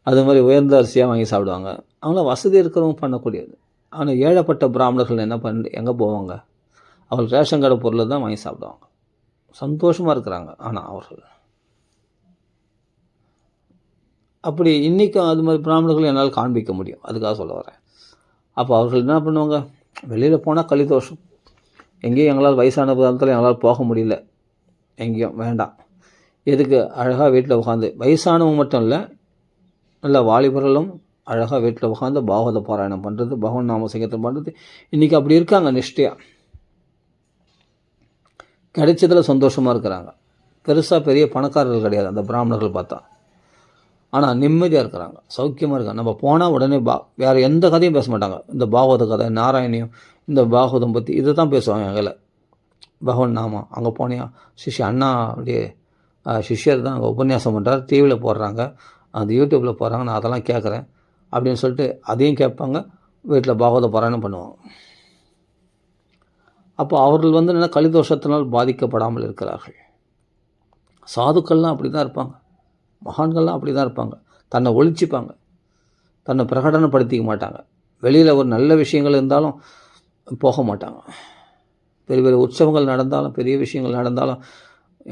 அது மாதிரி உயர்ந்த அரிசியாக வாங்கி சாப்பிடுவாங்க. அவங்களாம் வசதி இருக்கிறவங்க பண்ணக்கூடியது. ஆனால் ஏழைப்பட்ட பிராமணர்கள் என்ன எங்கே போவாங்க? அவர்கள் ரேஷன் கடை பொருளை தான் வாங்கி சாப்பிடுவாங்க, சந்தோஷமாக இருக்கிறாங்க. ஆனால் அவர்கள் அப்படி இன்றைக்கும் அது மாதிரி பிராமணர்கள் என்னால் காண்பிக்க முடியும், அதுக்காக சொல்ல வரேன். அப்போ அவர்கள் என்ன பண்ணுவாங்க? வெளியில் போனால் கலிதோஷம், எங்கேயும் எங்களால் வயசான காலத்தில் எங்களால் போக முடியல, எங்கேயும் வேண்டாம், எதுக்கு அழகாக வீட்டில் உட்காந்து, வயசானவங்க மட்டும் இல்லை, நல்ல வாலிபர்களும் அழகாக வீட்டில் உட்காந்து பாகவத பாராயணம் பண்ணுறது, பகவான் நாம சங்கீர்த்தனம் பண்ணுறது. இன்றைக்கி அப்படி இருக்காங்க நிஷ்டையாக, கிடைச்சதில் சந்தோஷமாக இருக்கிறாங்க. பெருசாக பெரிய பணக்காரர்கள் கிடையாது அந்த பிராமணர்கள் பார்த்தா. ஆனால் நிம்மதியாக இருக்கிறாங்க, சௌக்கியமாக இருக்காங்க. நம்ம போனால் உடனே வேறு எந்த கதையும் பேச மாட்டாங்க. இந்த பாகவத கதை, நாராயணியம், இந்த பாகவதம் பற்றி இதை தான் பேசுவாங்க. எங்களை பகவான் நாமா அங்கே போனியா அண்ணா அப்படியே சிஷ்யர் தான் அங்கே உபன்யாசம் பண்ணுறாரு, டிவியில் போடுறாங்க, அந்த யூடியூப்பில் போடுறாங்க, நான் அதெல்லாம் கேட்குறேன் அப்படின்னு சொல்லிட்டு அதையும் கேட்பாங்க. வீட்டில் பாகவத பாராயணம் பண்ணுவாங்க. அப்போ அவர்கள் என்ன கலிதோஷத்தினால் பாதிக்கப்படாமல் இருக்கிறார்கள். சாதுக்கள்லாம் அப்படி தான் இருப்பாங்க, மகான்கள்லாம் அப்படி தான் இருப்பாங்க. தன்னை ஒழிச்சிப்பாங்க, தன்னை பிரகடனப்படுத்திக்க மாட்டாங்க. வெளியில் ஒரு நல்ல விஷயங்கள் இருந்தாலும் போக மாட்டாங்க. பெரிய பெரிய உற்சவங்கள் நடந்தாலும், பெரிய விஷயங்கள் நடந்தாலும்,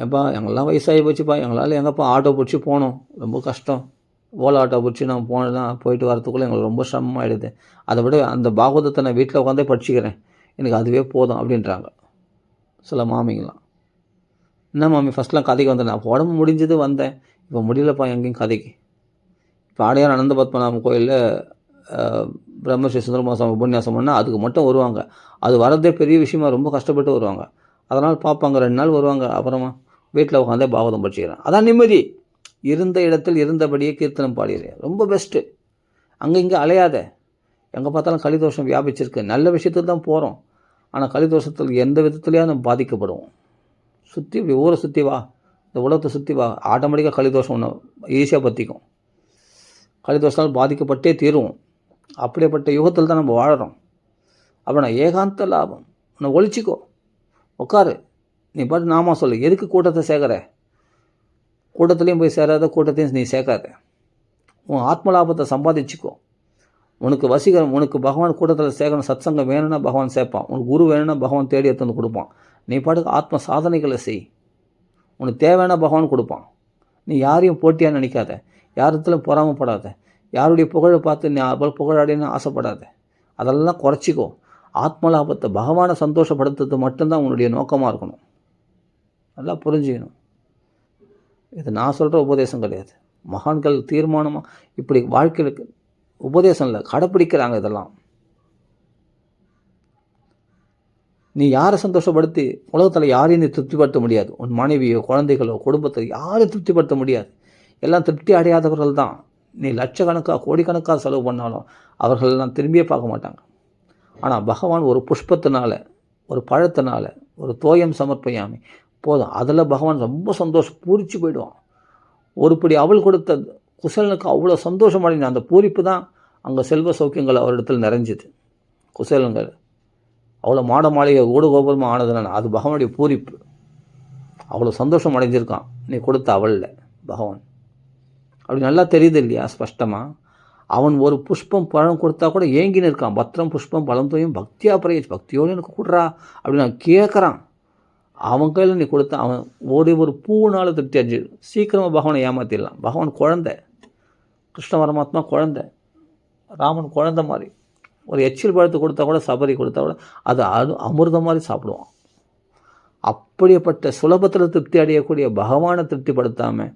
ஏப்பா எங்கெல்லாம் வயசாகி போச்சுப்பா, எங்களால் எங்கப்பா ஆட்டோ பிடிச்சி போகணும், ரொம்ப கஷ்டம், ஓலா ஆட்டோ பிடிச்சி நான் போயிட்டு வரத்துக்குள்ளே எங்களுக்கு ரொம்ப சிரமமாகிடுது, அதை விட அந்த பாகவதத்தை நான் வீட்டில் உட்காந்தே படிச்சுக்கிறேன், எனக்கு அதுவே போதும் அப்படின்றாங்க சில மாமிங்களாம். என்ன மாமி ஃபஸ்ட்லாம் கதைக்கு வந்தேன், நான் உடம்பு முடிஞ்சது வந்தேன், இப்போ முடியலப்பா எங்கேயும் கதைக்கு. இப்போ ஆடையார் அனந்த பத்மநாபம் கோயிலில் பிரம்மஸ்ரீ சுந்தரமாசாமி உபன்யாசம் பண்ணால் அதுக்கு மட்டும் வருவாங்க. அது வரதே பெரிய விஷயமா, ரொம்ப கஷ்டப்பட்டு வருவாங்க. அதனால் பார்ப்பாங்க, 2 நாள் வருவாங்க, அப்புறமா வீட்டில் உட்காந்தே பாகவதம் படிச்சுக்கிறேன். அதான் நிம்மதி. இருந்த இடத்தில் இருந்தபடியே கீர்த்தனம் பாடிடுறேன், ரொம்ப பெஸ்ட்டு. அங்கே இங்கே அலையாத. எங்கே பார்த்தாலும் கலிதோஷம் வியாபிச்சிருக்கு. நல்ல விஷயத்துக்கு தான் போகிறோம், ஆனால் கலிதோஷத்தில் எந்த விதத்துலையாக நம்ம பாதிக்கப்படுவோம். சுற்றி இப்படி ஊரை சுற்றி வா, இந்த உலகத்தை சுற்றி வா, ஆட்டோமேட்டிக்காக கலிதோஷம் ஒன்று ஈஸியாக பற்றிக்கும். கலிதோஷத்தால் பாதிக்கப்பட்டே தீருவோம். அப்படிப்பட்ட யுகத்தில் தான் நம்ம வாழறோம். அப்போ நான் ஏகாந்த லாபம், உன்னை ஒழிச்சிக்கோ, உட்காரு, நீ பாட்டு நாமா சொல்லு. எதுக்கு கூட்டத்தை சேர்க்குற? கூட்டத்துலேயும் போய் சேராத, கூட்டத்தையும் நீ சேர்க்காத. உன் ஆத்ம லாபத்தை சம்பாதிச்சுக்கோ. உனக்கு வசீகரம், உனக்கு பகவான் கூட்டத்தில் சேர்க்கணும், சத்சங்கம் வேணும்னா பகவான் சேர்ப்பான், உனக்கு குரு வேணும்னா பகவான் தேடி எடுத்து வந்து கொடுப்பான். நீ பாட்டுக்கு ஆத்ம சாதனைகளை செய், உனக்கு தேவையான பகவான் கொடுப்பான். நீ யாரையும் போட்டியாக நினைக்காத, யாரத்திலும் பொறாமப்படாத, யாருடைய புகழை பார்த்து நீ புகழாடின்னு ஆசைப்படாத. அதெல்லாம் குறைச்சிக்கோ. ஆத்ம லாபத்தை, பகவானை சந்தோஷப்படுத்துறது மட்டும்தான் உன்னுடைய நோக்கமாக இருக்கணும். நல்லா புரிஞ்சுக்கணும். இது நான் சொல்கிற உபதேசம் கிடையாது, மகான்கள் தீர்மானமாக இப்படி வாழ்க்கைக்கு உபதேசம் இல்லை, கடைப்பிடிக்கிறாங்க. இதெல்லாம் நீ யாரை சந்தோஷப்படுத்தி உலகத்தில் யாரையும் நீ திருப்திப்படுத்த முடியாது. உன் மனைவியோ குழந்தைகளோ குடும்பத்தை யாரும் திருப்திப்படுத்த முடியாது. எல்லாம் திருப்தி அடையாதவர்கள் தான். நீ லட்சக்கணக்காக கோடிக்கணக்காக செலவு பண்ணாலும் அவர்களெல்லாம் திரும்பியே பார்க்க மாட்டாங்க. ஆனால் பகவான் ஒரு புஷ்பத்தினால, ஒரு பழத்தினால, ஒரு தோயம் சமர்ப்பயாமி போதும், அதில் பகவான் ரொம்ப சந்தோஷம் பூரிச்சு போயிடுவான். ஒரு படி அவள் கொடுத்த குசலனுக்கு அவ்வளோ சந்தோஷம் அடைந்த அந்த பூரிப்பு தான் அங்கே செல்வ சௌக்கியங்கள் அவரிடத்தில் நிறைஞ்சிது. குசலங்கள் அவ்வளோ மாட மாளிகை ஊடு கோபுரமாக ஆனதுனால அது பகவானுடைய பூரிப்பு. அவ்வளோ சந்தோஷம் அடைஞ்சிருக்கான் நீ கொடுத்த அவளில் பகவான். அப்படி நல்லா தெரியுது இல்லையா ஸ்பஷ்டமாக. அவன் ஒரு புஷ்பம் பழம் கொடுத்தா கூட ஏங்கின்னு இருக்கான். பத்திரம் புஷ்பம் பழம் தோயும் பக்தியாக பிரயோஜ், பக்தியோடு எனக்கு கொடுறா அப்படின்னு நான் கேட்குறான். அவன் கையில் நீ கொடுத்த அவன் ஒரு பூனால திருப்தி அடைஞ்சு சீக்கிரமாக பகவானை ஏமாற்றிடலாம். பகவான் குழந்தை, கிருஷ்ண பரமாத்மா குழந்தை, ராமன் குழந்தை மாதிரி. ஒரு எச்சில் பழத்தை கொடுத்தா கூட, சபரி கொடுத்தா கூட அது அமிர்தம் மாதிரி சாப்பிடுவான். அப்படிப்பட்ட சுலபத்தில் திருப்தி அடையக்கூடிய பகவானை திருப்திப்படுத்தாமல்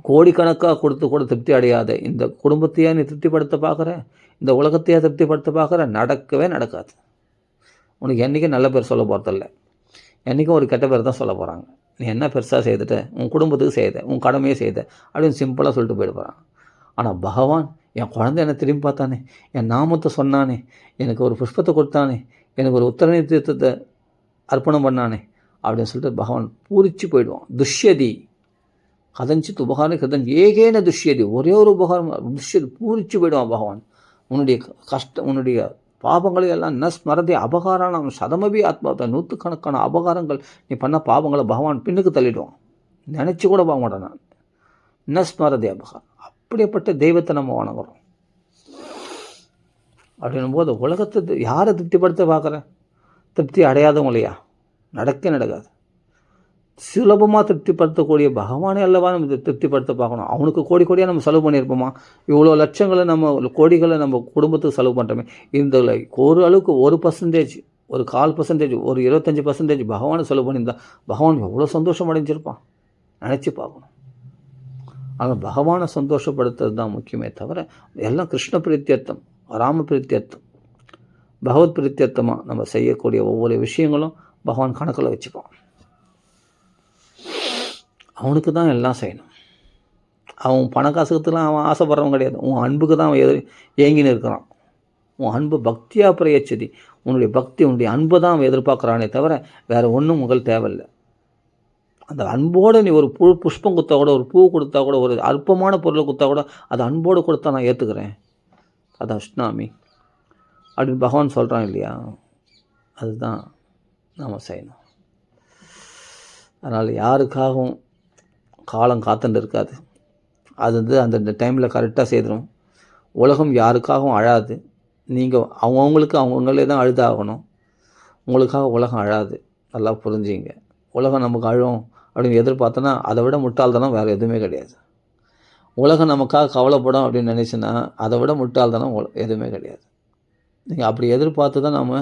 கோடிக்கணக்காக கொடுத்து கூட திருப்தி அடையாத இந்த குடும்பத்தையே நீ திருப்திப்படுத்த பார்க்குற, இந்த உலகத்தையே திருப்திப்படுத்த பார்க்குற, நடக்கவே நடக்காது. உனக்கு என்றைக்கும் நல்ல பேர் சொல்ல போகிறதில்ல, என்றைக்கும் ஒரு கெட்ட பேர் தான் சொல்ல போகிறாங்க. நீ என்ன பெருசாக செய்துட்ட, உன் குடும்பத்துக்கு செய்த, உன் கடமையே செய்த அப்படின்னு சிம்பிளாக சொல்லிட்டு போயிட்டு போகிறான். ஆனால் பகவான் என் குழந்தை என்னை திரும்பி பார்த்தானே, என் நாமத்தை சொன்னானே, எனக்கு ஒரு புஷ்பத்தை கொடுத்தானே, எனக்கு ஒரு உத்தரணி தீர்த்தத்தை அர்ப்பணம் பண்ணானே அப்படின்னு சொல்லிட்டு பகவான் பூரிச்சு போயிடுவான். துஷ்யதி கதஞ்சித் உபகாரம் கதன் ஏகேன துஷ்யதி, ஒரே ஒரு உபகாரம் துஷ்யதி, பூரிச்சு போயிடுவான் பகவான். உன்னுடைய உன்னுடைய பாபங்களை எல்லாம் ஸ்மரதி அபகாரம் சதமபி ஆத்மாவத்தை, 100கணக்கான அபகாரங்கள் நீ பண்ண பாவங்களை பகவான் பின்னுக்கு தள்ளிடுவான். நினச்சி கூட பார்க்க மாட்டேன் நான். ஸ்மரதி அபகாரம். அப்படிப்பட்ட தெய்வத்தை நம்ம வணங்குறோம். அப்படின்னும் போது உலகத்தை யாரை திருப்திப்படுத்த பார்க்குறேன்? திருப்தி அடையாதவங்களையா? நடக்காது. சுலபமாக திருப்திப்படுத்தக்கூடிய பகவானே அல்லவா நம்ம திருப்திப்படுத்த பார்க்கணும். அவனுக்கு கோடியாக நம்ம செலவு பண்ணியிருப்போமா? இவ்வளோ லட்சங்களை நம்ம கோடிகளை நம்ம குடும்பத்துக்கு செலவு பண்ணுறோமே. இந்த ஒரு அளவுக்கு 1%, ஒரு 0.25%, ஒரு 25% பகவானை செலவு பண்ணியிருந்தா பகவான் எவ்வளோ சந்தோஷம் அடைஞ்சிருப்பான். நினச்சி பார்க்கணும். ஆனால் பகவானை சந்தோஷப்படுத்துறது தான் முக்கியமே தவிர எல்லாம் கிருஷ்ண பிரீத்தியர்த்தம், ராம பிரீத்தியர்த்தம், பகவத் பிரீத்தியர்த்தமாக நம்ம செய்யக்கூடிய ஒவ்வொரு விஷயங்களும் பகவான் கணக்கில் வச்சுப்பான். அவனுக்கு தான் எல்லாம் செய்யணும். அவன் பண காசுக்கெல்லாம் அவன் ஆசைப்படுறவன் கிடையாது. உன் அன்புக்கு தான் அவன் ஏங்கின்னு இருக்கிறான். உன் அன்பு பக்தியாக பிரயச்சதி, உன்னுடைய பக்தி உன்னுடைய அன்பை தான் அவன் எதிர்பார்க்குறானே தவிர வேறு ஒன்றும் உங்களுக்கு தேவையில்லை. அந்த அன்போடு நீ ஒரு புஷ்பம் கொடுத்தா கூட, ஒரு பூ கொடுத்தா கூட, ஒரு அற்பமான பொருளை கொடுத்தா கூட அது அன்போடு கொடுத்தா நான் ஏற்றுக்கிறேன். அதான் அஷ்டாமி அப்படின்னு பகவான் சொல்கிறான் இல்லையா? அதுதான் நாம் செய்யணும். அதனால் யாருக்காகவும் காலம் காத்துட்டு இருக்காது. அது அந்த டைமில் கரெக்டாக செய்துடும். உலகம் யாருக்காகவும் அழாது. நீங்கள் அவங்கவுங்களுக்கு அவங்கவுங்களே தான் அழுதாகணும். உங்களுக்காக உலகம் அழாது. நல்லா புரிஞ்சுங்க. உலகம் நமக்கு அழும் அப்படின்னு எதிர்பார்த்தோன்னா அதை விட முட்டாள்தனம் வேறு எதுவுமே கிடையாது. உலகம் நமக்காக கவலைப்படும் அப்படின்னு நினச்சின்னா அதை விட முட்டாள்தனம் எதுவுமே கிடையாது. நீங்கள் அப்படி எதிர்பார்த்து தான் நம்ம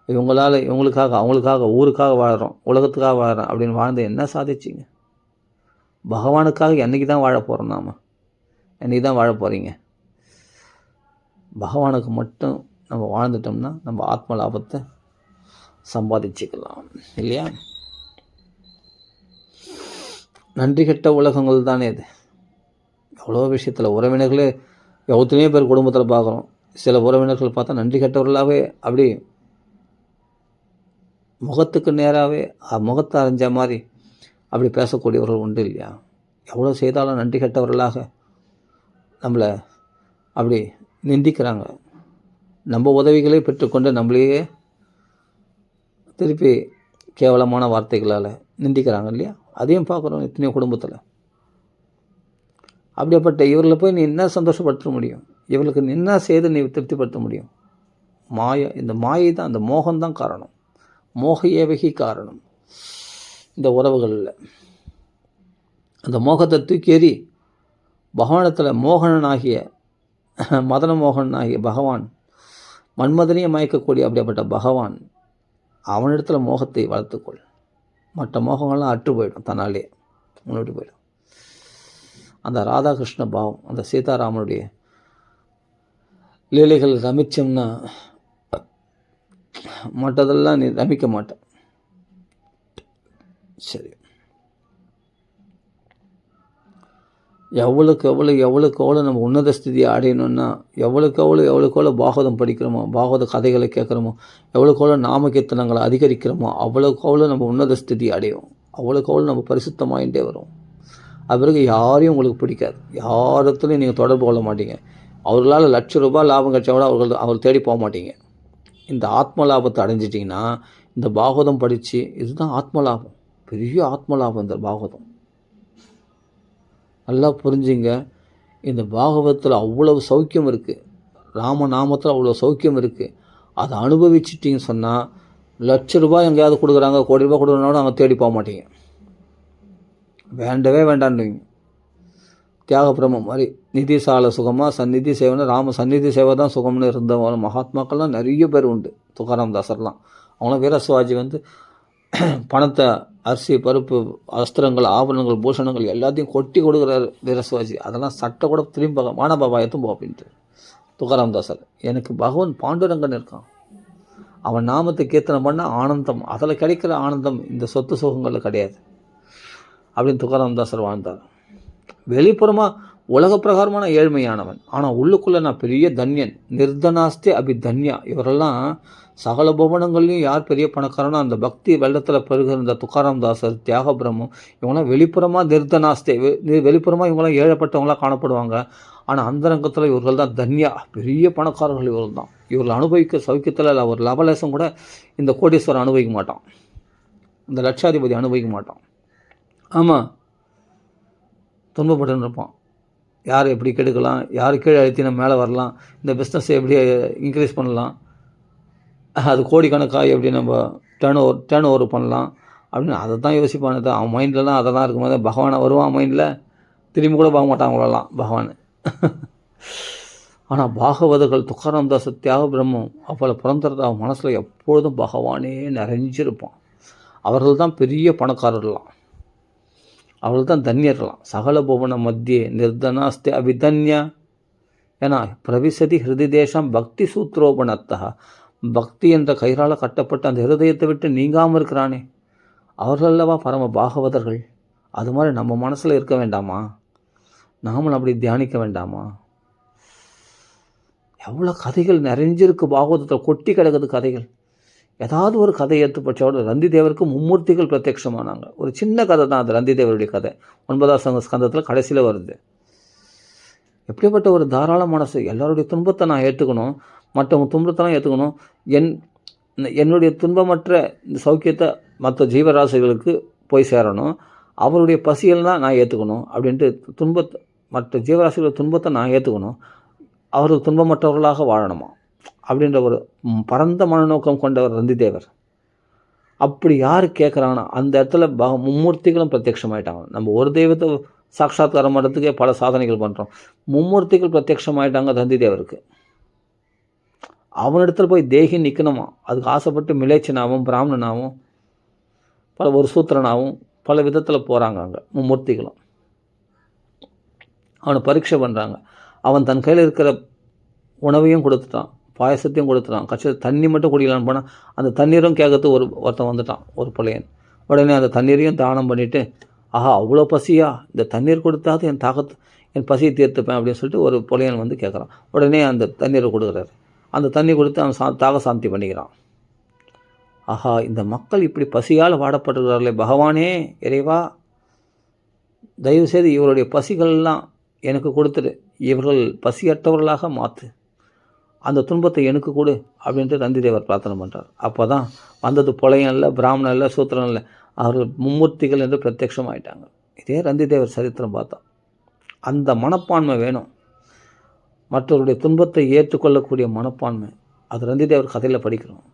இவங்களுக்காக அவங்களுக்காக ஊருக்காக வாழறோம், உலகத்துக்காக வாழறோம் அப்படின்னு வாழ்ந்து என்ன சாதிச்சிங்க? பகவானுக்காக என்றைக்கு தான் வாழ போகிறோம்? நாம் என்றைக்கு தான் வாழ போகிறீங்க? பகவானுக்கு மட்டும் நம்ம வாழ்ந்துட்டோம்னா நம்ம ஆத்ம லாபத்தை சம்பாதிச்சுக்கலாம் இல்லையா? நன்றி கெட்ட உலகங்கள் தானே இது. எவ்வளோ விஷயத்தில் உறவினர்களே எத்தனையோ பேர் குடும்பத்தில் பார்க்குறோம். சில உறவினர்கள் பார்த்தா நன்றி கெட்டவர்களாகவே அப்படி முகத்துக்கு நேராகவே முகத்தை அரைஞ்ச மாதிரி அப்படி பேசக்கூடியவர்கள் உண்டு இல்லையா? எவ்வளோ செய்தாலும் நன்றி கெட்டவர்களாக நம்மளை அப்படி நிந்திக்கிறாங்க. நம்ம உதவிகளை பெற்றுக்கொண்டு நம்மளையே திருப்பி கேவலமான வார்த்தைகளால் நிந்திக்கிறாங்க இல்லையா? அதையும் பார்க்குறோம் எத்தனையோ குடும்பத்தில். அப்படிப்பட்ட இவர்களை போய் நீ என்ன சந்தோஷப்படுத்த முடியும்? இவர்களுக்கு நீ என்ன செய்து நீ திருப்திப்படுத்த முடியும்? இந்த மாயை தான், அந்த மோகம்தான் காரணம். மோக ஏவகி காரணம் இந்த உறவுகளில். அந்த மோகத்தை தூக்கி எறி. பகவானத்தில் மோகனனாகிய மதன மோகனாகிய பகவான், மன்மதனையை மயக்கக்கூடிய அப்படிப்பட்ட பகவான், அவனிடத்தில் மோகத்தை வளர்த்துக்கொள். மற்ற மோகங்கள்லாம் அற்று போயிடும், தன்னாலே முன்னிட்டு போயிடும். அந்த ராதாகிருஷ்ண பாவம், அந்த சீதாராமனுடைய லீலைகள் ரமிச்சோம்னா மற்றதெல்லாம் நீ ரமிக்க மாட்டேன். சரி, எவ்வளோக்கு எவ்வளோ நம்ம உன்னத ஸ்திதியை அடையணும்னா எவ்வளோக்கு எவ்வளோ பாகவதம் படிக்கிறோமோ, பாகவத கதைகளை கேட்குறோமோ, எவ்வளோக்கு நாம கீர்த்தனங்களை அதிகரிக்கிறோமோ அவ்வளோக்கு நம்ம உன்னத ஸ்திதி அடையும். அவ்வளோக்கு நம்ம பரிசுத்தமாகிட்டே வரும். அது பிறகு யாரையும் உங்களுக்கு பிடிக்காது. யாரத்துலையும் நீங்கள் தொடர்பு கொள்ள மாட்டீங்க. அவர்களால் ₹1,00,000 லாபம் கிடைச்சா கூட அவர் தேடி போக மாட்டீங்க. இந்த ஆத்ம லாபத்தை அடைஞ்சிட்டிங்கன்னா இந்த பாகவதம் படித்து, இதுதான் ஆத்ம லாபம், பெரிய ஆத்ம லாபம் இந்த பாகவதம். நல்லா புரிஞ்சுங்க. இந்த பாகவதத்தில் அவ்வளவு சௌக்கியம் இருக்குது. ராமநாமத்தில் அவ்வளோ சௌக்கியம் இருக்குது. அதை அனுபவிச்சிட்டிங்கன்னு சொன்னால் ₹1,00,000 எங்கேயாவது கொடுக்குறாங்க, ₹1,00,00,000 கொடுக்குறனாலும் அங்கே தேடி போக மாட்டீங்க. வேண்டவே வேண்டான்னுவீங்க. தியாக பிரம்மம் மாதிரி நிதி சால சுகமாக சந்நிதி சேவைன்னு ராம சந்நிதி சேவை தான் சுகம்னு இருந்தவங்க மகாத்மாக்கள்லாம் நிறைய பேர் உண்டு. துக்காராம் தாசர்லாம் அவங்களாம் வீரசுவாஜி பணத்தை, அரிசி, பருப்பு, அஸ்திரங்கள், ஆபரணங்கள், பூஷணங்கள் எல்லாத்தையும் கொட்டி கொடுக்குறாரு வீரசுவாஜி. அதெல்லாம் சட்டை கூட திரும்பி வானபாபா எத்தும் போ அப்படின்ட்டு துக்காராம் தாசர். எனக்கு பகவான் பாண்டுரங்கன் இருக்கான், அவன் நாமத்தை கீர்த்தனை பண்ணால் ஆனந்தம், அதில் கிடைக்கிற ஆனந்தம் இந்த சொத்து சுகங்களில் கிடையாது அப்படின்னு துக்காராம் தாசர் வாழ்ந்தார். வெளிப்புறமாக உலக பிரகாரமான ஏழ்மையானவன், ஆனால் உள்ளுக்குள்ளே நான் பெரிய தன்யன். நிர்தனாஸ்தே அபி தன்யா. இவரெல்லாம் சகல புவனங்கள்லையும் யார் பெரிய பணக்காரனோ அந்த பக்தி வெள்ளத்தில் பெருகிற இந்த துக்காராம் தாசர், தியாக பிரம்மம், இவங்களாம் வெளிப்புறமாக நிர்தனாஸ்தே, வெளிப்புறமாக இவங்களாம் ஏழப்பட்டவங்களாம் காணப்படுவாங்க. ஆனால் அந்தரங்கத்தில் இவர்கள் தான் தன்யா, பெரிய பணக்காரர்கள் இவர்கள் தான். இவர்கள் அனுபவிக்க சௌக்கியத்தில் ஒரு லவலேசம் கூட இந்த கோடீஸ்வரன் அனுபவிக்க மாட்டான், இந்த லட்சாதிபதி அனுபவிக்க மாட்டான். ஆமாம், துன்பப்பட்டு இருப்பான். யார் எப்படி கெடுக்கலாம், யார் கீழே அழுத்தி நம்ம மேலே வரலாம், இந்த பிஸ்னஸை எப்படி இன்க்ரீஸ் பண்ணலாம், அது கோடிக்கணக்காக எப்படி நம்ம டேர்ன் ஓவர் பண்ணலாம் அப்படின்னு அதை தான் யோசிப்பானே தான். அவன் மைண்ட்லலாம் அதெல்லாம் இருக்கும்போது பகவானை வருவான் மைண்டில், திரும்பி கூட பார்க்க மாட்டான் அவங்களெல்லாம் பகவான். ஆனால் பாகவதர்கள் துக்காராம் தாஸ், தியாக பிரம்மம், அப்போல புரந்தரதா மனசில் எப்பொழுதும் பகவானே நிறைஞ்சிருப்பான். அவர்கள் தான் பெரிய பணக்காரர்களாம், அவர்கள் தான் தன்யர்களாம். சகல புவன மத்தியே நிர்தனாஸ்தே அபிதன்யா. ஏன்னா பிரவிசதி ஹிருதி தேசம் பக்தி சூத்ரோபணத்தா, பக்தி என்ற கயிறால் கட்டப்பட்ட அந்த ஹிருதயத்தை விட்டு நீங்காமல் இருக்கிறானே, அவர்கள் அல்லவா பரம பாகவதர்கள். அது மாதிரி நம்ம மனசில் இருக்க வேண்டாமா? நாமளும் அப்படி தியானிக்க வேண்டாமா? எவ்வளோ கதைகள் நிறைஞ்சிருக்கு பாகவதத்தில், கொட்டி கிடக்குது கதைகள். ஏதாவது ஒரு கதை எடுத்து படித்தோட ரந்தி தேவருக்கு மும்மூர்த்திகள் பிரத்யட்சமானாங்க. ஒரு சின்ன கதை தான் அது, ரந்தி தேவருடைய கதை. 9ஆம் ஸ்கந்தத்தில் கடைசியில் வருது. எப்படிப்பட்ட ஒரு தாராள மனசு! எல்லாருடைய துன்பத்தை நான் ஏற்றுக்கணும், மற்றவங்க துன்பத்தெல்லாம் ஏற்றுக்கணும், என்னுடைய துன்பமற்ற இந்த சௌக்கியத்தை மற்ற ஜீவராசிகளுக்கு போய் சேரணும், அவருடைய பசியெல்லாம் நான் ஏற்றுக்கணும் அப்படின்ட்டு மற்ற ஜீவராசிகளோட துன்பத்தை நான் ஏற்றுக்கணும், அவர்கள் துன்பமற்றவர்களாக வாழணுமா அப்படின்ற ஒரு பரந்த மனநோக்கம் கொண்டவர் ரந்தி தேவர். அப்படி யார் கேட்குறாங்கன்னா அந்த இடத்துல மும்மூர்த்திகளும் பிரத்யட்சமாயிட்டாங்க. நம்ம ஒரு தெய்வத்தை சாட்சாத்காரம் பண்ணுறதுக்கே பல சாதனைகள் பண்ணுறோம். மும்மூர்த்திகள் பிரத்யட்சமாயிட்டாங்க ரந்தி தேவருக்கு. அவனிடத்துல போய் தேகி நிற்கணுமா, அதுக்கு ஆசைப்பட்டு மிலேச்சனாகவும் பிராமணனாகவும் ஒரு சூத்திரனாகவும் பல விதத்தில் போகிறாங்க. அங்கே மும்மூர்த்திகளும் அவனை பரீட்சை பண்ணுறாங்க. அவன் தன் கையில் இருக்கிற உணவையும் கொடுத்துட்டான், பாயசத்தையும் கொடுத்துட்டான். கட்சியில் தண்ணி மட்டும் குடிக்கலான்னு போனால் அந்த தண்ணீரும் கேட்கறது ஒருத்தன் வந்துட்டான், ஒரு புலையன். உடனே அந்த தண்ணீரையும் தானம் பண்ணிவிட்டு, ஆஹா அவ்வளோ பசியா, இந்த தண்ணீர் கொடுத்தாவது என் பசியை தீர்த்துப்பேன் அப்படின்னு சொல்லிட்டு ஒரு புலையன் வந்து கேட்குறான். உடனே அந்த தண்ணீரை கொடுக்குறாரு. அந்த தண்ணி கொடுத்து அவன் தாக சாந்தி பண்ணிக்கிறான். ஆஹா, இந்த மக்கள் இப்படி பசியால் வாடப்பட்டுகிறார்களே, பகவானே இறைவா, தயவுசெய்து இவருடைய பசிகளெல்லாம் எனக்கு கொடுத்துடு, இவர்கள் பசியற்றவர்களாக மாற்று, அந்த துன்பத்தை எனக்கு கொடு அப்படின்ட்டு ரந்தி தேவர் பிரார்த்தனை பண்ணுறார். அப்போ தான் வந்தது புலையன் இல்லை, பிராமணன் இல்லை, சூத்திரன் இல்லை, அவர்கள் மும்மூர்த்திகள் என்று பிரத்யட்சமாயிட்டாங்க. இதே ரந்தி தேவர் சரித்திரம் பார்த்தா அந்த மனப்பான்மை வேணும், மற்றவருடைய துன்பத்தை ஏற்றுக்கொள்ளக்கூடிய மனப்பான்மை. அது ரந்தி தேவர் கதையில் படிக்கிறோம்.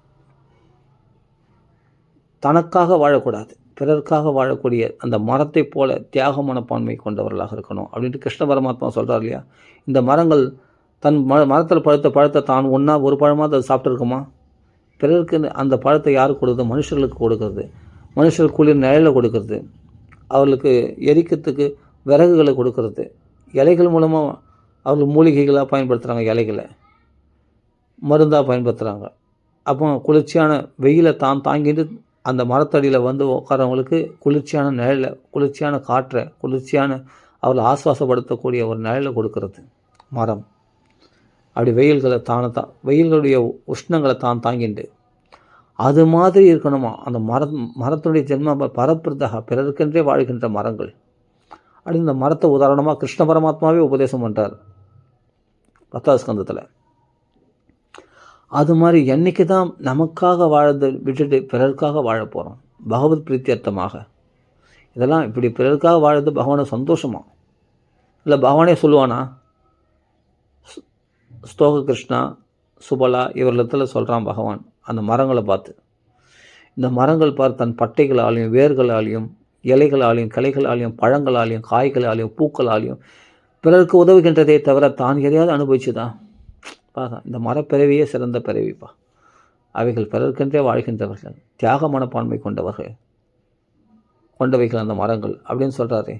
தனக்காக வாழக்கூடாது, பிறருக்காக வாழக்கூடிய அந்த மரத்தை போல தியாக மனப்பான்மை கொண்டவர்களாக இருக்கணும் அப்படின்ட்டு கிருஷ்ண பரமாத்மா சொல்கிறார் இல்லையா. இந்த மரங்கள் தன் மரத்தில் பழுத்த பழத்தை தான் ஒன்றா ஒரு பழமாக அதை சாப்பிட்ருக்குமா? பிறருக்கு அந்த பழத்தை யாருக்கு கொடுக்குறது? மனுஷர்களுக்கு கொடுக்கறது, மனுஷர்கள் குளிர் நிழலில் கொடுக்கறது, அவர்களுக்கு எரிக்கிறதுக்கு விறகுகளை கொடுக்கறது, இலைகள் மூலமாக அவர்கள் மூலிகைகளாக பயன்படுத்துகிறாங்க, இலைகளை மருந்தாக பயன்படுத்துகிறாங்க. அப்போ குளிர்ச்சியான வெயிலை தான் தாங்கிட்டு அந்த மரத்தடியில் வந்து உட்காரவங்களுக்கு குளிர்ச்சியான நிழலை, குளிர்ச்சியான காற்றை, குளிர்ச்சியான அவர்களை ஆசுவாசப்படுத்தக்கூடிய ஒரு நிழலை கொடுக்கறது மரம். அப்படி வெயில்களை வெயில்களுடைய உஷ்ணங்களை தான் தாங்கிண்டு அது மாதிரி இருக்கணுமா அந்த மரத்துடைய ஜென்ம பரப்பிரதாக பிறருக்கென்றே வாழ்கின்ற மரங்கள். அப்படி இந்த மரத்தை உதாரணமாக கிருஷ்ண பரமாத்மாவே உபதேசம் பண்ணுறார் 10ஆம் ஸ்கந்தத்தில். அது மாதிரி என்றைக்கு தான் நமக்காக வாழதை விட்டுட்டு பிறருக்காக வாழ போகிறோம் பகவத் பிரீத்தியர்த்தமாக? இதெல்லாம் இப்படி பிறருக்காக வாழறது பகவானை சந்தோஷமா? இல்லை பகவானே சொல்லுவானா? ஸ்தோக கிருஷ்ணா, சுபலா இவர்களிடத்தில் சொல்கிறான் பகவான் அந்த மரங்களை பார்த்து, இந்த மரங்கள் பார்த்து தன் பட்டைகளாலையும் வேர்களாலையும் இலைகளாலையும் கிளைகளாலையும் பழங்களாலையும் காய்களாலையும் பூக்களாலையும் பிறருக்கு உதவுகின்றதே தவிர தான் எதையாவது அனுபவிச்சுதான் பாதா. இந்த மரப்பிறவியே சிறந்த பிறவிப்பா. அவைகள் பிறர்க்கென்றே வாழ்கின்றவர்கள், தியாக மனப்பான்மை கொண்டவைகள் அந்த மரங்கள் அப்படின்னு சொல்கிறாரே.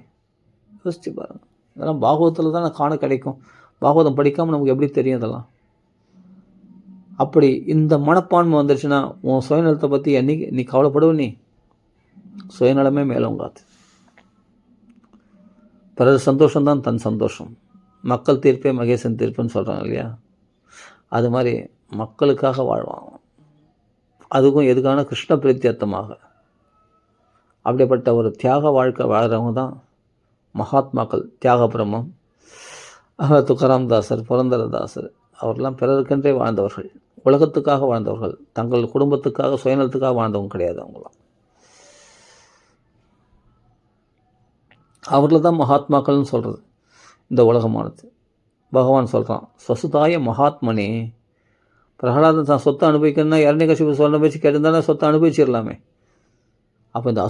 யோசிச்சு பாருங்கள். இதெல்லாம் பாகவதத்தில் தான் காண கிடைக்கும். பாகவதம் படிக்காமல் நமக்கு எப்படி தெரியும் இதெல்லாம்? அப்படி இந்த மனப்பான்மை வந்துருச்சுன்னா உன் சுயநலத்தை பற்றி என்னைக்கு நீ கவலைப்படுவ? நீ சுயநலமே மேலோங்காது. பிறர் சந்தோஷம்தான் தன் சந்தோஷம், மக்கள் தீர்ப்பே மகேசன் தீர்ப்புன்னு சொல்கிறாங்க இல்லையா. அது மாதிரி மக்களுக்காக வாழ்வாங்க, அதுக்கும் எதுக்கான கிருஷ்ண பிரீத்தியர்த்தமாக. அப்படிப்பட்ட ஒரு தியாக வாழ்க்கை வாழ்கிறவங்க தான் மகாத்மாக்கள், தியாக பிரம்மம், துக்காராம் தாசர், புரந்தரதாசர், அவர்களெலாம் பிறருக்கென்றே வாழ்ந்தவர்கள், உலகத்துக்காக வாழ்ந்தவர்கள், தங்கள் குடும்பத்துக்காக சுயநலத்துக்காக வாழ்ந்தவங்க கிடையாது. அவர்களை தான் மகாத்மாக்கள்னு சொல்கிறது இந்த உலகமானது. பகவான் சொல்கிறான், சொசுதாய மகாத்மனே. பிரகலாதன் தான் சொத்தை அனுபவிக்கணும்னா இரண்யகசிபு சொல்ல வச்சு கேட்டிருந்தானே சொத்தை அனுபவிச்சிடலாமே. அப்போ இந்த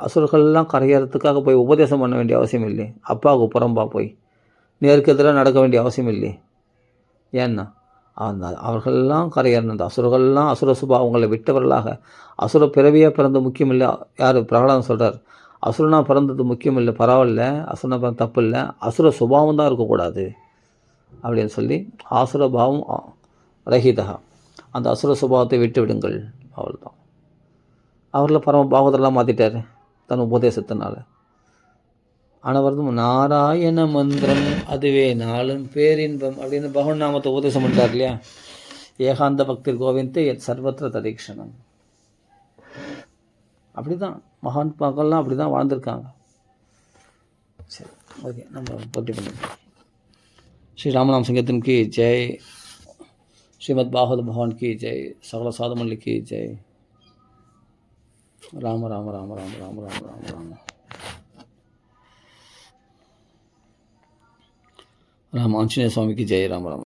அசுரர்கள்லாம் கரையறதுக்காக போய் உபதேசம் பண்ண வேண்டிய அவசியம் இல்லை. அப்பாவுக்கு புறம்பா போய் நேருக்கு எதிராக நடக்க வேண்டிய அவசியம் இல்லை. ஏன்னா அவர்களெல்லாம் கரையறணும். அந்த அசுரர்கள்லாம் அசுர சுபாவங்களை விட்டவர்களாக, அசுர பிறவியாக பிறந்த முக்கியம் இல்லை. யார்? பிரகலாதன் சொல்கிறார், அசுரனா பிறந்தது முக்கியம் இல்லை, பரவாயில்ல, அசுரனா பிறந்த தப்பு இல்லை, அசுர சுபாவம் தான் இருக்கக்கூடாது அப்படின்னு சொல்லி, அசுர பாவம் ரஹிதா, அந்த அசுர சுபாவத்தை விட்டு விடுங்கள். அவள் தான் அவர்களை பரம பாவத்தெல்லாம் மாற்றிட்டார் தன் உபதேசத்தினால. அனவரதம் நாராயண மந்திரம் அதுவே நாளும் பேரின்பம் அப்படின்னு பகவன் நாமத்தை உபதேசம் பண்ணிட்டார் இல்லையா. ஏகாந்த பக்தி கோவிந்தே எத் சர்வத்திர ததீக்ஷணம். அப்படி தான் மகான்பாக்கள்லாம் அப்படி தான் வாழ்ந்திருக்காங்க. சரி, ஓகே, நம்ம பற்றி பண்ணிக்கலாம். ஸ்ரீ ராமநாம சங்கீர்த்தன் की जय, श्रीमद् भागवत भगवान की जय, सकल साधु मंडली की जय. राम राम राम राम राम राम राम राम राम. आंजनेय स्वामी की जय. राम राम.